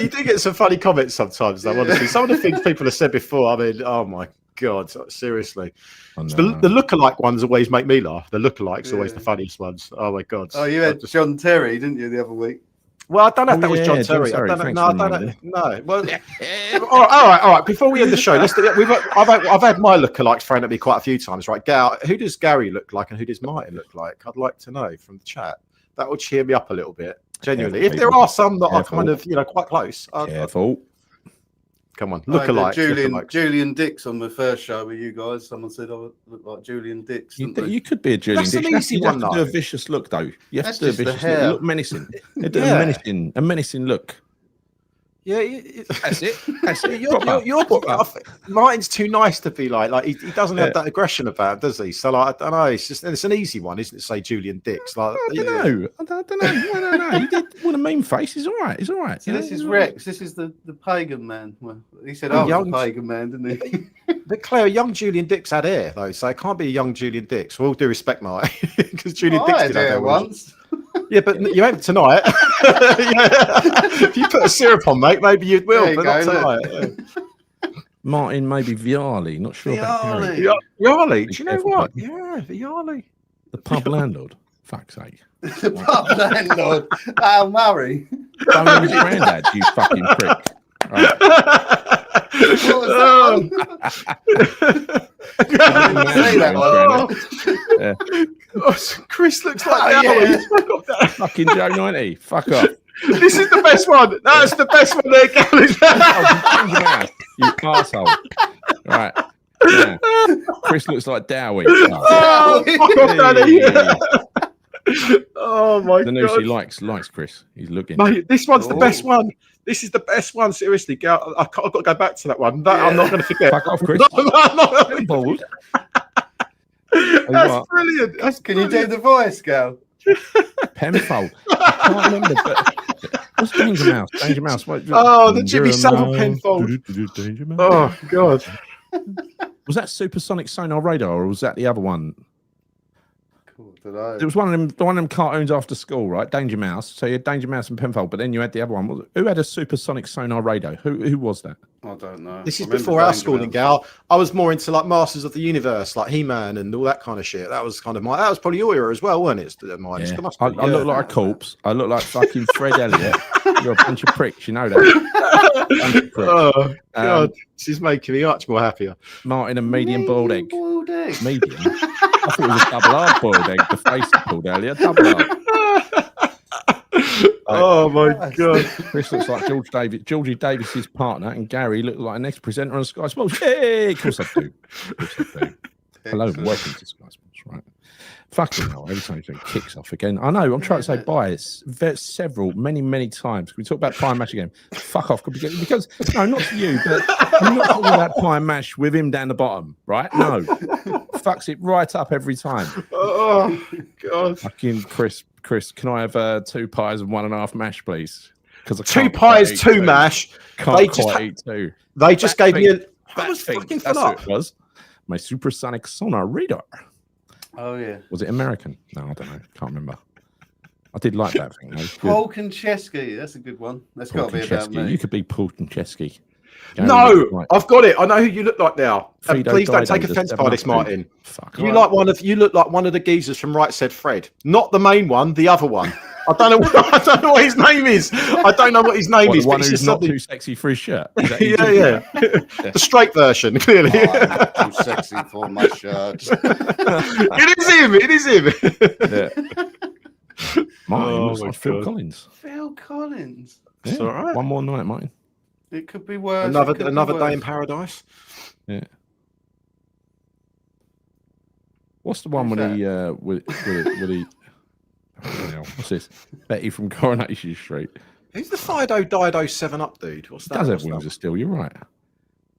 do get some funny comments sometimes, though, honestly. Some of the things people have said before, I mean, oh my God, seriously. Oh, no. The lookalike ones always make me laugh. The lookalikes always the funniest ones. Oh my God. Oh, you had John Terry, didn't you, the other week? Well, I don't know if that was John Terry. I don't know. No, I don't know. No. Well, all right. Before we end the show, I've had my lookalikes thrown at me quite a few times. Right, who does Gary look like, and who does Martyn look like? I'd like to know from the chat. That would cheer me up a little bit. Genuinely, if there are some that are kind of quite close. Careful. Come on, lookalikes. Julian Dix on the first show with you guys. Someone said I look like Julian Dix. You could be a Julian Dix. That's an easy one, you have to do a vicious look, though. You have to do a vicious look. You look menacing. A menacing look. Yeah, that's it. That's it. You're Martyn's too nice to be like he doesn't have that aggression about him, does he? So like, I don't know. It's an easy one, isn't it? Say Julian Dix. Like I don't know. He did with a mean face. He's all right. He's all right. See, this is Rex. This is the pagan man. Well, he said I was a pagan man, didn't he? But Claire, young Julian Dix had hair though, so it can't be a young Julian Dix. With all due respect, Martyn, because Julian Dix did have hair once. Yeah, but you ain't tonight. If you put a syrup on, mate, maybe you will, but not tonight. Martyn, maybe Viali. Not sure about Viali. Do you know what? Yeah, Viali. The pub landlord. Fuck's sake. The pub landlord. Al Murray. Don't use granddad, you fucking prick. Right. What was that? Chris looks like Dowie. Fucking Joe 90. Fuck off. This is the best one. That's the best one there, Gary. You arsehole. Right. Yeah. Chris looks like Dowie. Oh, fuck off, Danny. Oh my God. She likes Chris. He's looking. Mate, this one's the best one. This is the best one. Seriously, Gal. I've got to go back to that one. I'm not going to forget. Fuck off, Chris. I'm bold. That's brilliant. Can you do the voice, Gal? Penfold. I can't remember. But what's Danger Mouse? Danger Mouse. The Jimmy Savile Penfold. Oh God. Was that Supersonic Sonar Radar, or was that the other one? Cool, it was one of them cartoons after school, right? Danger Mouse. So you had Danger Mouse and Penfold, but then you had the other one. Who had a Supersonic Sonar Radar? Who was that? I don't know. This is before our schooling, Gal. I was more into like Masters of the Universe, like He-Man and all that kind of shit. That was kind of that was probably your era as well, wasn't it? Mine. Yeah. I look like a corpse. I look like fucking Fred Elliott. You're a bunch of pricks, you know that. Oh God, this is making me much more happier. Martyn, a medium boiled egg. Medium. I thought it was a double hard boiled egg. The face I pulled earlier, double hard. Oh my God! Chris looks like Georgie Davis's partner, and Gary looked like an ex-presenter on Sky Sports. Hey, of course I do. Hello, welcome to Sky Sports. Right? Fucking hell! Every time he kicks off again. I know. I'm trying to say bye. Many times. Can we talk about pie and mash again? Fuck off, because no, not to you, but I'm not talking about pie and mash with him down the bottom, right? No, fucks it right up every time. Oh God! Fucking Chris, can I have 2 pies and 1.5 mash, please? Because 2 pies, 2 mash. Can't quite eat 2. They just gave me a. That's what it was. My Supersonic Sonar Radar. Oh yeah. Was it American? No, I don't know. Can't remember. I did like that thing. Paul Konchesky. That's a good one. That's got to be about me. You could be Paul Konchesky. No, I've got it. I know who you look like now. Please don't take offence by this, Martyn. You look like one of the geezers from Right Said Fred. Not the main one, the other one. I don't know what his name is. I don't know what his name is. The one who's not too sexy for his shirt. Yeah. The straight version, clearly. I'm too sexy for my shirt. It is him. Yeah. Martyn looks like Phil Collins. Phil Collins. Yeah. All right. One more night, Martyn. It could be worse. Another day in paradise. Yeah. What's the one when he with he? What's this? Betty from Coronation Street. Who's the Fido Dido 7 Up dude? What's that? Does have wings of steel? You're right.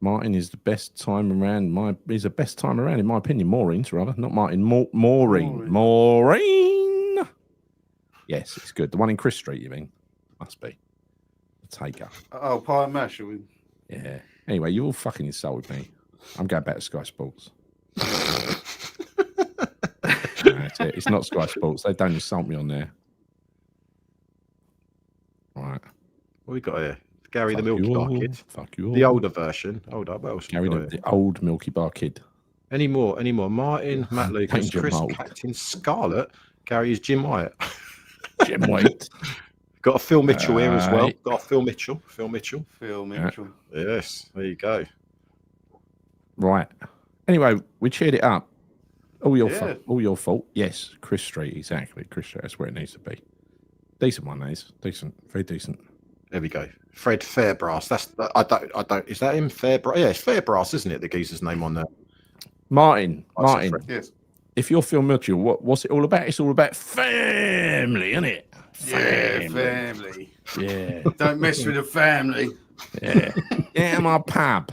Martyn is the best time around. He's the best time around, in my opinion. Maureen's rather, not Martyn. Maureen. Yes, it's good. The one in Chris Street, you mean? Must be. The Taker. Oh, pie and mash. Yeah. Anyway, you all fucking insulted me. I'm going back to Sky Sports. That's it. It's not Sky Sports. They don't insult me on there. All right. What we got here? Gary the Milky Bar Kid. Fuck you all. The older version. Hold up. What else Gary the old Milky Bar Kid. Any more? Martyn, Matt Lucas, Chris, Captain Scarlet. Gary is Jim White. Jim White. Got a Phil Mitchell here as well. Got a Phil Mitchell. Yes, there you go. Right. Anyway, we cheered it up. All your fault. All your fault. Yes, Chris Street, exactly. Chris Street, that's where it needs to be. Decent one, these. Decent. Very decent. There we go. Fred Fairbrass. I don't. Is that him? Fairbrass. Yeah, it's Fairbrass, isn't it? The geezer's name on there. Martyn. Yes. If you're Phil Mitchell, what's it all about? It's all about family, isn't it? Family. Yeah. Don't mess with the family. Yeah. Yeah, my pub.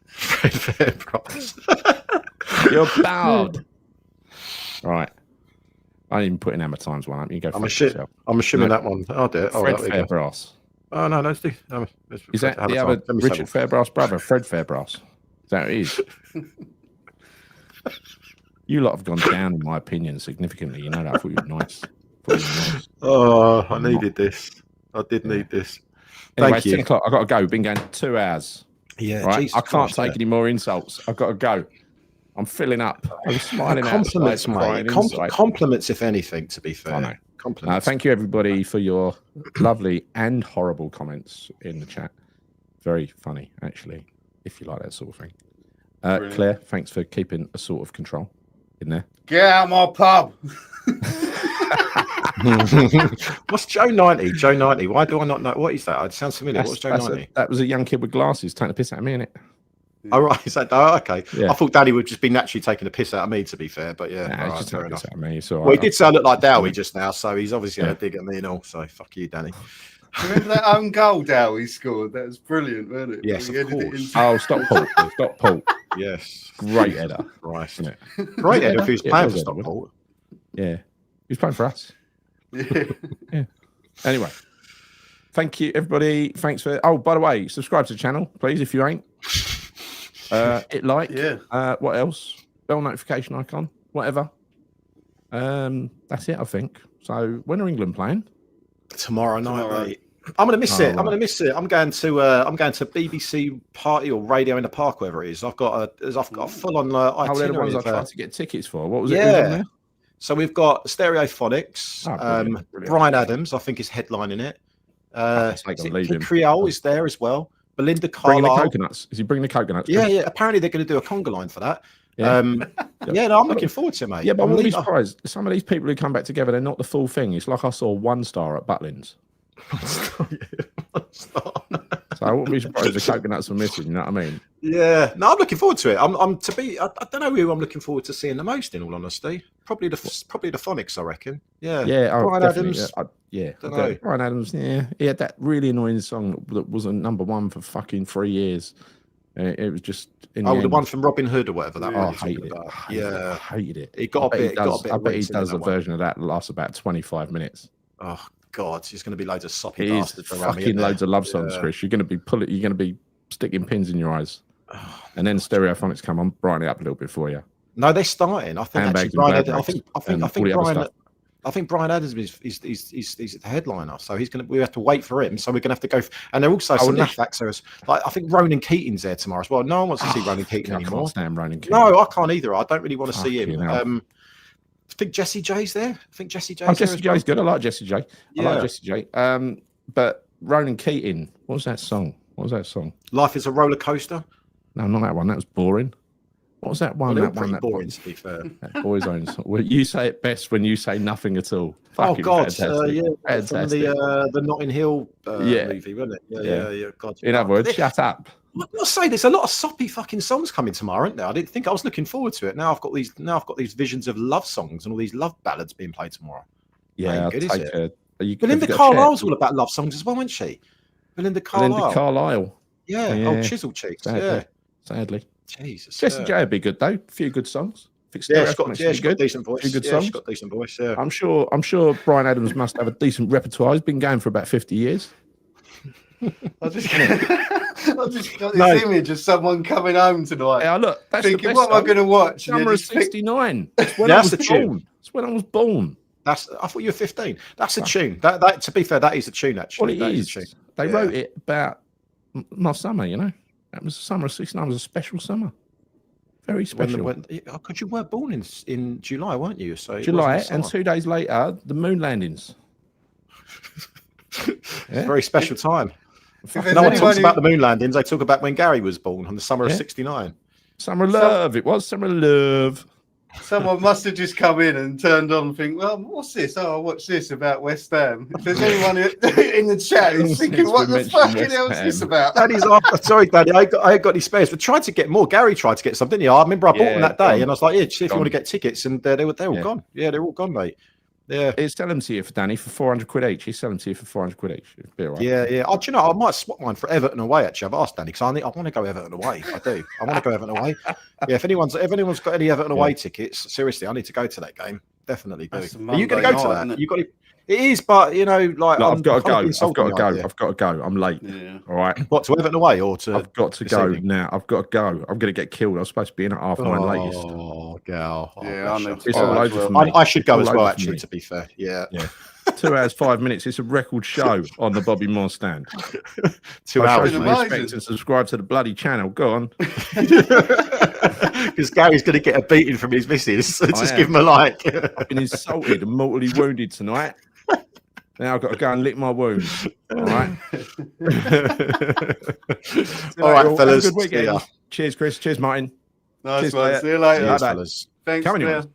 Fred Fairbrass. You're bald. Right. I didn't even put in Hammer Times one up. You go. I'm assuming that one. I'll do it. Fred Fairbrass. Oh no, let's do. Is that the other Richard Fairbrass brother, Fred Fairbrass? Is that what it is? You lot have gone down, in my opinion, significantly. You know that. I thought you were nice. Oh, I needed this. I did need this. Anyway, Thank you. 10 o'clock. I've got to go. Been going 2 hours. Yeah, right. I can't take any more insults. I've got to go. I'm filling up. I'm smiling. Compliments, mate. Compliments, if anything. To be fair, I know. Compliments. Thank you, everybody, for your lovely and horrible comments in the chat. Very funny, actually, if you like that sort of thing. Claire, thanks for keeping a sort of control in there. Get out of my pub. What's Joe 90? Joe 90. Why do I not know? What is that? It sounds familiar. What's Joe 90? That was a young kid with glasses taking a piss out of me, innit? Oh, right. Is that, okay. Yeah. I thought Danny would just be naturally taking a piss out of me, to be fair. But yeah, nah, just fair enough. Out of me, so well, he did say I look like Dowie just now, so he's obviously going to dig at me and all. So fuck you, Danny. Remember that own goal Dowie scored? That was brilliant, wasn't it? Yes, of course. Oh, stop Paul. Stop Paul. Yes. Great header. Right, isn't it? Great header if he was playing for Stockport. Yeah. He was playing for us. Yeah. Anyway. Thank you, everybody. Thanks for... Oh, by the way, subscribe to the channel, please, if you ain't. Hit like. Yeah. What else? Bell notification icon. Whatever. That's it, I think. So, when are England playing? Tomorrow night, mate. I'm gonna miss it. Right. I'm gonna miss it. I'm going to BBC party or Radio in the Park, wherever it is. I've got a full on itinerary. They're the ones I tried to get tickets for. What was it? Yeah. So we've got Stereophonics. Brian Adams, I is headlining it. Kid Creole is there as well. Belinda Carlisle. Bringing the coconuts. Is he bringing the coconuts? Yeah. Apparently they're going to do a conga line for that. Yeah. No, I'm looking forward to it, mate. Yeah, but I wouldn't be surprised. Some of these people who come back together, they're not the full thing. It's like I saw One Star at Butlins. So I wouldn't be surprised if the coconuts were missing. You know what I mean? Yeah. No, I'm looking forward to it. I don't know who I'm looking forward to seeing the most. In all honesty, probably the Phonics, I reckon. Yeah. Yeah. Brian Adams. Brian Adams. Yeah. He had that really annoying song that was a #1 for fucking 3 years. It was just the one from Robin Hood or whatever that. I hated it. Yeah, I hated it. It got a bit. I bet he does a version of that that lasts about 25 minutes. Oh God, there's going to be loads of soppy bastards. Fucking loads of love songs, Chris. You're going to be sticking pins in your eyes, and then Stereophonics come on, brighten it up a little bit for you. No, they're starting. I think actually Brian. I think Brian Adams is the headliner, so we have to wait for him. So we're going to have to go. And there are also some left actors. Like I think Ronan Keating's there tomorrow as well. No one wants to see Ronan Keating anymore. I can't stand Ronan Keating. No, I can't either. I don't really want to see him. I think Jessie J's there. Jessie J's good. I like Jessie J. But Ronan Keating, what was that song? Life is a roller coaster. No, not that one. That was boring. What was that one? Well, that boring, to be fair. That Boyzone song. Well, you say it best when you say nothing at all. Fucking God, fantastic. From the Notting Hill movie, wasn't it? Yeah. God, in other words, shut up. I must say, there's a lot of soppy fucking songs coming tomorrow, aren't there? I didn't think I was looking forward to it. Now I've got these visions of love songs and all these love ballads being played tomorrow. Yeah, good, is it? Belinda Carlisle's all about love songs as well, wasn't she? Belinda Carlisle. Yeah. Oh, chisel cheeks. Sadly. Jesus. Jessie J would be good though. A few good songs. She's got a decent voice. Few good songs. She's got a decent voice. Yeah. I'm sure Brian Adams must have a decent repertoire. He's been going for about 50 years. I just got this image of someone coming home tonight. Yeah, look, that's thinking, what am I going to watch? Summer of '69. That's when I was born. That's when I was born. I thought you were 15. That's a tune. That to be fair, that is a tune actually. Well, it is. They wrote it about my summer. You know, that was the summer of '69. Was a special summer. Very special. Because you weren't born in July, weren't you? So July, and 2 days later, the moon landings. It's a very special time. No one talks about the moon landings. They talk about when Gary was born on the summer of '69. Summer of love. It was summer of love. Someone must have just come in and turned on and think, well, what's this? Oh, I'll watch this about West Ham. If there's anyone in the chat who's thinking, what the fucking hell is this about? Daddy's sorry, Daddy, I ain't got any spares. But tried to get more. Gary tried to get some, didn't he? I remember I bought them that day, and I was like, yeah, see if you want to get tickets. And they're all gone. Yeah, they're all gone, mate. Yeah, he'll sell them to you for Danny for 400 quid each. He'll sell them to you for 400 quid each. It'll be all right. Yeah. Oh, do you know, I might swap mine for Everton away. Actually, I've asked Danny because I want to go Everton away. I do. I want to go Everton away. Yeah, if anyone's got any Everton away tickets, seriously, I need to go to that game. Definitely do. Are you going to go to that? You got it. It is, but you know, like I've got to go. I've got to go. I'm late. Yeah. All right. What, to Everton away or to? I've got to go now. I've got to go. I'm going to get killed. I was supposed to be in at 9:30 latest. Oh, gal. Yeah, I should go as well. Actually, to be fair. Yeah. 2 hours 5 minutes. It's a record show on the Bobby Moore stand. 2 hours. Respect and subscribe to the bloody channel. Go on. Because Gary's going to get a beating from his missus. So just give him a like. I've been insulted and mortally wounded tonight. Now I've got to go and lick my wounds. All right. All right, fellas. Good weekend. Cheers, Chris. Cheers, Martyn. Nice Cheers, one. See you later. Cheers, fellas. Thanks, Come on,